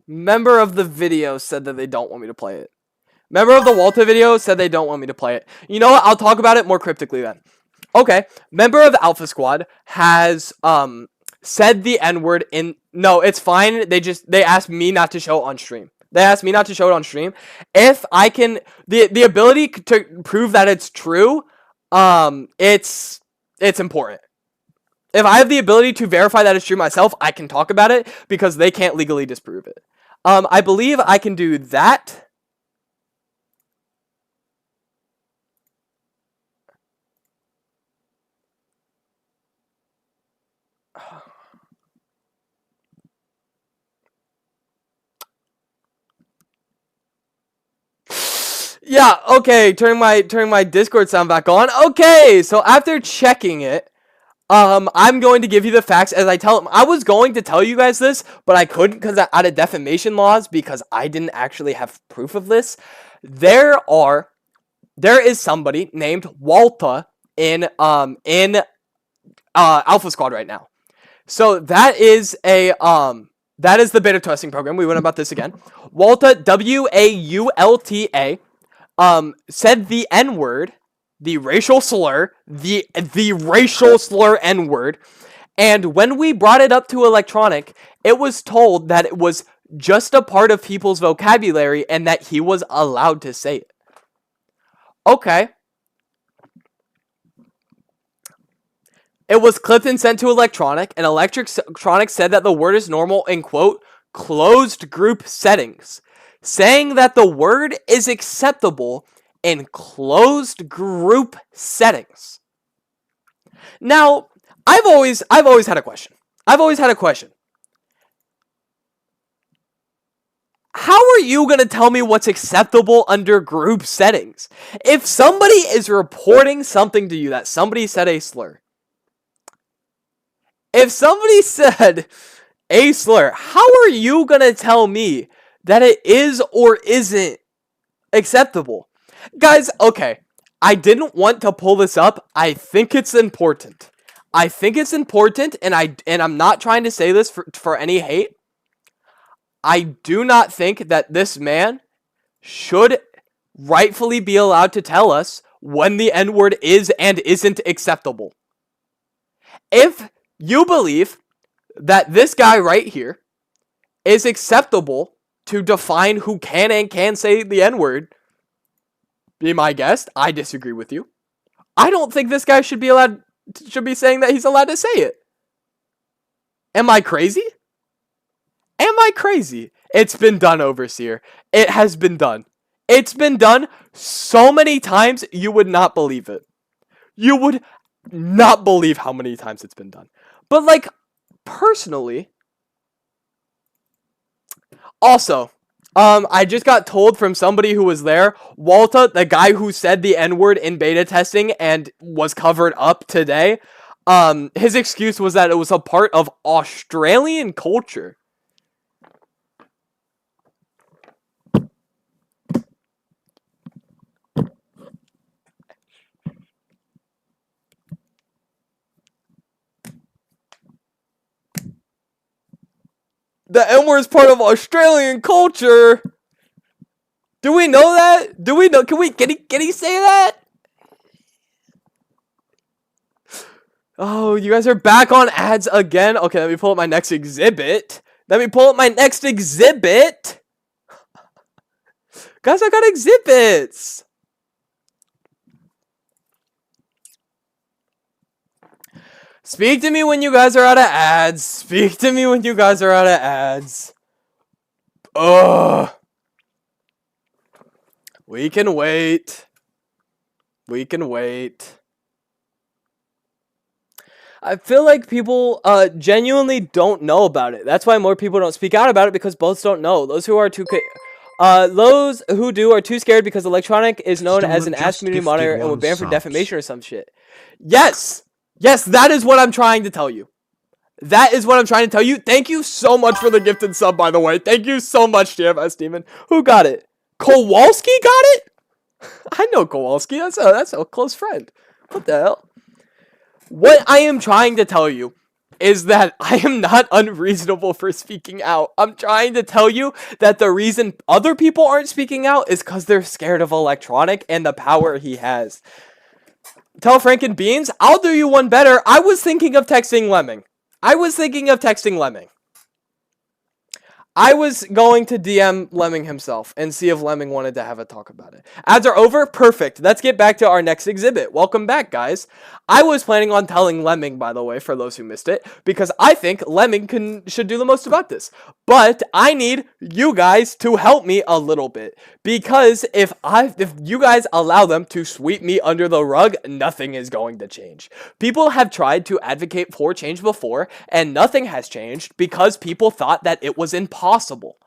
member of the video said that they don't want me to play it. Member of the Walta video said they don't want me to play it. You know what? I'll talk about it more cryptically then. Okay, member of Alpha Squad has said the N-word in... No, it's fine. They asked me not to show on stream. They asked me not to show it on stream. If I can... The ability to prove that it's true, it's important. If I have the ability to verify that it's true myself, I can talk about it because they can't legally disprove it. I believe I can do that. Yeah, okay, turning my Discord sound back on. Okay, so after checking it, I'm going to give you the facts as I tell them. I was going to tell you guys this, but I couldn't because out of defamation laws, because I didn't actually have proof of this. There is somebody named Walta in Alpha Squad right now. So that is the beta testing program. We went about this again. Walta, W-A-U-L-T-A, said the N-word, the racial slur N-word, and when we brought it up to Electronic, it was told that it was just a part of people's vocabulary and that he was allowed to say it. Okay. It was clipped and sent to Electronic, and Electronic said that the word is normal in, quote, closed group settings, saying that the word is acceptable in closed group settings. Now, I've always had a question. How are you going to tell me what's acceptable under group settings? If somebody is reporting something to you that somebody said a slur, if somebody said a slur, how are you going to tell me that it is or isn't acceptable? Guys, okay, I didn't want to pull this up. I think it's important. And I'm not trying to say this for any hate. I do not think that this man should rightfully be allowed to tell us when the N-word is and isn't acceptable. If you believe that this guy right here is acceptable to define who can and can't say the N-word, be my guest. I disagree with you. I don't think this guy should be saying that he's allowed to say it. Am I crazy? Am I crazy? It's been done, Overseer. It has been done. It's been done so many times, you would not believe it. You would not believe how many times it's been done. But, like, personally, also, I just got told from somebody who was there, Walter, the guy who said the N-word in beta testing and was covered up today, his excuse was that it was a part of Australian culture. The N-word is part of Australian culture. Do we know that? Do we know? Can he say that? Oh, you guys are back on ads again. Okay, let me pull up my next exhibit. Guys, I got exhibits. Speak to me when you guys are out of ads. Ugh. We can wait. I feel like people genuinely don't know about it. That's why more people don't speak out about it, because both don't know. Those who do are too scared because Electronic is known as an ass community monitor and will ban for defamation or some shit. Yes, that is what I'm trying to tell you. Thank you so much for the gifted sub, by the way. Thank you so much, TMS Demon. Who got it? Kowalski got it? I know Kowalski. That's a close friend. What the hell? What I am trying to tell you is that I am not unreasonable for speaking out. I'm trying to tell you that the reason other people aren't speaking out is because they're scared of Electronic and the power he has. Tell Franken Beans, I'll do you one better. I was thinking of texting Lemming. I was going to DM Lemming himself and see if Lemming wanted to have a talk about it. Ads are over? Perfect. Let's get back to our next exhibit. Welcome back, guys. I was planning on telling Lemming, by the way, for those who missed it, because I think Lemming should do the most about this. But I need you guys to help me a little bit, because if you guys allow them to sweep me under the rug, nothing is going to change. People have tried to advocate for change before, and nothing has changed because people thought that it was impossible.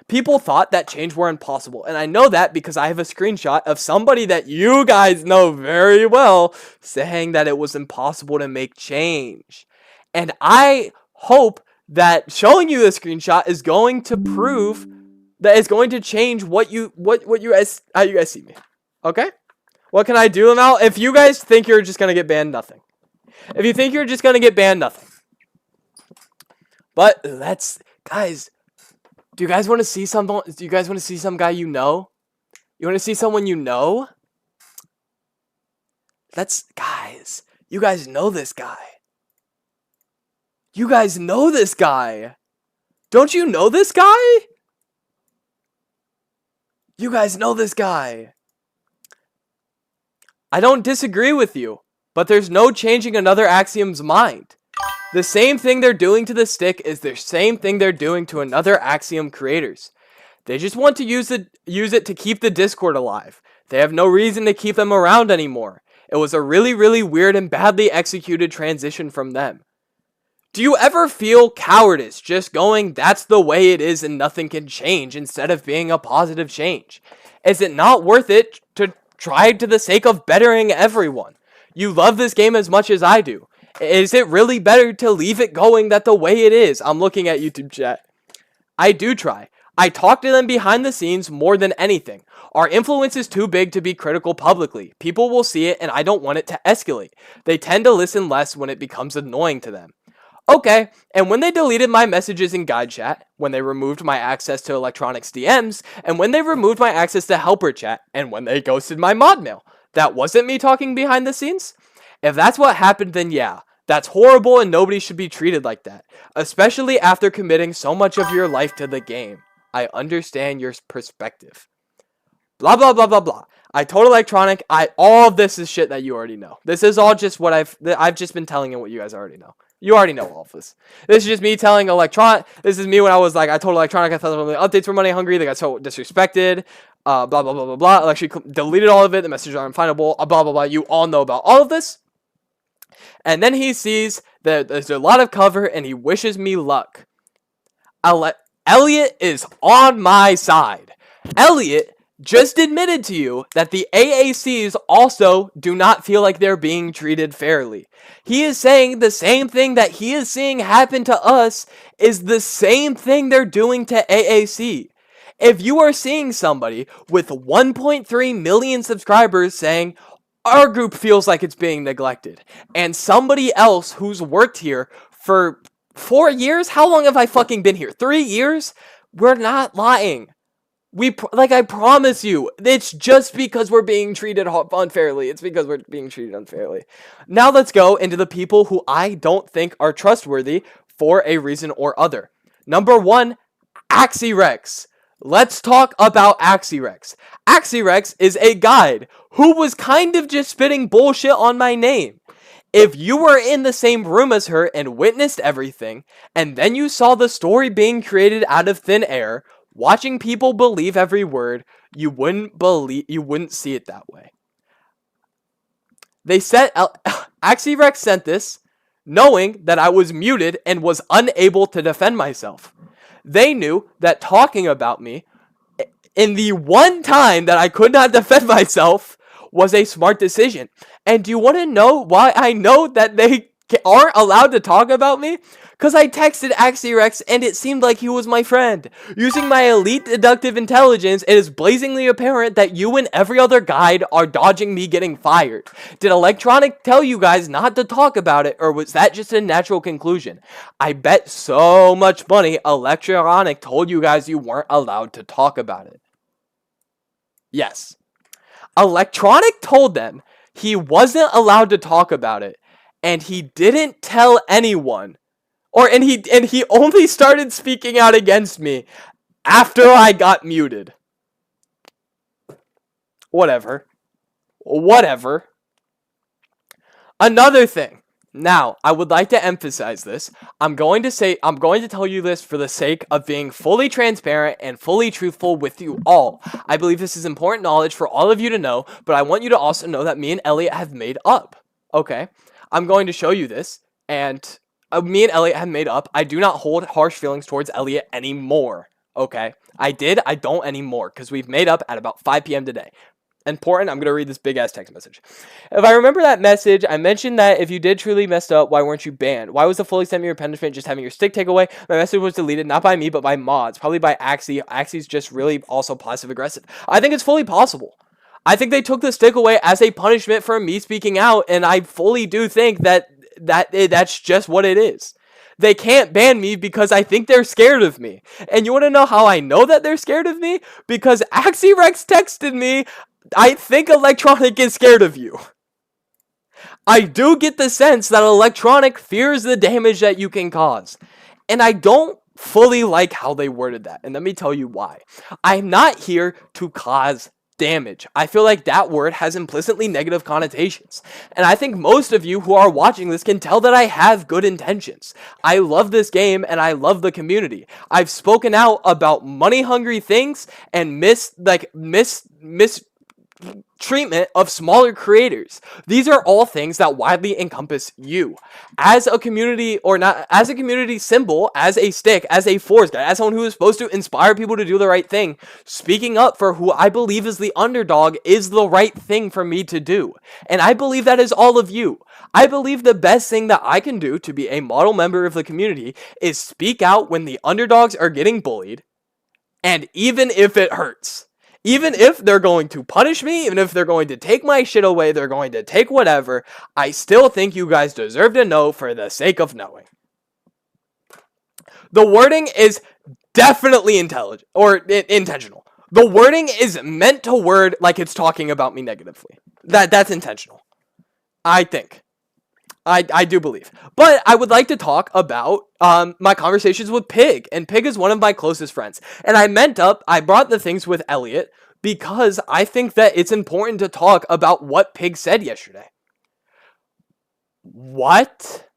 People thought that change were impossible, and I know that because I have a screenshot of somebody that you guys know very well saying that it was impossible to make change. And I hope that showing you the screenshot is going to prove that it's going to change how you guys see me. Okay? What can I do now? If you guys think you're just gonna get banned, nothing. If you think you're just gonna get banned, nothing. But guys, do you guys want to see something? Do you guys want to see some guy you know? You want to see someone you know? Guys, you guys know this guy. You guys know this guy. Don't you know this guy? You guys know this guy. I don't disagree with you, but there's no changing another Axiom's mind. The same thing they're doing to the stick is the same thing they're doing to another Axiom creators. They just want to use it to keep the Discord alive. They have no reason to keep them around anymore. It was a really, really weird and badly executed transition from them. Do you ever feel cowardice just going, that's the way it is and nothing can change, instead of being a positive change? Is it not worth it to try to the sake of bettering everyone? You love this game as much as I do. Is it really better to leave it going the way it is? I'm looking at YouTube chat. I do try. I talk to them behind the scenes more than anything. Our influence is too big to be critical publicly. People will see it and I don't want it to escalate. They tend to listen less when it becomes annoying to them. Okay, and when they deleted my messages in guide chat, when they removed my access to electronics DMs, and when they removed my access to helper chat, and when they ghosted my mod mail, that wasn't me talking behind the scenes? If that's what happened, then yeah, that's horrible and nobody should be treated like that, especially after committing so much of your life to the game. I understand your perspective. Blah, blah, blah, blah, blah. I told Electronic, all of this is shit that you already know. This is all just what I've just been telling you what you guys already know. You already know all of this. This is just me telling Electronic. This is me when I was like, I told Electronic I thought the updates were money hungry. They got so disrespected. Blah, blah, blah, blah, blah. I actually deleted all of it. The messages are unfindable. Blah, blah, blah. You all know about all of this. And then he sees that there's a lot of cover and he wishes me luck. Elliot is on my side. Elliot just admitted to you that the AACs also do not feel like they're being treated fairly. He is saying the same thing that he is seeing happen to us is the same thing they're doing to AAC. If you are seeing somebody with 1.3 million subscribers saying, our group feels like it's being neglected, and somebody else who's worked here for 4 years, how long have I fucking been here? 3 years? We're not lying. I promise you, it's just because we're being treated unfairly. It's because we're being treated unfairly. Now let's go into the people who I don't think are trustworthy for a reason or other. Number 1, AxiRex. Let's talk about AxiRex. AxiRex is a guide who was kind of just spitting bullshit on my name. If you were in the same room as her and witnessed everything, and then you saw the story being created out of thin air, watching people believe every word, you wouldn't see it that way. AxiRex sent this knowing that I was muted and was unable to defend myself. They knew that talking about me in the one time that I could not defend myself was a smart decision. And do you want to know why I know that they aren't allowed to talk about me? Because I texted AxiRex and it seemed like he was my friend. Using my elite deductive intelligence, it is blazingly apparent that you and every other guide are dodging me getting fired. Did Electronic tell you guys not to talk about it, or was that just a natural conclusion? I bet so much money Electronic told you guys you weren't allowed to talk about it. Yes. Electronic told them he wasn't allowed to talk about it, and he didn't tell anyone. And he only started speaking out against me after I got muted. Whatever. Another thing. Now, I would like to emphasize this. I'm going to tell you this for the sake of being fully transparent and fully truthful with you all. I believe this is important knowledge for all of you to know, but I want you to also know that me and Elliot have made up. Okay? I'm going to show you this, and me and Elliot have made up. I do not hold harsh feelings towards Elliot anymore. Okay? I don't anymore, because we've made up at about 5 p.m. today. Important, I'm going to read this big-ass text message. If I remember that message, I mentioned that if you did truly messed up, why weren't you banned? Why was the full extent of your punishment just having your stick take away? My message was deleted, not by me, but by mods. Probably by Axie. Axie's just really also passive-aggressive. I think it's fully possible. I think they took the stick away as a punishment for me speaking out, and I fully do think that's just what it is. They can't ban me because I think they're scared of me. And you want to know how I know that they're scared of me? Because AxiRex texted me, I think Electronic is scared of you. I do get the sense that Electronic fears the damage that you can cause. And I don't fully like how they worded that. And let me tell you why. I'm not here to cause damage. I feel like that word has implicitly negative connotations. And I think most of you who are watching this can tell that I have good intentions. I love this game and I love the community. I've spoken out about money-hungry things and treatment of smaller creators. These are all things that widely encompass you. As a community, or not as a community symbol, as a stick, as a force guy, as someone who is supposed to inspire people to do the right thing, speaking up for who I believe is the underdog is the right thing for me to do. And I believe that is all of you. I believe the best thing that I can do to be a model member of the community is speak out when the underdogs are getting bullied, and even if it hurts. Even if they're going to punish me, even if they're going to take my shit away, they're going to take whatever, I still think you guys deserve to know for the sake of knowing. The wording is definitely intelligent or intentional. The wording is meant to word like it's talking about me negatively. That's intentional. I think. I do believe. But I would like to talk about my conversations with Pig. And Pig is one of my closest friends. And I brought the things with Elliot because I think that it's important to talk about what Pig said yesterday. What?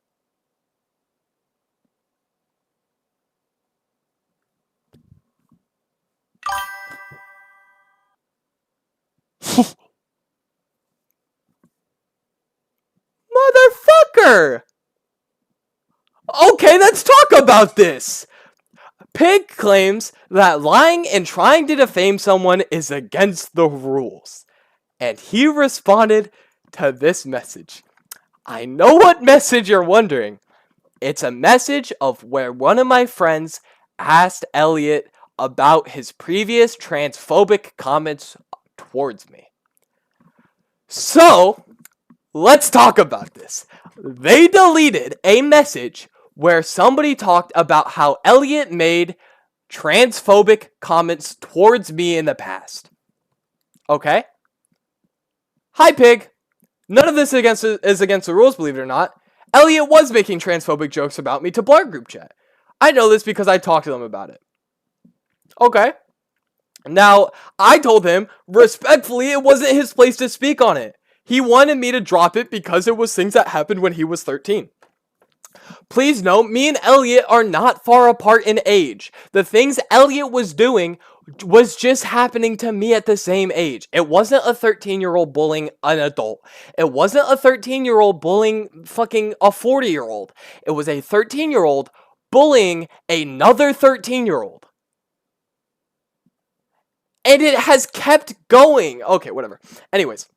Motherfucker! Okay, let's talk about this. Pig claims that lying and trying to defame someone is against the rules. And he responded to this message. I know what message you're wondering. It's a message of where one of my friends asked Elliot about his previous transphobic comments towards me. So, let's talk about this. They deleted a message where somebody talked about how Elliot made transphobic comments towards me in the past. Okay? Hi, Pig. None of this is against the rules, believe it or not. Elliot was making transphobic jokes about me to Blarg group chat. I know this because I talked to them about it. Okay. Now, I told him, respectfully, it wasn't his place to speak on it. He wanted me to drop it because it was things that happened when he was 13. Please note, me and Elliot are not far apart in age. The things Elliot was doing was just happening to me at the same age. It wasn't a 13-year-old bullying an adult. It wasn't a 13-year-old bullying fucking a 40-year-old. It was a 13-year-old bullying another 13-year-old. And it has kept going. Okay, whatever. Anyways.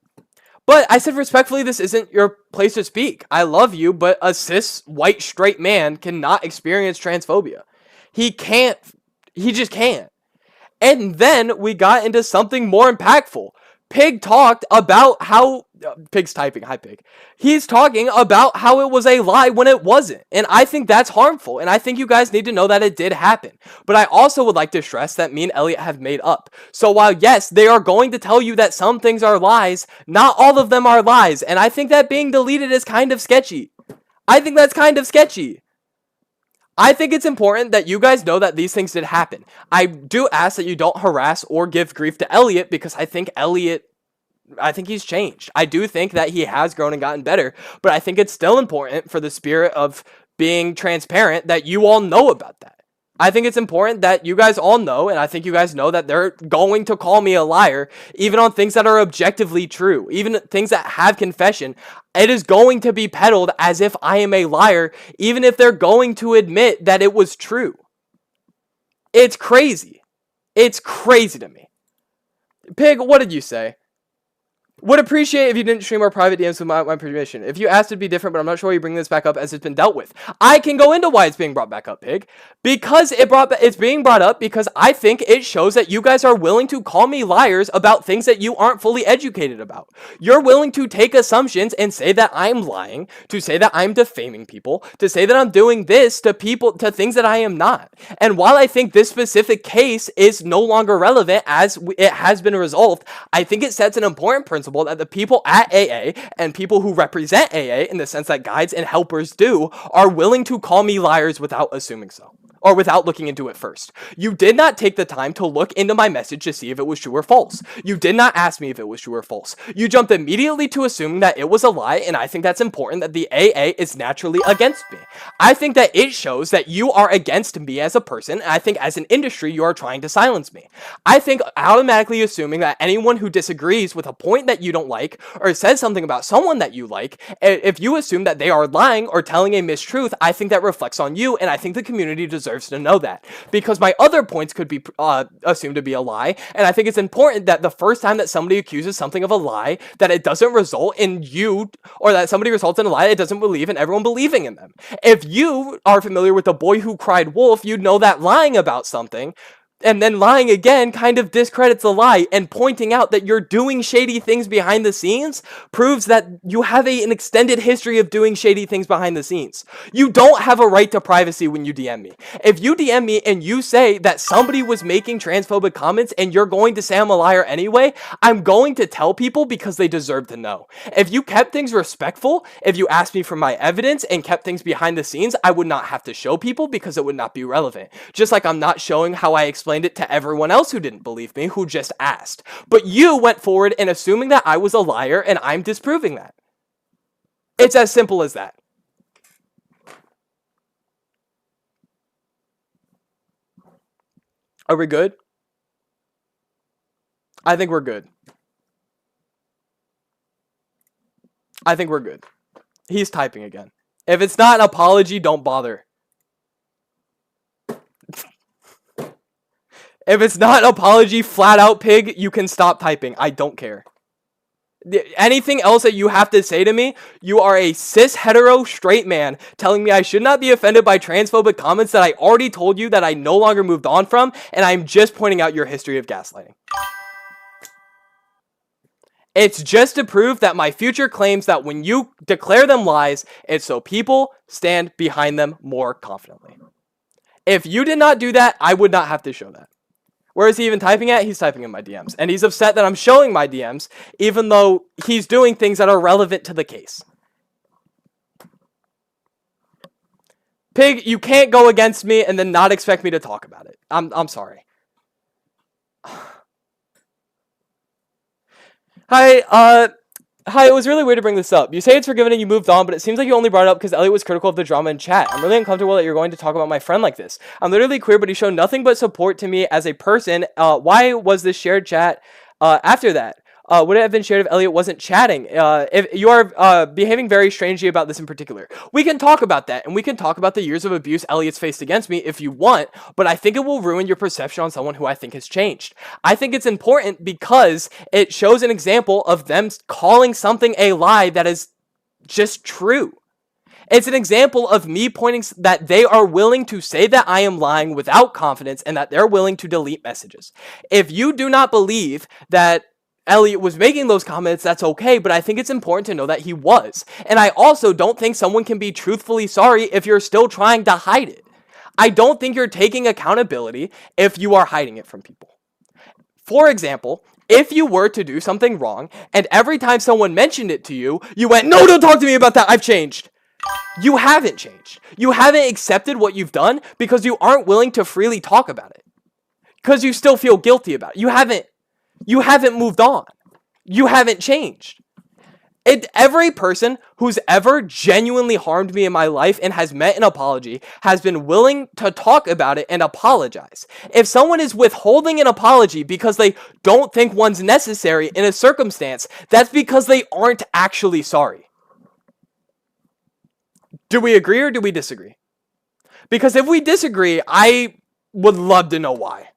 But I said respectfully, this isn't your place to speak. I love you, but a cis, white, straight man cannot experience transphobia. He can't. He just can't. And then we got into something more impactful. Pig talked about how... Pig's typing. Hi, Pig. He's talking about how it was a lie when it wasn't. And I think that's harmful. And I think you guys need to know that it did happen. But I also would like to stress that me and Elliot have made up. So while, yes, they are going to tell you that some things are lies, not all of them are lies. And I think that being deleted is kind of sketchy. I think that's kind of sketchy. I think it's important that you guys know that these things did happen. I do ask that you don't harass or give grief to Elliot because I think he's changed. I do think that he has grown and gotten better, but I think it's still important for the spirit of being transparent that you all know about that. I think it's important that you guys all know, and I think you guys know that they're going to call me a liar, even on things that are objectively true, even things that have confession. It is going to be peddled as if I am a liar, even if they're going to admit that it was true. It's crazy. It's crazy to me. Pig, what did you say? Would appreciate if you didn't stream our private DMs with my permission. If you asked, it'd be different, but I'm not sure why you bring this back up as it's been dealt with. I can go into why it's being brought back up, Pig. Because it's being brought up because I think it shows that you guys are willing to call me liars about things that you aren't fully educated about. You're willing to take assumptions and say that I'm lying, to say that I'm defaming people, to say that I'm doing this to people, to things that I am not. And while I think this specific case is no longer relevant as it has been resolved, I think it sets an important principle that the people at AA and people who represent AA in the sense that guides and helpers do are willing to call me liars without assuming so. Or without looking into it first. You did not take the time to look into my message to see if it was true or false. You did not ask me if it was true or false. You jumped immediately to assuming that it was a lie, and I think that's important that the AA is naturally against me. I think that it shows that you are against me as a person, and I think as an industry you are trying to silence me. I think automatically assuming that anyone who disagrees with a point that you don't like, or says something about someone that you like, if you assume that they are lying or telling a mistruth, I think that reflects on you, and I think the community deserves to know that, because my other points could be assumed to be a lie, and I think it's important that the first time that somebody accuses something of a lie, that it doesn't result in you, or that somebody results in a lie that doesn't believe in everyone believing in them. If you are familiar with The Boy Who Cried Wolf, you know that lying about something And then lying again kind of discredits the lie, and pointing out that you're doing shady things behind the scenes proves that you have an extended history of doing shady things behind the scenes. You don't have a right to privacy when you DM me. If you DM me and you say that somebody was making transphobic comments and you're going to say I'm a liar anyway, I'm going to tell people because they deserve to know. If you kept things respectful, if you asked me for my evidence and kept things behind the scenes, I would not have to show people because it would not be relevant. Just like I'm not showing how I explained it to everyone else who didn't believe me, who just asked. But you went forward and assuming that I was a liar, and I'm disproving that. It's as simple as that. Are we good? I think we're good. I think we're good. He's typing again. If it's not an apology, don't bother. If it's not an apology, flat out, Pig, you can stop typing. I don't care. Anything else that you have to say to me, you are a cis hetero straight man telling me I should not be offended by transphobic comments that I already told you that I no longer moved on from, and I'm just pointing out your history of gaslighting. It's just to prove that my future claims that when you declare them lies, it's so people stand behind them more confidently. If you did not do that, I would not have to show that. Where is he even typing at? He's typing in my DMs. And he's upset that I'm showing my DMs, even though he's doing things that are relevant to the case. Pig, you can't go against me and then not expect me to talk about it. I'm sorry. Hi, it was really weird to bring this up. You say it's forgiven and you moved on, but it seems like you only brought it up because Elliot was critical of the drama in chat. I'm really uncomfortable that you're going to talk about my friend like this. I'm literally queer, but he showed nothing but support to me as a person. Why was this shared chat after that? Would it have been shared if Elliot wasn't chatting? If you are behaving very strangely about this in particular. We can talk about that, and we can talk about the years of abuse Elliot's faced against me if you want, but I think it will ruin your perception on someone who I think has changed. I think it's important because it shows an example of them calling something a lie that is just true. It's an example of me pointing that they are willing to say that I am lying without confidence and that they're willing to delete messages. If you do not believe that Elliot was making those comments, that's okay, but I think it's important to know that he was. And I also don't think someone can be truthfully sorry if you're still trying to hide it. I don't think you're taking accountability if you are hiding it from people. For example, if you were to do something wrong, and every time someone mentioned it to you, you went, "No, don't talk to me about that, I've changed." You haven't changed. You haven't accepted what you've done because you aren't willing to freely talk about it. Because you still feel guilty about it. You haven't moved on. You haven't changed. Every person who's ever genuinely harmed me in my life and has met an apology has been willing to talk about it and apologize. If someone is withholding an apology because they don't think one's necessary in a circumstance, that's because they aren't actually sorry. Do we agree or do we disagree? Because if we disagree, I would love to know why.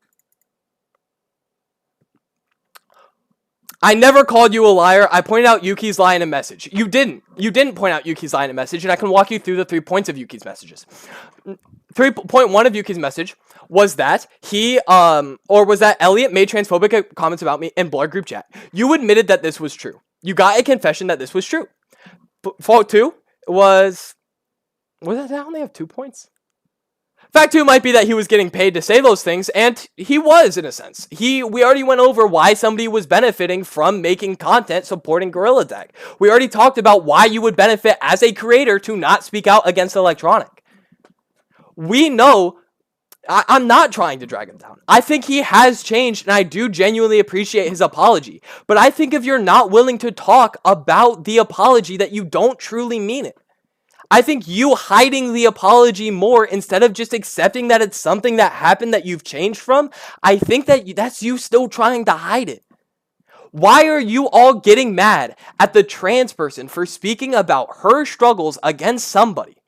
I never called you a liar. I pointed out Yuki's lie in a message. You didn't. You didn't point out Yuki's lie in a message, and I can walk you through the 3 points of Yuki's messages. 3.1 of Yuki's message was that Elliot made transphobic comments about me in Blur group chat. You admitted that this was true. You got a confession that this was true. Fault 2 was that I only have 2 points? Fact 2 might be that he was getting paid to say those things, and he was, in a sense. We already went over why somebody was benefiting from making content supporting Gorilla Tag. We already talked about why you would benefit as a creator to not speak out against electronic. We know, I'm not trying to drag him down. I think he has changed, and I do genuinely appreciate his apology. But I think if you're not willing to talk about the apology, that you don't truly mean it. I think you hiding the apology more instead of just accepting that it's something that happened that you've changed from, I think that's you still trying to hide it. Why are you all getting mad at the trans person for speaking about her struggles against somebody?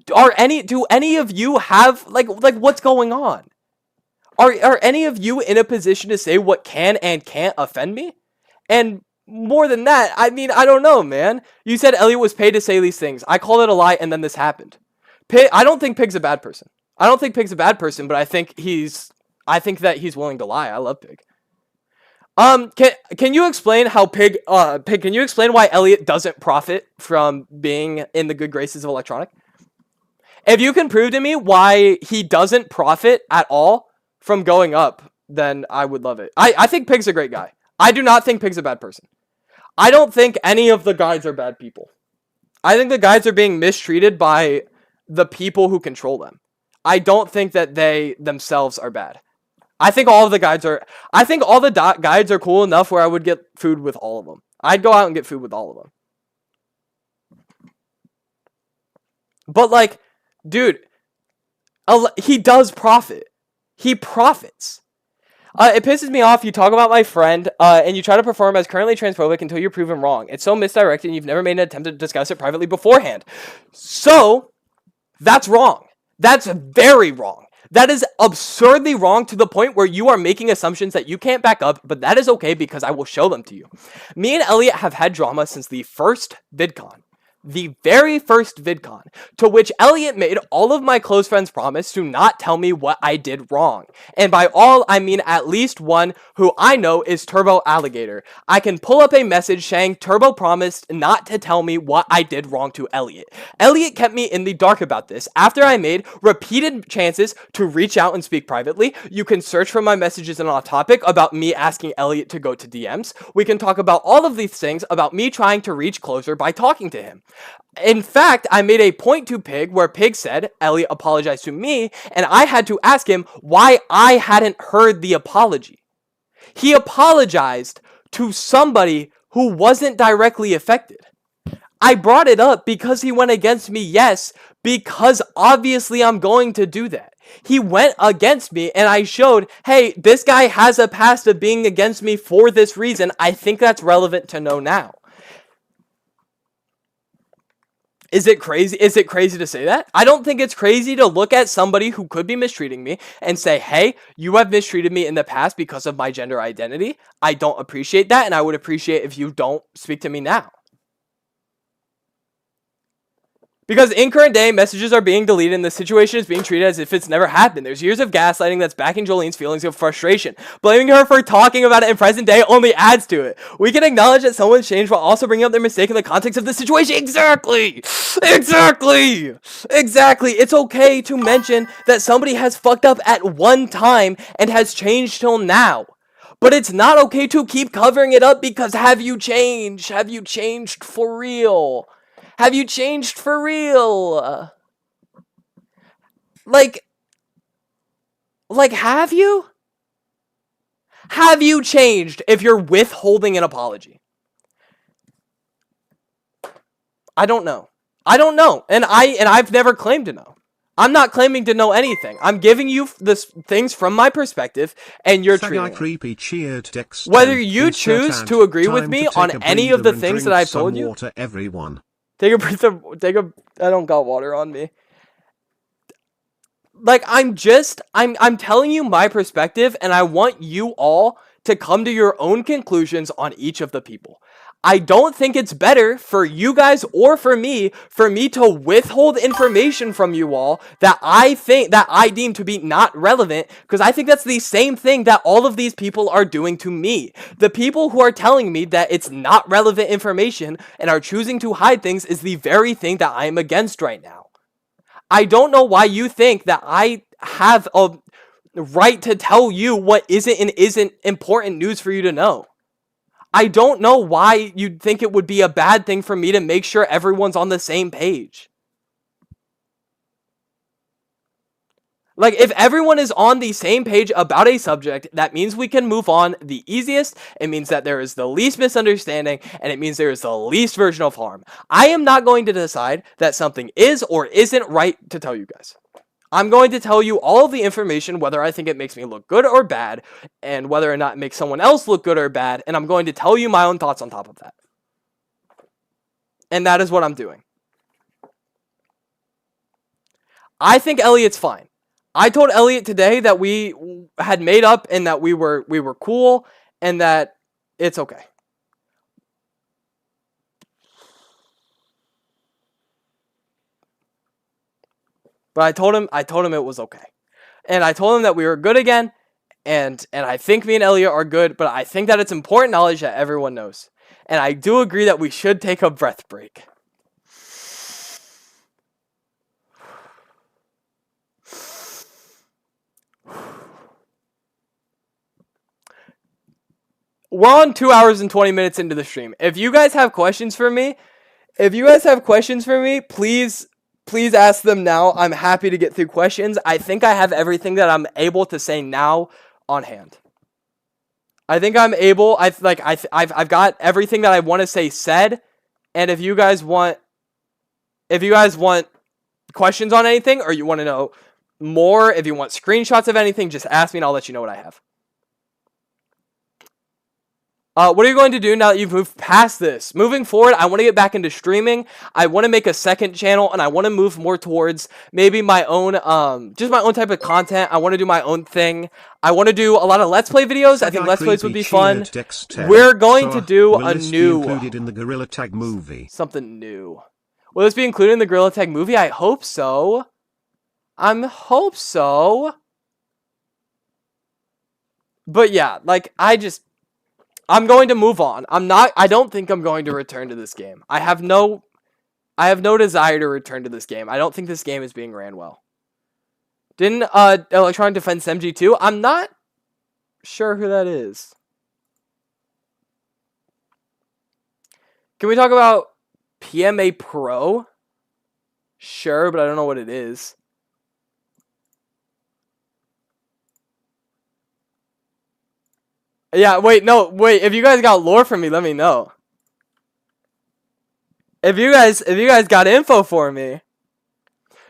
Do any of you have like what's going on? Are any of you in a position to say what can and can't offend me? And more than that, I mean, I don't know, man. You said Elliot was paid to say these things. I called it a lie, and then this happened. I don't think Pig's a bad person. But I think he's I think that he's willing to lie. I love Pig. Can you explain how Pig, can you explain why Elliot doesn't profit from being in the good graces of Electronic? If you can prove to me why he doesn't profit at all from going up, then I would love it. I think Pig's a great guy. I do not think Pig's a bad person. I don't think any of the guides are bad people. I think the guides are being mistreated by the people who control them. I don't think that they themselves are bad. I think all of the guides are... I think all the guides are cool enough where I would get food with all of them. I'd go out and get food with all of them. But, like, dude, he does profit. He profits. It pisses me off. You talk about my friend, and you try to perform as currently transphobic until you're proven wrong. It's so misdirected, and you've never made an attempt to discuss it privately beforehand. So, that's wrong. That's very wrong. That is absurdly wrong to the point where you are making assumptions that you can't back up, but that is okay because I will show them to you. Me and Elliot have had drama since the first VidCon. The very first VidCon, to which Elliot made all of my close friends promise to not tell me what I did wrong. And by all, I mean at least one who I know is Turbo Alligator. I can pull up a message saying Turbo promised not to tell me what I did wrong to Elliot. Elliot kept me in the dark about this after I made repeated chances to reach out and speak privately. You can search for my messages and on topic about me asking Elliot to go to DMs. We can talk about all of these things about me trying to reach closer by talking to him. In fact, I made a point to Pig where Pig said Elliot apologized to me, and I had to ask him why I hadn't heard the apology. He apologized to somebody who wasn't directly affected. I brought it up because he went against me, yes, because obviously I'm going to do that. He went against me, and I showed, hey, this guy has a past of being against me for this reason. I think that's relevant to know now. Is it crazy? Is it crazy to say that? I don't think it's crazy to look at somebody who could be mistreating me and say, hey, you have mistreated me in the past because of my gender identity. I don't appreciate that, and I would appreciate if you don't speak to me now. Because in current day, messages are being deleted and the situation is being treated as if it's never happened. There's years of gaslighting that's backing Jolene's feelings of frustration. Blaming her for talking about it in present day only adds to it. We can acknowledge that someone's changed while also bringing up their mistake in the context of the situation. Exactly! Exactly! Exactly! It's okay to mention that somebody has fucked up at one time and has changed till now. But it's not okay to keep covering it up because have you changed? Have you changed for real? Have you changed for real? Like, have you? Have you changed if you're withholding an apology? I don't know. I don't know. And I've never claimed to know. I'm not claiming to know anything. I'm giving you this things from my perspective, and you're treating it. Whether you choose to agree with me on any of the things that I've told you, take a breath of, I don't got water on me. Like, I'm telling you my perspective, and I want you all to come to your own conclusions on each of the people. I don't think it's better for you guys or for me to withhold information from you all that I deem to be not relevant, because I think that's the same thing that all of these people are doing to me. The people who are telling me that it's not relevant information and are choosing to hide things is the very thing that I am against right now. I don't know why you think that I have a right to tell you what isn't and isn't important news for you to know. I don't know why you'd think it would be a bad thing for me to make sure everyone's on the same page. Like, if everyone is on the same page about a subject, that means we can move on the easiest. It means that there is the least misunderstanding, and it means there is the least version of harm. I am not going to decide that something is or isn't right to tell you guys. I'm going to tell you all of the information, whether I think it makes me look good or bad, and whether or not it makes someone else look good or bad, and I'm going to tell you my own thoughts on top of that. And that is what I'm doing. I think Elliot's fine. I told Elliot today that we had made up and that we were cool and that it's okay. But I told him it was okay. And I told him that we were good again And I think me and Elliot are good, but I think that it's important knowledge that everyone knows. And I do agree that we should take a breath break. We're on 2 hours and 20 minutes into the stream. If you guys have questions for me, please ask them now. I'm happy to get through questions. I think I have everything that I'm able to say now on hand. I think I'm able. I've got everything that I want to say said. And if you guys want questions on anything, or you want to know more, if you want screenshots of anything, just ask me and I'll let you know what I have. What are you going to do now that you've moved past this? Moving forward, I want to get back into streaming. I want to make a second channel, and I want to move more towards maybe my own, just my own type of content. I want to do my own thing. I want to do a lot of Let's Play videos. I think Let's Plays would be fun. We're going to do a new... included in the Gorilla Tag movie? Something new. Will this be included in the Gorilla Tag movie? I hope so. I hope so. But yeah, like, I'm going to move on. I don't think I'm going to return to this game. I have no desire to return to this game. I don't think this game is being ran well. Didn't Electronic Defense MG2? I'm not sure who that is. Can we talk about PMA Pro? Sure, but I don't know what it is. Yeah, wait, if you guys got lore for me, let me know. If you guys got info for me.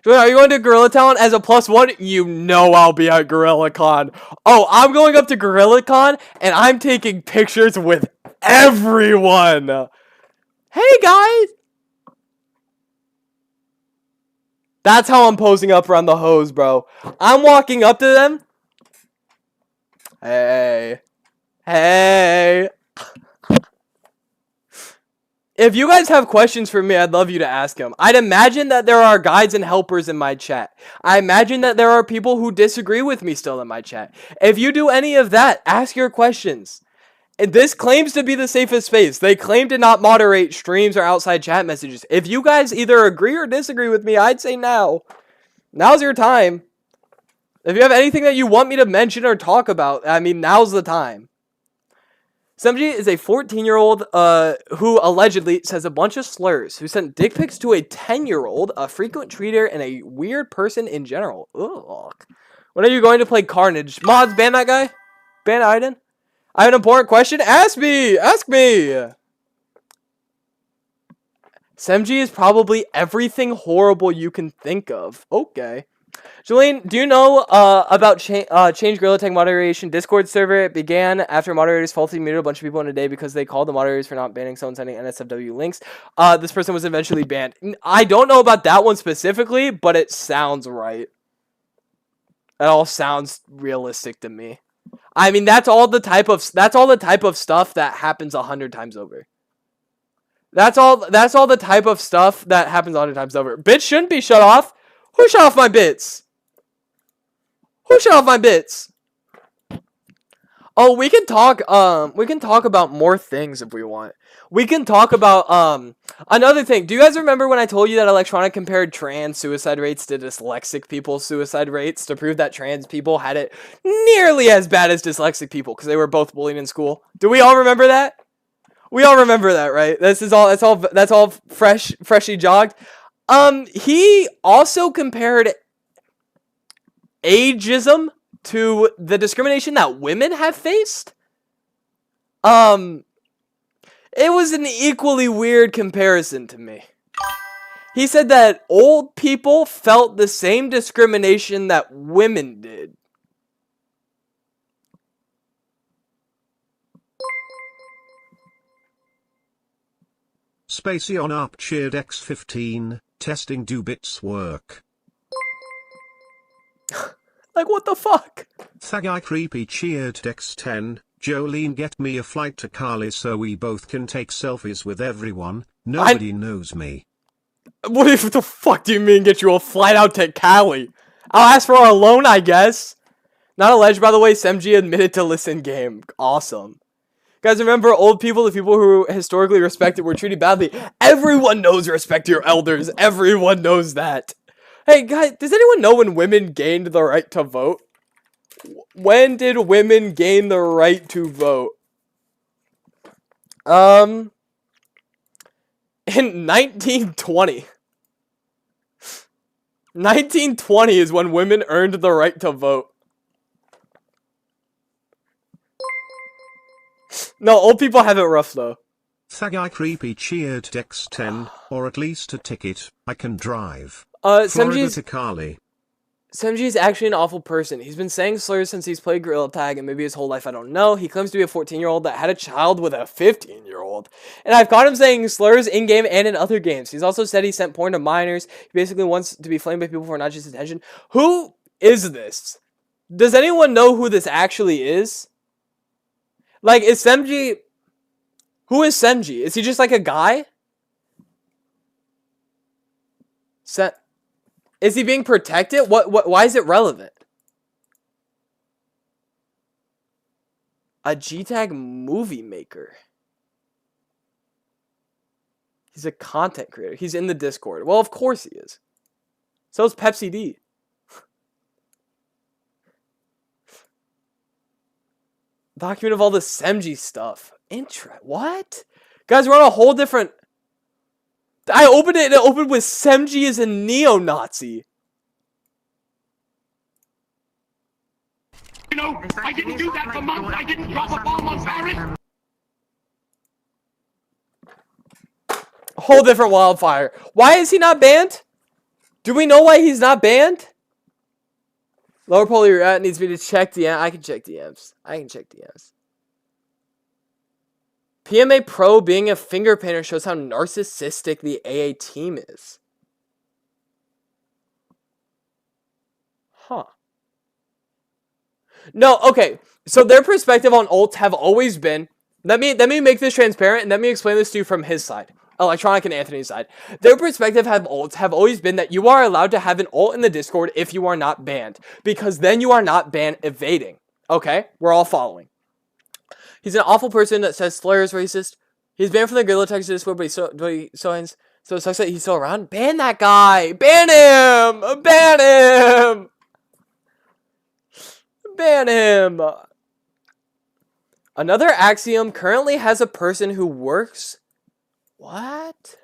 Are you going to Gorilla Town as a +1? You know I'll be at GorillaCon. Oh, I'm going up to GorillaCon, and I'm taking pictures with everyone. Hey, guys. That's how I'm posing up around the hose, bro. I'm walking up to them. Hey. If you guys have questions for me, I'd love you to ask them. I'd imagine that there are guides and helpers in my chat. I imagine that there are people who disagree with me still in my chat. If you do any of that, ask your questions. And this claims to be the safest space. They claim to not moderate streams or outside chat messages. If you guys either agree or disagree with me, I'd say now. Now's your time. If you have anything that you want me to mention or talk about, I mean, now's the time. Semji is a 14-year-old who allegedly says a bunch of slurs, who sent dick pics to a 10-year-old, a frequent tweeter, and a weird person in general. Ugh. When are you going to play Carnage? Mods, ban that guy? Ban Aiden? I have an important question. Ask me! Ask me! Semji is probably everything horrible you can think of. Okay. Julian, do you know about Change Gorilla Tag moderation Discord server? It began after moderators falsely muted a bunch of people in a day because they called the moderators for not banning someone sending NSFW links. This person was eventually banned. I don't know about that one specifically, but it sounds right. It all sounds realistic to me. I mean, that's all the type of stuff that happens 100 times over. That's all the type of stuff that happens 100 times over. Bits shouldn't be shut off. Who shut off my bits? Who shut off my bits? Oh, we can talk about more things if we want. We can talk about another thing. Do you guys remember when I told you that Electronic compared trans suicide rates to dyslexic people's suicide rates to prove that trans people had it nearly as bad as dyslexic people because they were both bullied in school? Do we all remember that? We all remember that, right? That's all freshly jogged. He also compared ageism to the discrimination that women have faced. It was an equally weird comparison to me. He said that old people felt the same discrimination that women did. Spacey on ARP cheered X15, testing do bits work. Like, what the fuck? Thagai Creepy cheered X10, Jolene get me a flight to Cali so we both can take selfies with everyone, nobody knows me. What the fuck do you mean get you a flight out to Cali? I'll ask for a loan, I guess. Not alleged, by the way. Semji admitted to listen game. Awesome. Guys, remember, old people, the people who were historically respected, were treated badly. Everyone knows respect your elders. Everyone knows that. Hey, guys, does anyone know when women gained the right to vote? When did women gain the right to vote? In 1920. 1920 is when women earned the right to vote. No, old people have it rough, though. Thagai Creepy cheered Dex 10, or at least a ticket. I can drive. Semji's... to Kali. Semji is actually an awful person. He's been saying slurs since he's played Gorilla Tag and maybe his whole life, I don't know. He claims to be a 14-year-old that had a child with a 15-year-old. And I've caught him saying slurs in-game and in other games. He's also said he sent porn to minors. He basically wants to be flamed by people for not just attention. Who is this? Does anyone know who this actually is? Like, is Semji... Who is Semji? Is he just like a guy? Is he being protected? Why is it relevant? A G-Tag movie maker. He's a content creator. He's in the Discord. Well, of course he is. So is Pepsi D. Document of all the Semji stuff. What? Guys, we're on a whole different... I opened it and it opened with Semji as a neo-Nazi. You know, I didn't do that for months. I didn't drop a bomb on Paris. Whole different wildfire. Why is he not banned? Do we know why he's not banned? Lower poly rat needs me to check DM. I can check DMs. I can check DMs. PMA Pro being a finger painter shows how narcissistic the AA team is. Huh. No, okay. So their perspective on ults have always been... Let me make this transparent and let me explain this to you from his side. Electronic and Anthony's side. Their perspective have always been that you are allowed to have an ult in the Discord if you are not banned. Because then you are not ban evading. Okay? We're all following. He's an awful person that says Slayer is racist. He's banned from the Gorilla Tag Discord, but so it sucks that he's still around. Ban that guy! Ban him! Ban him! Ban him! Another Axiom currently has a person who works... What?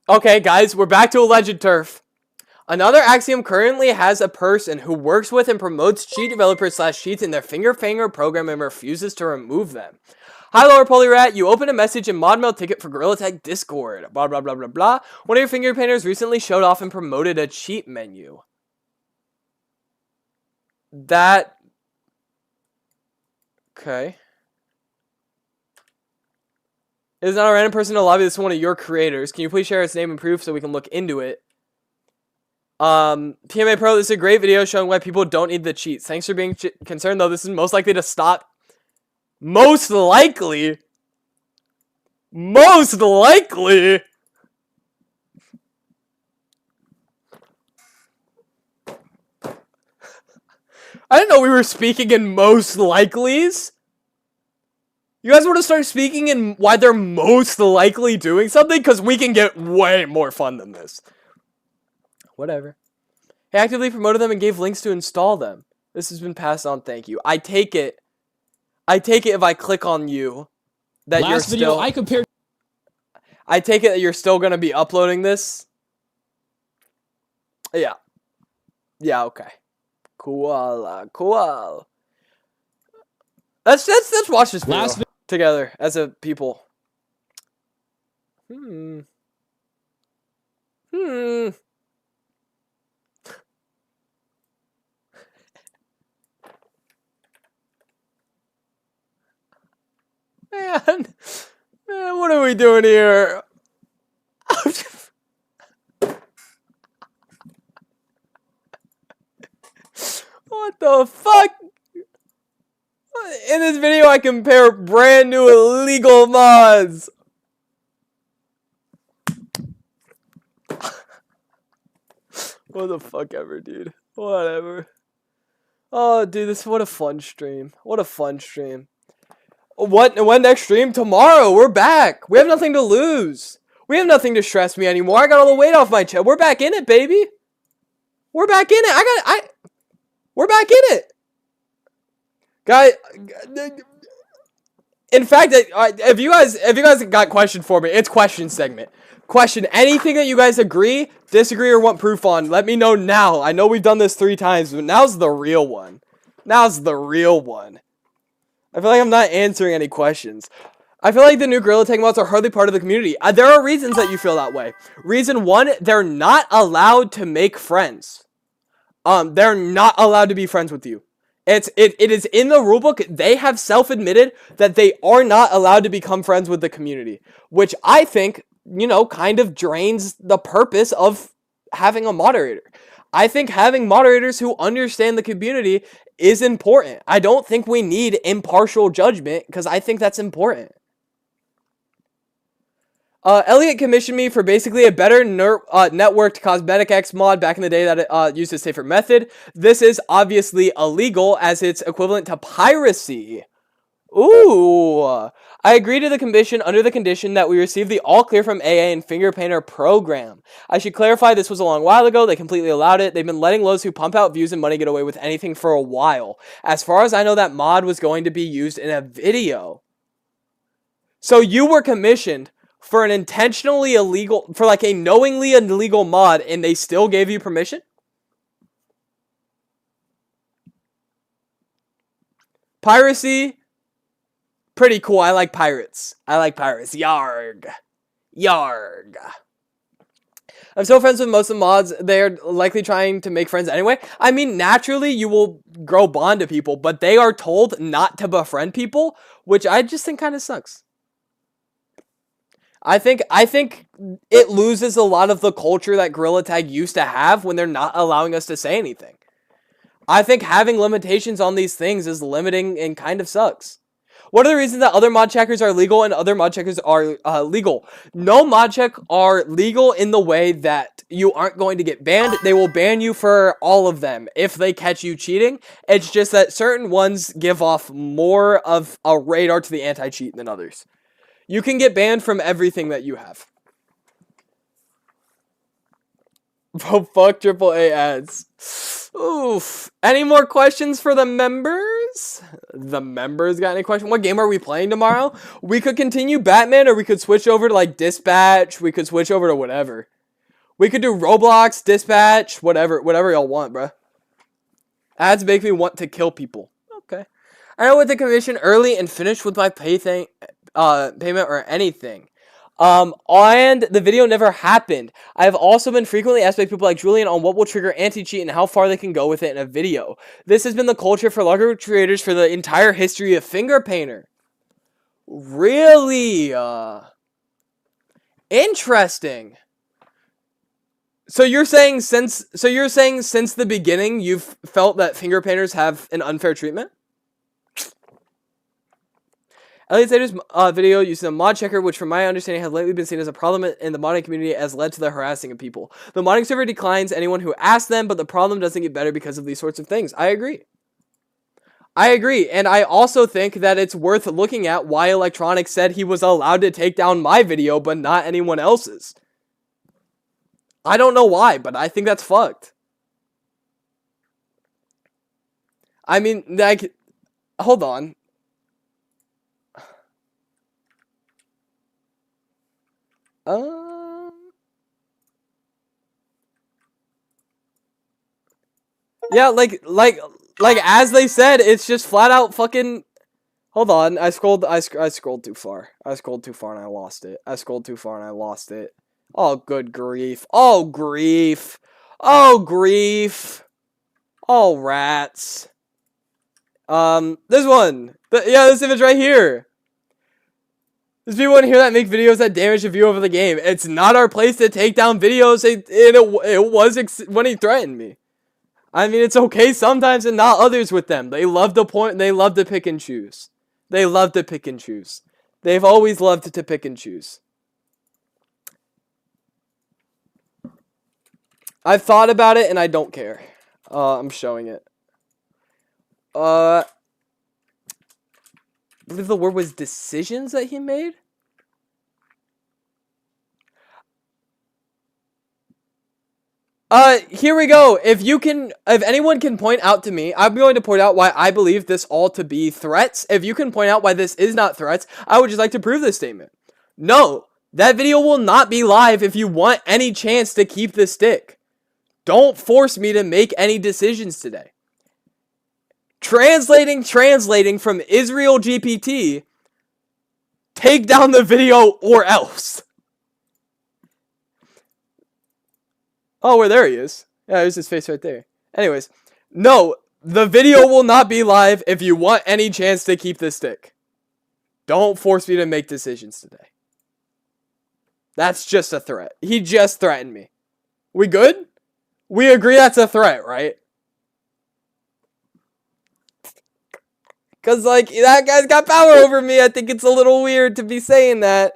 Okay, guys, we're back to Alleged Turf. Another Axiom currently has a person who works with and promotes cheat developers / cheats in their finger program and refuses to remove them. Hi, Lower Polyrat. You opened a message in ModMail ticket for Gorilla Tag Discord. Blah, blah, blah, blah, blah. One of your finger painters recently showed off and promoted a cheat menu. That... Okay. It is not a random person in the lobby. This is one of your creators. Can you please share its name and proof so we can look into it? PMA Pro, this is a great video showing why people don't need the cheats. Thanks for being concerned, though. This is most likely to stop. Most likely. Most likely. I didn't know we were speaking in most likelies. You guys want to start speaking in why they're most likely doing something? Because we can get way more fun than this. Whatever. He actively promoted them and gave links to install them. This has been passed on, thank you. I take it if I click on you that Last you're video still... I compared... I take it that you're still going to be uploading this? Yeah. Yeah, okay. Cool, cool. Let's watch this video together as a people. Man, what are we doing here? What the fuck? In this video, I compare brand new illegal mods. What the fuck ever, dude. Whatever. Oh, dude, what a fun stream. What a fun stream. When next stream? Tomorrow. We're back. We have nothing to lose. We have nothing to stress me anymore. I got all the weight off my chest. We're back in it, baby. We're back in it. We're back in it. Guys, in fact, if you guys got question for me, it's question segment. Question anything that you guys agree, disagree, or want proof on. Let me know now. I know we've done this 3 times, but now's the real one. Now's the real one. I feel like I'm not answering any questions. I feel like the new Gorilla Tag mods are hardly part of the community. There are reasons that you feel that way. Reason 1, they're not allowed to make friends. They're not allowed to be friends with you. It is in the rulebook. They have self-admitted that they are not allowed to become friends with the community, which I think, kind of drains the purpose of having a moderator. I think having moderators who understand the community is important. I don't think we need impartial judgment because I think that's important. Elliot commissioned me for basically a better networked Cosmetic X mod back in the day that it used a safer method. This is obviously illegal as it's equivalent to piracy. Ooh. I agree to the commission under the condition that we receive the all clear from AA and Finger Painter program. I should clarify this was a long while ago. They completely allowed it. They've been letting lows who pump out views and money get away with anything for a while. As far as I know, that mod was going to be used in a video. So you were commissioned for an intentionally illegal, for like a knowingly illegal mod, and they still gave you permission? Piracy, pretty cool. I like pirates. Yarg. Yarg. I'm still friends with most of the mods. They're likely trying to make friends anyway. I mean, naturally, you will grow bond to people, but they are told not to befriend people, which I just think kind of sucks. I think it loses a lot of the culture that Gorilla Tag used to have when they're not allowing us to say anything. I think having limitations on these things is limiting and kind of sucks. What are the reasons that other mod checkers are legal and other mod checkers are legal? No mod check are legal in the way that you aren't going to get banned. They will ban you for all of them if they catch you cheating. It's just that certain ones give off more of a radar to the anti-cheat than others. You can get banned from everything that you have. Bro, fuck AAA ads. Oof. Any more questions for the members? The members got any questions? What game are we playing tomorrow? We could continue Batman, or we could switch over to like Dispatch. We could switch over to whatever. We could do Roblox, Dispatch, whatever y'all want, bruh. Ads make me want to kill people. Okay. I went to commission early and finished with my payment or anything. And the video never happened. I have also been frequently asked by people like Julian on what will trigger anti-cheat and how far they can go with it in a video. This has been the culture for larger creators for the entire history of Finger Painter. Really? Interesting. So you're saying since the beginning you've felt that Finger Painters have an unfair treatment? Elliot Sater's video uses a mod checker, which from my understanding has lately been seen as a problem in the modding community as led to the harassing of people. The modding server declines anyone who asks them, but the problem doesn't get better because of these sorts of things. I agree. And I also think that it's worth looking at why Electronic said he was allowed to take down my video, but not anyone else's. I don't know why, but I think that's fucked. I mean, like, hold on. Yeah, like as they said, it's just flat out fucking. Hold on, I scrolled too far. I scrolled too far and I lost it. Oh, good grief. Oh, grief. Oh, rats. This one. This image right here. There's people in here that make videos that damage the view of the game. It's not our place to take down videos. It was when he threatened me. I mean, it's okay sometimes and not others with them. They love to point. They love to pick and choose. They've always loved to pick and choose. I've thought about it and I don't care. I'm showing it. I believe the word was decisions that he made. Here we go. If anyone can point out to me, I'm going to point out why I believe this all to be threats. If you can point out why this is not threats, I would just like to prove this statement. No, that video will not be live if you want any chance to keep the stick. Don't force me to make any decisions today. Translating from Israel GPT. Take down the video or else. Oh, there he is. Yeah, there's his face right there. Anyways, no, the video will not be live if you want any chance to keep the stick. Don't force me to make decisions today. That's just a threat. He just threatened me. We good? We agree that's a threat, right? Because, like, that guy's got power over me. I think it's a little weird to be saying that.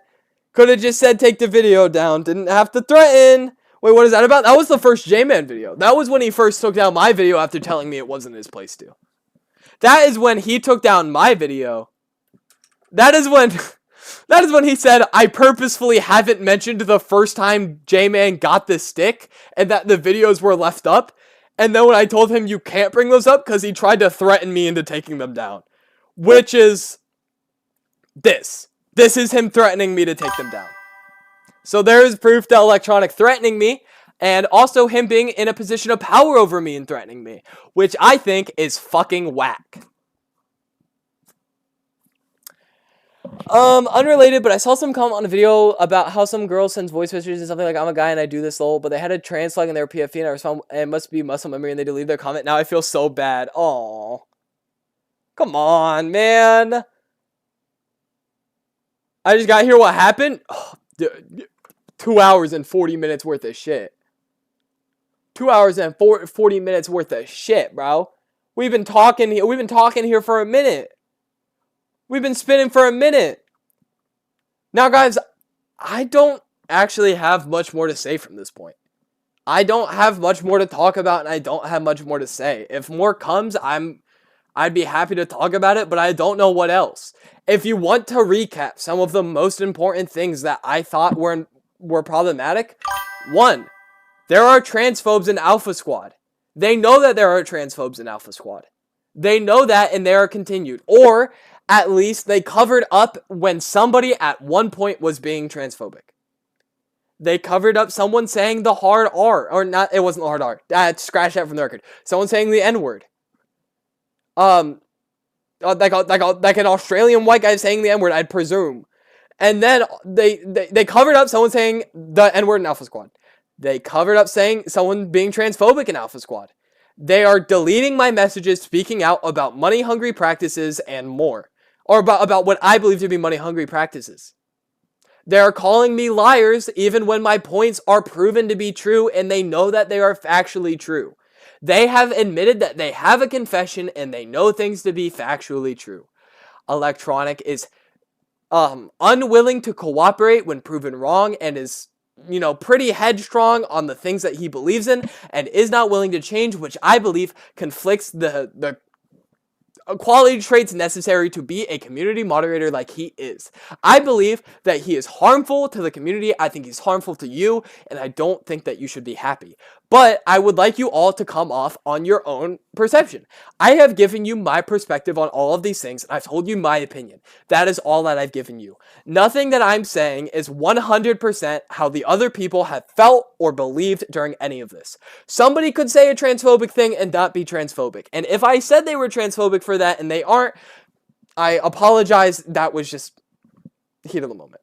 Could have just said take the video down. Didn't have to threaten. Wait, what is that about? That was the first J-Man video. That was when he first took down my video after telling me it wasn't his place to. That is when he took down my video. That is when he said, I purposefully haven't mentioned the first time J-Man got the stick and that the videos were left up. And then when I told him you can't bring those up because he tried to threaten me into taking them down. Which is this. This is him threatening me to take them down. So there is proof that Electronic threatening me, and also him being in a position of power over me and threatening me, which I think is fucking whack. Unrelated, but I saw some comment on a video about how some girl sends voice messages and something like, I'm a guy and I do this lol, but they had a trans flag in their PFP and I respond, it must be muscle memory, and they delete their comment. Now I feel so bad. Aww. Come on, man. I just got to hear what happened. Oh, dude, 2 hours and 40 minutes worth of shit. 2 hours and 40 minutes worth of shit, bro. We've been talking here for a minute. We've been spinning for a minute. Now, guys, I don't actually have much more to say from this point. I don't have much more to talk about, and I don't have much more to say. If more comes, I'd be happy to talk about it, but I don't know what else. If you want to recap some of the most important things that I thought were problematic, 1, there are transphobes in Alpha Squad. They know that there are transphobes in Alpha Squad. They know that, and they are continued. Or, at least, they covered up when somebody at one point was being transphobic. They covered up someone saying the hard R. Or not, it wasn't the hard R. Scratch that from the record. Someone saying the N-word. Like an Australian white guy saying the N-word, I'd presume. And then they covered up someone saying the N-word in Alpha Squad. They covered up saying someone being transphobic in Alpha Squad. They are deleting my messages speaking out about money-hungry practices and more. Or about what I believe to be money-hungry practices. They are calling me liars even when my points are proven to be true and they know that they are factually true. They have admitted that they have a confession and they know things to be factually true. Electronic is unwilling to cooperate when proven wrong and is, pretty headstrong on the things that he believes in and is not willing to change, which I believe conflicts the quality traits necessary to be a community moderator like he is. I believe that he is harmful to the community. I think he's harmful to you, and I don't think that you should be happy. But I would like you all to come off on your own perception. I have given you my perspective on all of these things, and I've told you my opinion. That is all that I've given you. Nothing that I'm saying is 100% how the other people have felt or believed during any of this. Somebody could say a transphobic thing and not be transphobic. And if I said they were transphobic for that and they aren't, I apologize. That was just heat of the moment.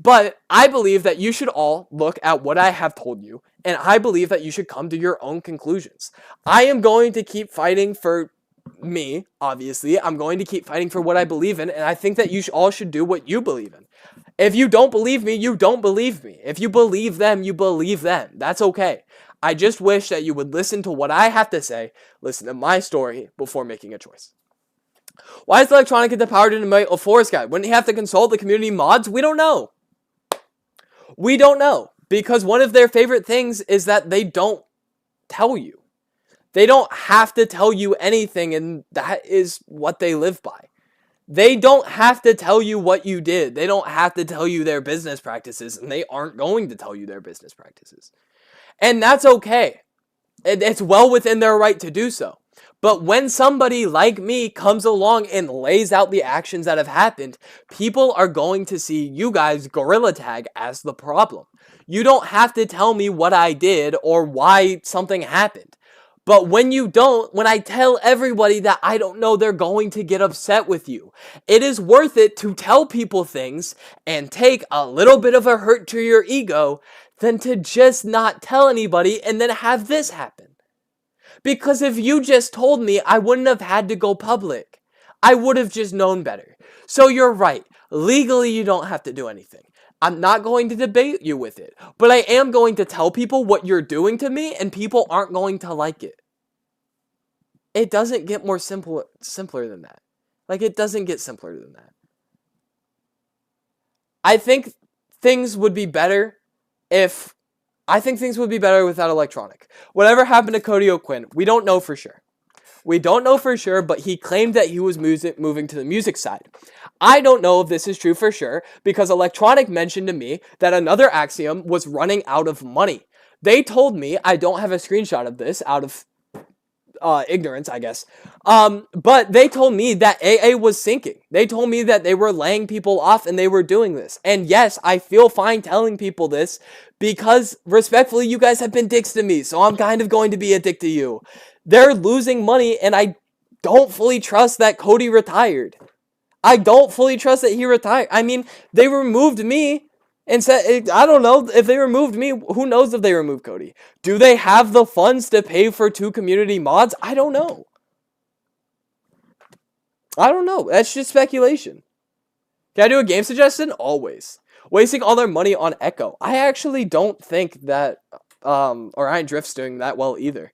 But I believe that you should all look at what I have told you, and I believe that you should come to your own conclusions. I am going to keep fighting for me, obviously. I'm going to keep fighting for what I believe in, and I think that you all should do what you believe in. If you don't believe me, you don't believe me. If you believe them, you believe them. That's okay. I just wish that you would listen to what I have to say, listen to my story before making a choice. Why does Electronic get the power to invite a forest guy? Wouldn't he have to consult the community mods? We don't know. We don't know, because one of their favorite things is that they don't tell you. They don't have to tell you anything, and that is what they live by. They don't have to tell you what you did. They don't have to tell you their business practices, and they aren't going to tell you their business practices. And that's okay. It's well within their right to do so. But when somebody like me comes along and lays out the actions that have happened, people are going to see you guys gorilla tag as the problem. You don't have to tell me what I did or why something happened. But when you don't, when I tell everybody that I don't know, they're going to get upset with you. It is worth it to tell people things and take a little bit of a hurt to your ego than to just not tell anybody and then have this happen. Because if you just told me, I wouldn't have had to go public. I would have just known better. So you're right. Legally, you don't have to do anything. I'm not going to debate you with it. But I am going to tell people what you're doing to me, and people aren't going to like it. It doesn't get more simpler than that. Like, it doesn't get simpler than that. I think things would be better without electronic. Whatever happened to Cody O'Quinn, we don't know for sure. We don't know for sure, but he claimed that he was moving to the music side. I don't know if this is true for sure, because Electronic mentioned to me that another Axiom was running out of money. They told me, I don't have a screenshot of this out of ignorance, I guess. But they told me that AA was sinking. They told me that they were laying people off and they were doing this. And yes, I feel fine telling people this because respectfully, you guys have been dicks to me. So I'm kind of going to be a dick to you. They're losing money and I don't fully trust that Cody retired. I don't fully trust that he retired. I mean, they removed me. And said, I don't know if they removed me. Who knows if they removed Cody? Do they have the funds to pay for 2 community mods? I don't know. I don't know. That's just speculation. Can I do a game suggestion? Always. Wasting all their money on Echo. I actually don't think that Orion Drift's doing that well either.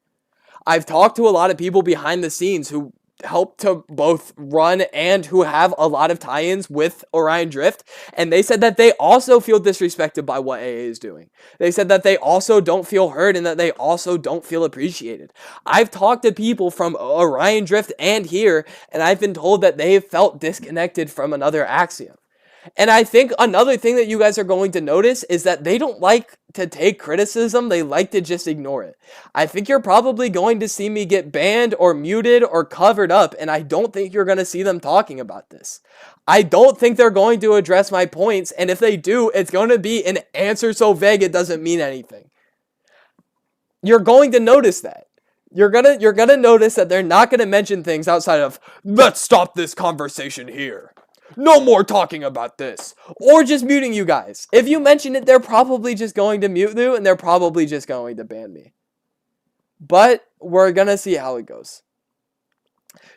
I've talked to a lot of people behind the scenes who help to both run and who have a lot of tie-ins with Orion Drift, and they said that they also feel disrespected by what AA is doing. They said that they also don't feel heard and that they also don't feel appreciated. I've talked to people from Orion Drift and here, and I've been told that they have felt disconnected from another Axiom. And I think another thing that you guys are going to notice is that they don't like to take criticism, they like to just ignore it. I think you're probably going to see me get banned or muted or covered up, and I don't think you're going to see them talking about this. I don't think they're going to address my points, and if they do, it's going to be an answer so vague it doesn't mean anything. You're going to notice that. You're gonna notice that they're not going to mention things outside of, let's stop this conversation here. No more talking about this. Or just muting you guys. If you mention it, they're probably just going to mute you and they're probably just going to ban me. But we're going to see how it goes.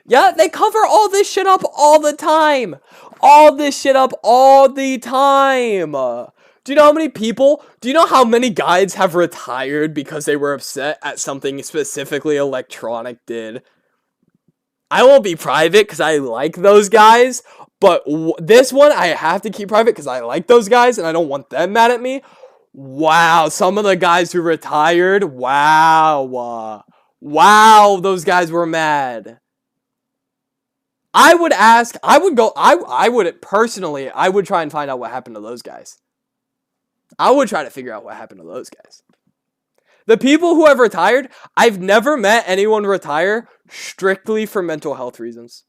Yeah, they cover all this shit up all the time. All this shit up all the time. Do you know how many people, do you know how many guides have retired because they were upset at something specifically Electronic did? I won't be private because I like those guys. But this one, I have to keep private because I like those guys and I don't want them mad at me. Wow, some of the guys who retired, wow, those guys were mad. I would try and find out what happened to those guys. I would try to figure out what happened to those guys. The people who have retired, I've never met anyone retire strictly for mental health reasons.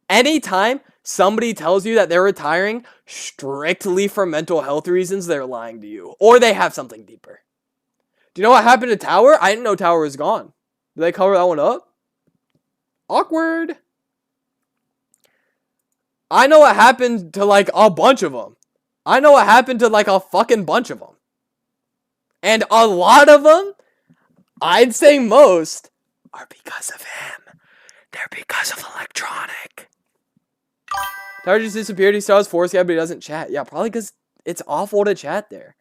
Anytime somebody tells you that they're retiring strictly for mental health reasons, they're lying to you. Or they have something deeper. Do you know what happened to Tower? I didn't know Tower was gone. Did they cover that one up? Awkward. I know what happened to like a bunch of them. I know what happened to like a fucking bunch of them. And a lot of them, I'd say most, are because of him. They're because of Electronic. Tower just disappeared. He saw his force guy, but he doesn't chat. Yeah, probably because it's awful to chat there.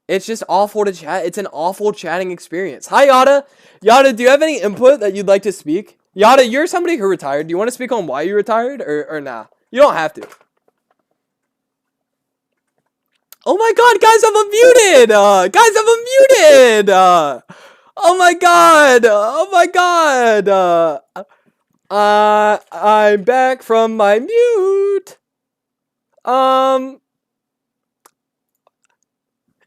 It's just awful to chat. It's an awful chatting experience. Hi, Yada. Yada, do you have any input that you'd like to speak? Yada, you're somebody who retired. Do you want to speak on why you retired or nah? You don't have to. Oh my god, guys, I'm unmuted! Oh my god! Oh my god! I'm back from my mute.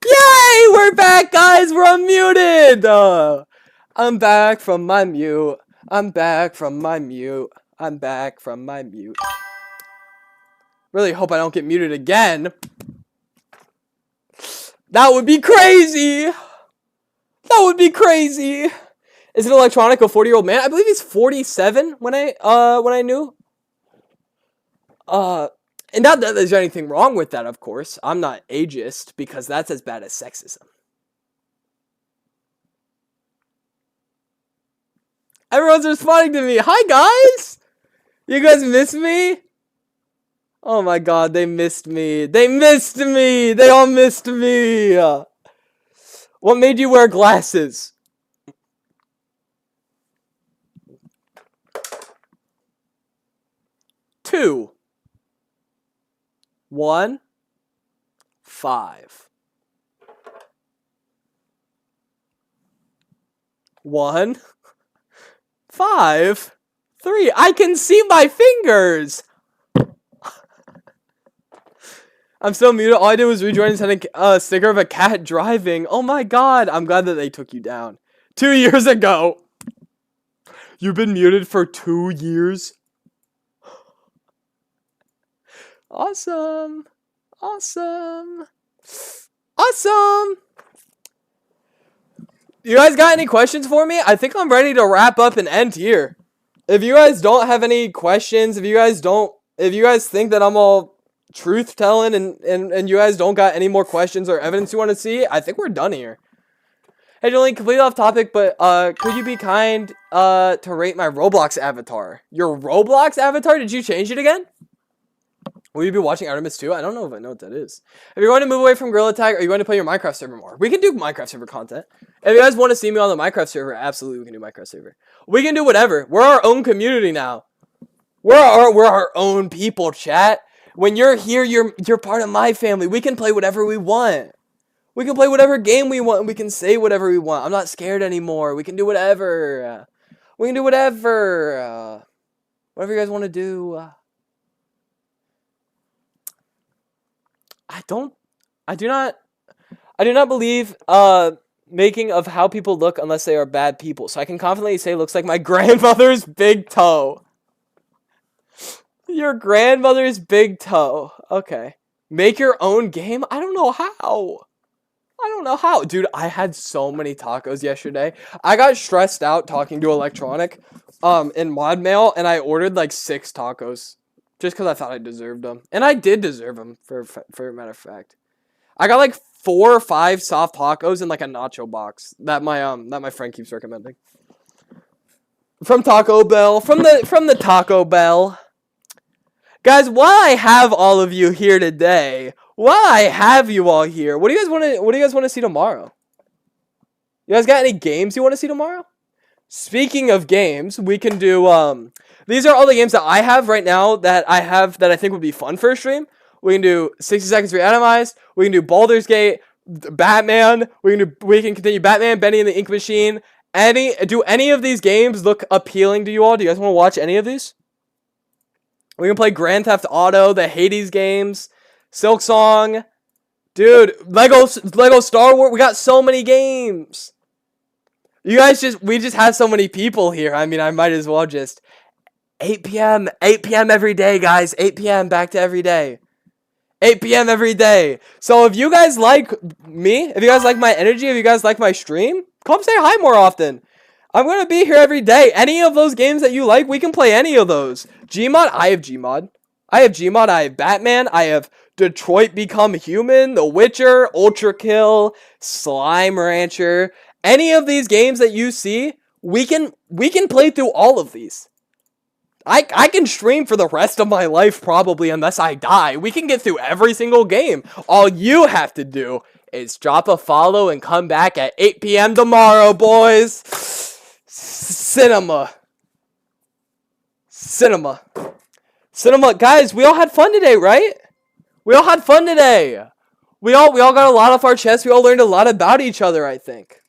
Yay! We're back, guys. We're unmuted. I'm back from my mute. I'm back from my mute. I'm back from my mute. Really hope I don't get muted again. That would be crazy. That would be crazy. Is it electronic a 40-year-old man? I believe he's 47 when I knew. And not that there's anything wrong with that, of course. I'm not ageist because that's as bad as sexism. Everyone's responding to me. Hi, guys. You guys miss me? Oh my god, they missed me. They missed me. They all missed me. What made you wear glasses? Two. 1, 5. 1, 5, 3. I can see my fingers. I'm still muted. All I did was rejoin and send a sticker of a cat driving. Oh my god. I'm glad that they took you down. 2 years ago. You've been muted for 2 years? Awesome. Awesome. Awesome. You guys got any questions for me? I think I'm ready to wrap up and end here. If you guys don't have any questions, if you guys think that I'm all truth telling and you guys don't got any more questions or evidence you want to see, I think we're done here. Hey, Jolene, completely off topic, but could you be kind to rate my Roblox avatar? Your Roblox avatar? Did you change it again? Will you be watching Artemis 2? I don't know if I know what that is. If you're going to move away from Gorilla Tag, are you going to play your Minecraft server more? We can do Minecraft server content. If you guys want to see me on the Minecraft server, absolutely we can do Minecraft server. We can do whatever. We're our own community now. We're our own people, chat. When you're here, you're part of my family. We can play whatever we want. We can play whatever game we want. And we can say whatever we want. I'm not scared anymore. We can do whatever. We can do whatever. Whatever you guys want to do. I do not believe making of how people look unless they are bad people. So I can confidently say it looks like my grandmother's big toe. Your grandmother's big toe. Okay. Make your own game? I don't know how. I don't know how. Dude, I had so many tacos yesterday. I got stressed out talking to Electronic in Mod Mail, and I ordered like 6 tacos. Just because I thought I deserved them. And I did deserve them, for a matter of fact. I got like 4 or 5 soft tacos and like a nacho box that my friend keeps recommending. From Taco Bell. From the Taco Bell. Guys, while I have all of you here today, while I have you all here, what do you guys want to see tomorrow? You guys got any games you want to see tomorrow? Speaking of games, we can do these are all the games that I have right now that I think would be fun for a stream. We can do 60 Seconds Reatomized. We can do Baldur's Gate, Batman. We can continue Batman, Benny and the Ink Machine. Do any of these games look appealing to you all? Do you guys want to watch any of these? We can play Grand Theft Auto, the Hades games, Silksong. Dude, Lego Star Wars. We got so many games. You guys we just have so many people here. I mean, I might as well just 8 p.m. every day, guys. 8 p.m. back to every day. 8 p.m. every day. So if you guys like me, if you guys like my energy, if you guys like my stream, come say hi more often. I'm going to be here every day. Any of those games that you like, we can play any of those. Gmod, I have Gmod. I have Batman, I have Detroit Become Human, The Witcher, Ultra Kill, Slime Rancher. Any of these games that you see, we can play through all of these. I can stream for the rest of my life probably unless I die. We can get through every single game. All you have to do is drop a follow and come back at 8 p.m. tomorrow, boys. Cinema. Guys, we all had fun today, right? We all had fun today. We all got a lot off our chests. We all learned a lot about each other, I think.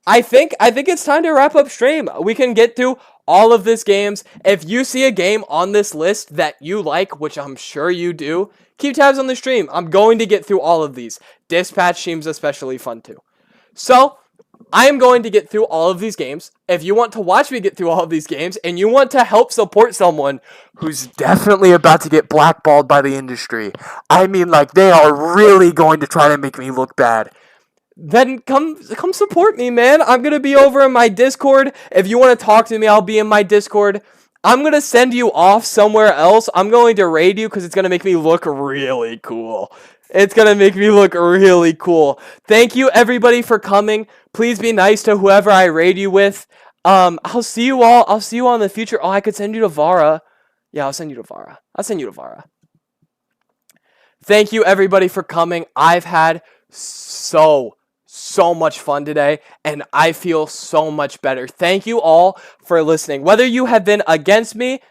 I think it's time to wrap up stream. We can get through all of these games. If you see a game on this list that you like, which I'm sure you do, keep tabs on the stream. I'm going to get through all of these. Dispatch seems especially fun too. So, I am going to get through all of these games. If you want to watch me get through all of these games and you want to help support someone who's definitely about to get blackballed by the industry, I mean, like, they are really going to try to make me look bad, then come support me, man. I'm going to be over in my Discord. If you want to talk to me, I'll be in my Discord. I'm going to send you off somewhere else. I'm going to raid you because it's going to make me look really cool. It's going to make me look really cool. Thank you, everybody, for coming. Please be nice to whoever I raid you with. I'll see you all. I'll see you all in the future. Oh, I could send you to Vara. Yeah, I'll send you to Vara. Thank you, everybody, for coming. I've had so much fun today, and I feel so much better. Thank you all for listening. Whether you have been against me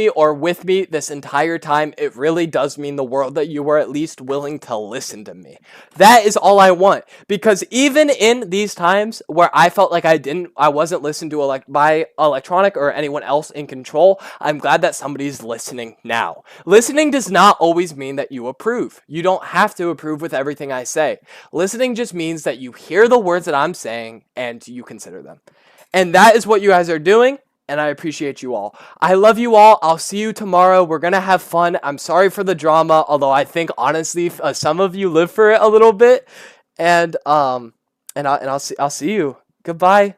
or with me this entire time, it really does mean the world that you were at least willing to listen to me. That is all I want. Because even in these times where I felt like I wasn't listened to by Electronic or anyone else in control, I'm glad that somebody's listening now. Listening does not always mean that you approve. You don't have to approve with everything I say. Listening just means that you hear the words that I'm saying and you consider them. And that is what you guys are doing. And I appreciate you all. I love you all. I'll see you tomorrow. We're going to have fun. I'm sorry for the drama, although I think, honestly, some of you live for it a little bit. And I'll see you. Goodbye.